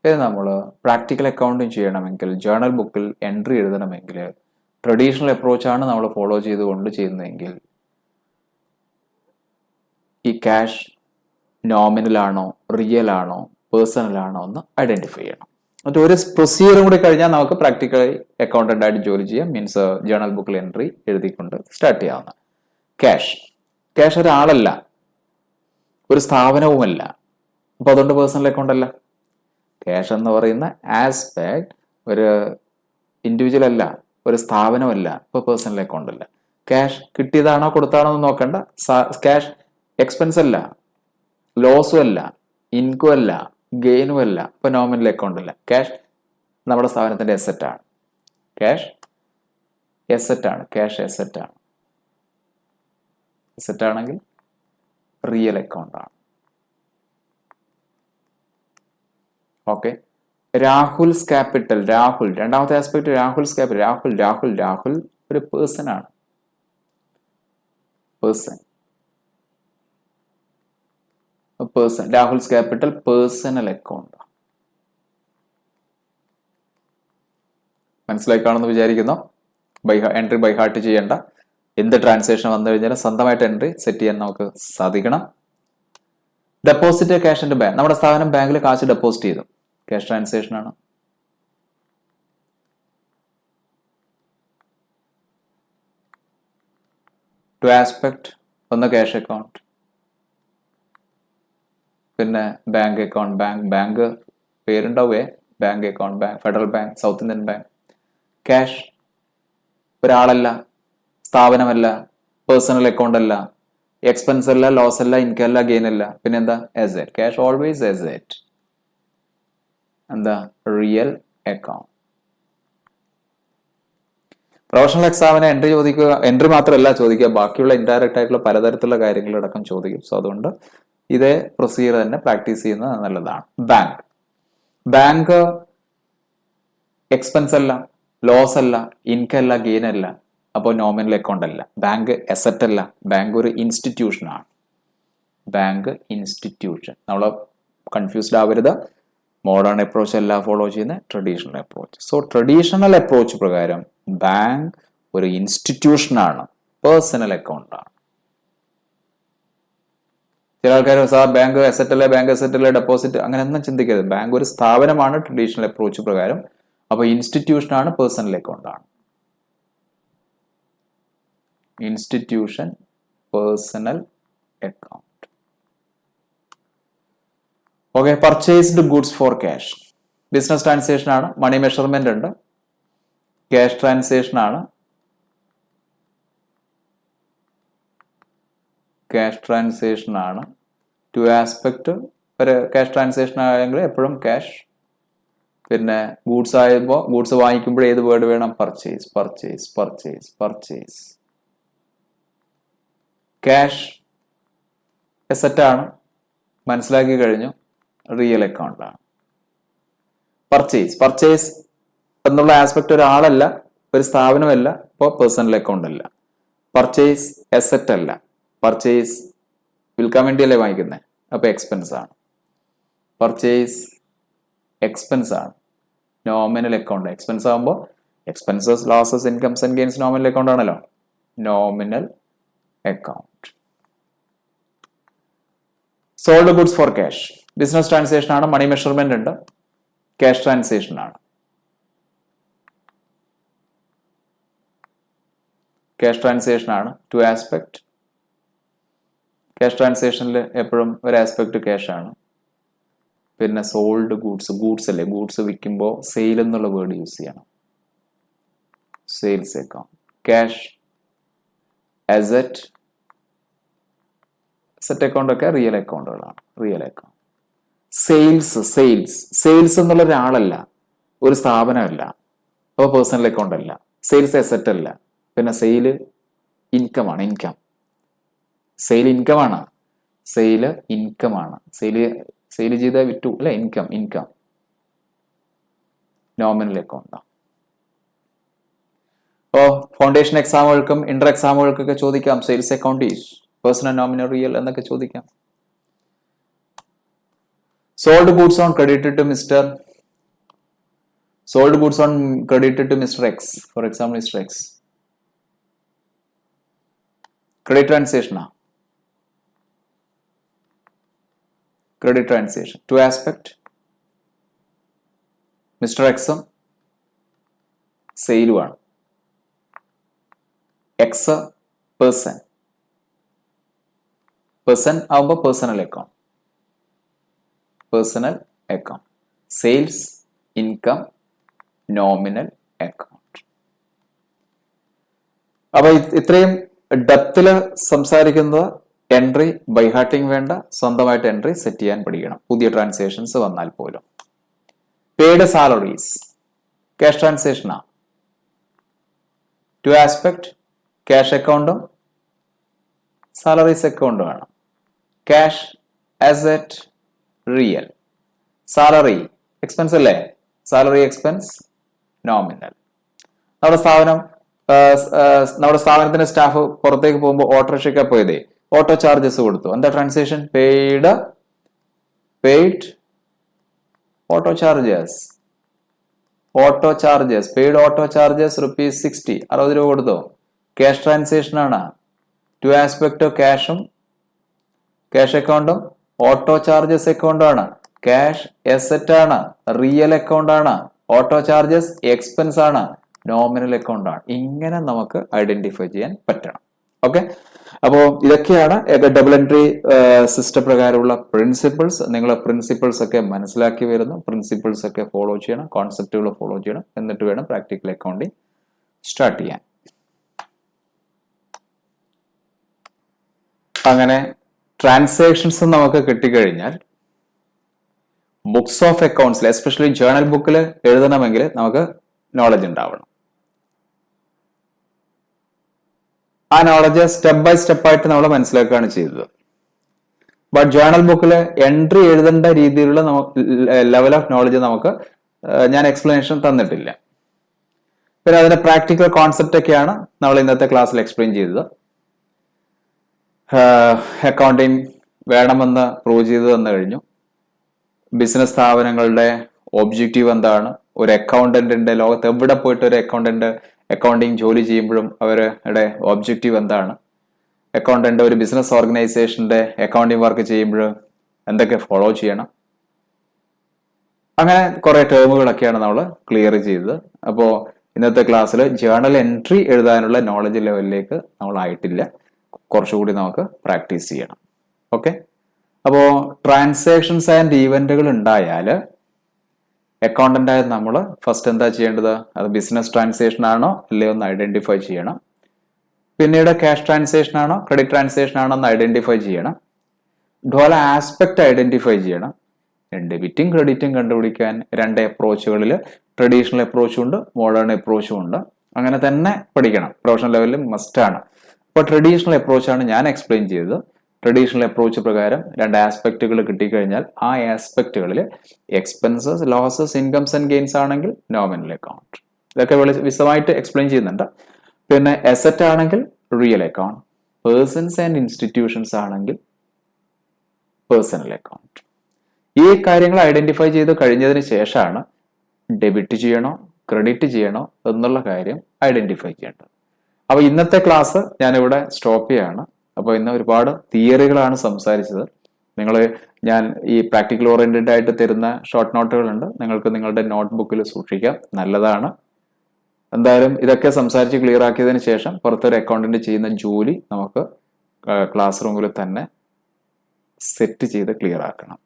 ഇത് നമ്മൾ പ്രാക്ടിക്കൽ അക്കൗണ്ടിങ് ചെയ്യണമെങ്കിൽ, ജേർണൽ ബുക്കിൽ എൻട്രി എഴുതണമെങ്കിൽ ട്രഡീഷണൽ അപ്രോച്ചാണ് നമ്മൾ ഫോളോ ചെയ്തുകൊണ്ട് ചെയ്യുന്നതെങ്കിൽ ഈ ക്യാഷ് നോമിനൽ ആണോ, റിയൽ ആണോ, പേഴ്സണൽ ആണോ എന്ന് ഐഡന്റിഫൈ ചെയ്യണം. എന്നിട്ട് ഒരു പ്രൊസീജിയറും കൂടി കഴിഞ്ഞാൽ നമുക്ക് പ്രാക്ടിക്കലി അക്കൗണ്ടന്റ് ആയിട്ട് ജോലി ചെയ്യാം. മീൻസ് ജേർണൽ ബുക്കിൽ എൻട്രി എഴുതിക്കൊണ്ട് സ്റ്റാർട്ട് ചെയ്യാവുന്ന. ക്യാഷ് ഒരാളല്ല, ഒരു സ്ഥാപനവുമല്ല. അപ്പൊ അതുകൊണ്ട് പേഴ്സണൽ അക്കൗണ്ട് അല്ല. ക്യാഷ് എന്ന് പറയുന്ന ആസ്പെക്ട് ഒരു ഇൻഡിവിജ്വൽ അല്ല, ഒരു സ്ഥാപനമല്ല, ഇപ്പോൾ പേഴ്സണൽ അക്കൗണ്ട് അല്ല. ക്യാഷ് കിട്ടിയതാണോ കൊടുത്താണോ എന്ന് നോക്കണ്ട. ക്യാഷ് എക്സ്പെൻസ് അല്ല, ലോസും അല്ല, ഇൻകം അല്ല, ഗെയിനും അല്ല, ഇപ്പൊ നോമിനൽ അക്കൗണ്ട് അല്ല. ക്യാഷ് നമ്മുടെ സ്ഥാപനത്തിന്റെ എസെറ്റ് ആണ്. ക്യാഷ് എസെറ്റ് ആണ്. ക്യാഷ് എസെറ്റ് ആണ്. എസെറ്റ് ആണെങ്കിൽ റിയൽ അക്കൗണ്ട് ആണ്. ഓക്കെ. രാഹുൽസ് ക്യാപിറ്റൽ. രാഹുൽ, രണ്ടാമത്തെ ആസ്പെക്ട് രാഹുൽസ് ക്യാപിറ്റൽ. രാഹുൽ ഒരു പേഴ്സൺ ആണ്. Person. Rahul's capital personal account. മനസ്സിലായി കാണുമെന്ന് വിചാരിക്കുന്നു. എൻട്രി ബൈ ഹാർട്ട് ചെയ്യേണ്ട. എന്ത് ട്രാൻസാക്ഷൻ വന്നു കഴിഞ്ഞാലും സ്വന്തമായിട്ട് എൻട്രി സെറ്റ് ചെയ്യാൻ നമുക്ക് സാധിക്കണം. Deposit cash in bank. നമ്മുടെ സ്ഥാപനം ബാങ്കിൽ കാശ് ഡെപ്പോസിറ്റ് ചെയ്തു. ക്യാഷ് ട്രാൻസാക്ഷൻ ആണ്. Two aspect. ഒന്ന് ക്യാഷ് അക്കൗണ്ട്, പിന്നെ ബാങ്ക് അക്കൗണ്ട്. ബാങ്ക് പേരുണ്ടാവേ. Bank account, Federal Bank, South Indian Bank. Cash ഒരാളല്ല, സ്ഥാപനമല്ല, പേഴ്സണൽ അക്കൗണ്ട് അല്ല, എക്സ്പെൻസ് അല്ല, ലോസ് അല്ല, ഇൻകം അല്ല, ഗെയിൻ അല്ല. പിന്നെ എന്താ? അസെറ്റ്. Cash always asset. എന്താ? Real account. പ്രൊഫഷണൽ എക്സാമിന് എൻട്രി ചോദിക്കുക, എൻട്രി മാത്രമല്ല ചോദിക്കുക, ബാക്കിയുള്ള ഇൻഡയറക്റ്റ് ആയിട്ടുള്ള പലതരത്തിലുള്ള കാര്യങ്ങളടക്കം ചോദിക്കും. സോ അതുകൊണ്ട് ഇതേ പ്രൊസീജിയർ തന്നെ പ്രാക്ടീസ് ചെയ്യുന്നത് നല്ലതാണ്. ബാങ്ക് എക്സ്പെൻസ് അല്ല, ലോസ് അല്ല, ഇൻകം അല്ല, ഗെയിൻ അല്ല, അപ്പോൾ നോമിനൽ അക്കൗണ്ട് അല്ല. ബാങ്ക് അസെറ്റ് അല്ല, ബാങ്ക് ഒരു ഇൻസ്റ്റിറ്റ്യൂഷൻ ആണ്. Bank institution. നമ്മൾ കൺഫ്യൂസ്ഡ് ആവരുത്. മോഡേൺ അപ്രോച്ച് അല്ല ഫോളോ ചെയ്യുന്ന, traditional approach. So traditional approach പ്രകാരം ബാങ്ക് ഒരു ഇൻസ്റ്റിറ്റ്യൂഷൻ ആണ്, പേഴ്സണൽ അക്കൗണ്ട് ആണ്. ചില ആൾക്കാർ സാർ ബാങ്ക് അസെറ്റ് അല്ലേ, ഡെപ്പോസിറ്റ്, അങ്ങനെ ഒന്നും ചിന്തിക്കരുത്. ബാങ്ക് ഒരു സ്ഥാപനമാണ് ട്രഡീഷണൽ അപ്രോച്ച് പ്രകാരം. അപ്പൊ ഇൻസ്റ്റിറ്റ്യൂഷൻ ആണ്, പേഴ്സണൽ അക്കൗണ്ട് ആണ്. Institution, personal account. Okay. Purchased goods for cash. Business transaction ആണ്. മണി മെഷർമെന്റ് ഉണ്ട്. ക്യാഷ് ട്രാൻസാക്ഷൻ ആണ്. ക്യാഷ് ട്രാൻസാക്ഷൻ ആണ്. Two aspect. ഒരു ക്യാഷ് ട്രാൻസാക്ഷൻ ആയെങ്കിൽ എപ്പോഴും ക്യാഷ്. പിന്നെ ഗൂഡ്സ് ആയപ്പോൾ ഗൂഡ്സ് വാങ്ങിക്കുമ്പോൾ ഏത് വേർഡ് വേണം? Purchase, purchase, purchase, purchase. Cash asset ആണ്, മനസ്സിലാക്കി കഴിഞ്ഞു. റിയൽ അക്കൗണ്ട് ആണ്. പർച്ചേസ് എന്നുള്ള ആസ്പെക്ട് ഒരാളല്ല, ഒരു സ്ഥാപനമല്ല, ഇപ്പോൾ പേഴ്സണൽ അക്കൗണ്ട് അല്ല. പർച്ചേസ് എസെറ്റ് അല്ല, പർച്ചേസ് വിൽക്കാൻ വേണ്ടിയല്ലേ വാങ്ങിക്കുന്നത്, അപ്പൊ എക്സ്പെൻസ് ആണ്. പർച്ചേസ് എക്സ്പെൻസ് ആണ്, നോമിനൽ അക്കൗണ്ട്. എക്സ്പെൻസ് ആകുമ്പോൾ expenses, losses, incomes and gains nominal account ആണല്ലോ. Nominal account. Sold goods for cash. Business transaction ആണ്. മണി മെഷർമെന്റ് ഉണ്ട്. ക്യാഷ് ട്രാൻസാക്ഷൻ ആണ്. ക്യാഷ് ട്രാൻസാക്ഷൻ ആണ്. Two aspect. ക്യാഷ് ട്രാൻസാക്ഷനിൽ എപ്പോഴും ഒരു ആസ്പെക്ട് ക്യാഷ് ആണ്. പിന്നെ സോൾഡ് ഗൂഡ്സ് അല്ലേ, ഗൂഡ്സ് വിൽക്കുമ്പോൾ സെയിൽ എന്നുള്ള വേർഡ് യൂസ് ചെയ്യണം. Sales account. Cash asset. Asset account ഒക്കെ റിയൽ അക്കൗണ്ടുകളാണ്. Real account. സെയിൽസ് എന്നുള്ള ഒരാളല്ല, ഒരു സ്ഥാപനമല്ല, അപ്പോൾ പേഴ്സണൽ അക്കൗണ്ട് അല്ല. സെയിൽസ് അസെറ്റ് അല്ല. പിന്നെ സെയില് ഇൻകം ആണ്. സെയിൽ ഇൻകം ആണ്. സെയിൽ ചെയ്ത വിറ്റു അല്ലെ, ഇൻകം. Nominal account. അപ്പോൾ ഫൗണ്ടേഷൻ എക്സാമുകൾക്കും ഇന്റർ എക്സാമുകൾക്കൊക്കെ ചോദിക്കാം, sales account is personal, nominal, real എന്നൊക്കെ ചോദിക്കാം. Sold goods on credited to mister. Sold goods on credited to mister X. For example mister X. Credit ട്രാൻസാക്ഷനാ. Credit transaction. Two aspect. Mister എക്സും സെയിലുമാണ്. X person ആവുമ്പോൾ personal account. Sales, income, nominal account. അപ്പൊ ഇത്രയും ഡെപ്തില് സംസാരിക്കുന്നത് entry by ഹാർട്ടിങ് വേണ്ട, സ്വന്തമായിട്ട് entry set ചെയ്യാൻ പഠിക്കണം പുതിയ ട്രാൻസാക്ഷൻസ് വന്നാൽ പോലും. പെയ്ഡ് സാലറീസ് ക്യാഷ് ട്രാൻസാക്ഷനാ. ടു ആസ്പെക്ട്, ക്യാഷ് അക്കൗണ്ടും സാലറീസ് അക്കൗണ്ടും ആണ്. Cash asset, real. Salary expense അല്ലേ, സാലറി എക്സ്പെൻസ് നോമിനൽ. നമ്മുടെ സ്ഥാപനത്തിന്റെ സ്റ്റാഫ് പുറത്തേക്ക് പോകുമ്പോൾ ഓട്ടോറിക്ഷയ്ക്ക് പോയതേ, ഓട്ടോ ചാർജസ് കൊടുത്തു. എന്താ transaction? Paid auto charges. Paid auto charges ₹60, 60 രൂപ കൊടുത്തു. ക്യാഷ് ട്രാൻസാക്ഷൻ ആണ്. ടു ആസ്പെക്ട് ക്യാഷും ക്യാഷ് അക്കൗണ്ടും ഓട്ടോ ചാർജസ് അക്കൗണ്ടും ആണ്. ക്യാഷ് അസറ്റ് ആണ്, റിയൽ അക്കൗണ്ട് ആണ്. ഓട്ടോ ചാർജസ് എക്സ്പെൻസ് ആണ്, നോമിനൽ അക്കൗണ്ട് ആണ്. ഇങ്ങനെ നമുക്ക് ഐഡന്റിഫൈ ചെയ്യാൻ പറ്റണം. ഓക്കെ, അപ്പോൾ ഇതൊക്കെയാണ് ഡബിൾ എൻട്രി സിസ്റ്റം പ്രകാരമുള്ള പ്രിൻസിപ്പിൾസ്. നിങ്ങൾ പ്രിൻസിപ്പിൾസ് ഒക്കെ മനസ്സിലാക്കി വരുന്നു. പ്രിൻസിപ്പിൾസ് ഒക്കെ ഫോളോ ചെയ്യണം, കോൺസെപ്റ്റുകൾ ഫോളോ ചെയ്യണം. എന്നിട്ട് വേണം പ്രാക്ടിക്കൽ അക്കൗണ്ടിങ് സ്റ്റാർട്ട് ചെയ്യാൻ. അങ്ങനെ ട്രാൻസാക്ഷൻസ് നമുക്ക് കിട്ടിക്കഴിഞ്ഞാൽ ബുക്സ് ഓഫ് അക്കൗണ്ട്സിൽ, എസ്പെഷ്യലി ജേർണൽ ബുക്കിൽ എഴുതണമെങ്കിൽ നമുക്ക് നോളജ് ഉണ്ടാവണം. ആ നോളജ് സ്റ്റെപ്പ് ബൈ സ്റ്റെപ്പ് ആയിട്ട് നമ്മൾ മനസ്സിലാക്കുകയാണ് ചെയ്തത്. ബട്ട് ജേർണൽ ബുക്കിൽ എൻട്രി എഴുതേണ്ട രീതിയിലുള്ള ലെവൽ ഓഫ് നോളജ് നമുക്ക് ഞാൻ എക്സ്പ്ലനേഷൻ തന്നിട്ടില്ല. പിന്നെ അതിന്റെ പ്രാക്ടിക്കൽ കോൺസെപ്റ്റ് ഒക്കെയാണ് നമ്മൾ ഇന്നത്തെ ക്ലാസ്സിൽ എക്സ്പ്ലെയിൻ ചെയ്തത്. അക്കൗണ്ടിങ് വേണമെന്ന് പ്രൂവ് ചെയ്ത് തന്നു കഴിഞ്ഞു. ബിസിനസ് സ്ഥാപനങ്ങളുടെ ഒബ്ജക്റ്റീവ് എന്താണ്, ഒരു അക്കൗണ്ടന്റിന്റെ ലോകത്ത് എവിടെ പോയിട്ട് ഒരു അക്കൗണ്ടിങ് ജോലി ചെയ്യുമ്പോഴും അവരുടെ ഒബ്ജക്റ്റീവ് എന്താണ്, അക്കൗണ്ടന്റ് ഒരു ബിസിനസ് ഓർഗനൈസേഷന്റെ അക്കൗണ്ടിങ് വർക്ക് ചെയ്യുമ്പോൾ എന്തൊക്കെ ഫോളോ ചെയ്യണം, അങ്ങനെ കുറെ ടേമുകളൊക്കെയാണ് നമ്മൾ ക്ലിയർ ചെയ്തത്. അപ്പോൾ ഇന്നത്തെ ക്ലാസ്സിൽ ജേർണൽ എൻട്രി എഴുതാനുള്ള നോളജ് ലെവലിലേക്ക് നമ്മൾ ആയിട്ടില്ല. കുറച്ചുകൂടി നമുക്ക് പ്രാക്ടീസ് ചെയ്യണം. ഓക്കെ, അപ്പോൾ ട്രാൻസാക്ഷൻസ് ആൻഡ് ഈവന്റുകൾ ഉണ്ടായാൽ അക്കൗണ്ടന്റ് ആയത് നമ്മൾ ഫസ്റ്റ് എന്താ ചെയ്യേണ്ടത്? അത് ബിസിനസ് ട്രാൻസാക്ഷൻ ആണോ അല്ലയോ എന്ന് ഐഡന്റിഫൈ ചെയ്യണം. പിന്നീട് ക്യാഷ് ട്രാൻസാക്ഷൻ ആണോ ക്രെഡിറ്റ് ട്രാൻസാക്ഷൻ ആണോ എന്ന് ഐഡന്റിഫൈ ചെയ്യണം. ഡോല ആസ്പെക്ട് ഐഡന്റിഫൈ ചെയ്യണം. ഡെബിറ്റും ക്രെഡിറ്റും കണ്ടുപിടിക്കാൻ രണ്ട് അപ്രോച്ചുകളിൽ ട്രഡീഷണൽ അപ്രോച്ചും ഉണ്ട്, മോഡേൺ അപ്രോച്ചും ഉണ്ട്. അങ്ങനെ തന്നെ പഠിക്കണം, പ്രൊഫഷണൽ ലെവലിൽ മസ്റ്റ് ആണ്. അപ്പോൾ ട്രഡീഷണൽ അപ്രോച്ചാണ് ഞാൻ എക്സ്പ്ലെയിൻ ചെയ്തത്. ട്രഡീഷണൽ അപ്രോച്ച് പ്രകാരം രണ്ട് ആസ്പെക്റ്റുകൾ കിട്ടിക്കഴിഞ്ഞാൽ ആ ആസ്പെക്റ്റുകളിൽ expenses, losses, incomes and gains ആണെങ്കിൽ നോമിനൽ അക്കൗണ്ട്. ഇതൊക്കെ വിശദമായിട്ട് എക്സ്പ്ലെയിൻ ചെയ്യുന്നുണ്ട്. പിന്നെ അസറ്റ് ആണെങ്കിൽ real account, persons and institutions ആണെങ്കിൽ പേഴ്സണൽ അക്കൗണ്ട്. ഈ കാര്യങ്ങൾ ഐഡന്റിഫൈ ചെയ്ത് കഴിഞ്ഞതിന് ശേഷമാണ് ഡെബിറ്റ് ചെയ്യണോ ക്രെഡിറ്റ് ചെയ്യണോ എന്നുള്ള കാര്യം ഐഡന്റിഫൈ ചെയ്യേണ്ടത്. അപ്പോൾ ഇന്നത്തെ ക്ലാസ് ഞാനിവിടെ സ്റ്റോപ്പ് ചെയ്യാണ്. അപ്പോൾ ഇന്ന് ഒരുപാട് തിയറികളാണ് സംസാരിച്ചത്. ഞാൻ ഈ പ്രാക്ടിക്കൽ ഓറിയന്റഡ് ആയിട്ട് തരുന്ന ഷോർട്ട് നോട്ടുകളുണ്ട്, നിങ്ങൾക്ക് നിങ്ങളുടെ നോട്ട്ബുക്കിൽ സൂക്ഷിക്കാം, നല്ലതാണ്. എന്തായാലും ഇതൊക്കെ സംസാരിച്ച് ക്ലിയർ ആക്കിയതിന് ശേഷം പുറത്തൊരു അക്കൗണ്ടന്റ് ചെയ്യുന്ന ജോലി നമുക്ക് ക്ലാസ് റൂമിൽ തന്നെ സെറ്റ് ചെയ്ത് ക്ലിയർ ആക്കണം,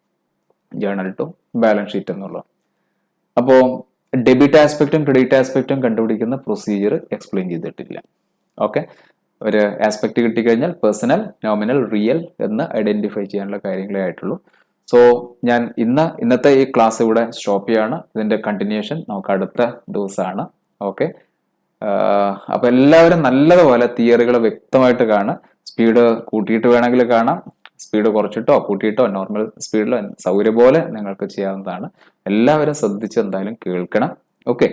ജേർണൽ ടു ബാലൻസ് ഷീറ്റ് എന്നുള്ളത്. അപ്പോൾ ഡെബിറ്റ് ആസ്പെക്റ്റും ക്രെഡിറ്റ് ആസ്പെക്റ്റും കണ്ടുപിടിക്കുന്ന പ്രൊസീജിയർ എക്സ്പ്ലെയിൻ ചെയ്തിട്ടില്ല. ഓക്കെ, ഒരു ആസ്പെക്ട് കിട്ടിക്കഴിഞ്ഞാൽ പേഴ്സണൽ, നോമിനൽ, റിയൽ എന്ന് ഐഡന്റിഫൈ ചെയ്യാനുള്ള കാര്യങ്ങളേ ആയിട്ടുള്ളൂ. സോ ഞാൻ ഇന്നത്തെ ഈ ക്ലാസ് ഇവിടെ സ്റ്റോപ്പ് ചെയ്യാണ്. ഇതിന്റെ കണ്ടിന്യൂഷൻ നമുക്ക് അടുത്ത ദിവസമാണ്. ഓക്കെ, അപ്പൊ എല്ലാവരും നല്ലതുപോലെ തിയറികൾ വ്യക്തമായിട്ട് കാണുക. സ്പീഡ് കൂട്ടിയിട്ട് വേണമെങ്കിൽ കാണാം, സ്പീഡ് കുറച്ചിട്ടോ കൂട്ടിയിട്ടോ നോർമൽ സ്പീഡിലോ സൗകര്യം പോലെ നിങ്ങൾക്ക് ചെയ്യാവുന്നതാണ്. എല്ലാവരും ശ്രദ്ധിച്ച് എന്തായാലും കേൾക്കണം. ഓക്കെ,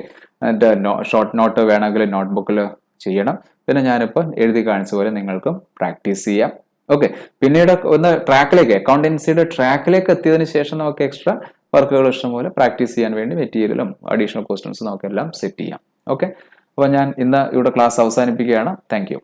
എന്നിട്ട് ഷോർട്ട് നോട്ട് വേണമെങ്കിൽ നോട്ട്ബുക്കിൽ ചെയ്യണം. പിന്നെ ഞാനിപ്പോൾ എഴുതി കാണിച്ച പോലെ നിങ്ങൾക്കും പ്രാക്ടീസ് ചെയ്യാം. ഓക്കെ, പിന്നീട് ഒന്ന് ട്രാക്കിലേക്ക്, അക്കൗണ്ടൻസിയുടെ ട്രാക്കിലേക്ക് എത്തിയതിനു ശേഷം നമുക്ക് എക്സ്ട്രാ വർക്കുകൾ ഇഷ്ടംപോലെ പ്രാക്ടീസ് ചെയ്യാൻ വേണ്ടി മെറ്റീരിയലും അഡീഷണൽ ക്വസ്റ്റ്യൻസും നമുക്കെല്ലാം സെറ്റ് ചെയ്യാം. ഓക്കെ, അപ്പോൾ ഞാൻ ഇന്ന് ഇവിടെ ക്ലാസ് അവസാനിപ്പിക്കുകയാണ്. Thank you.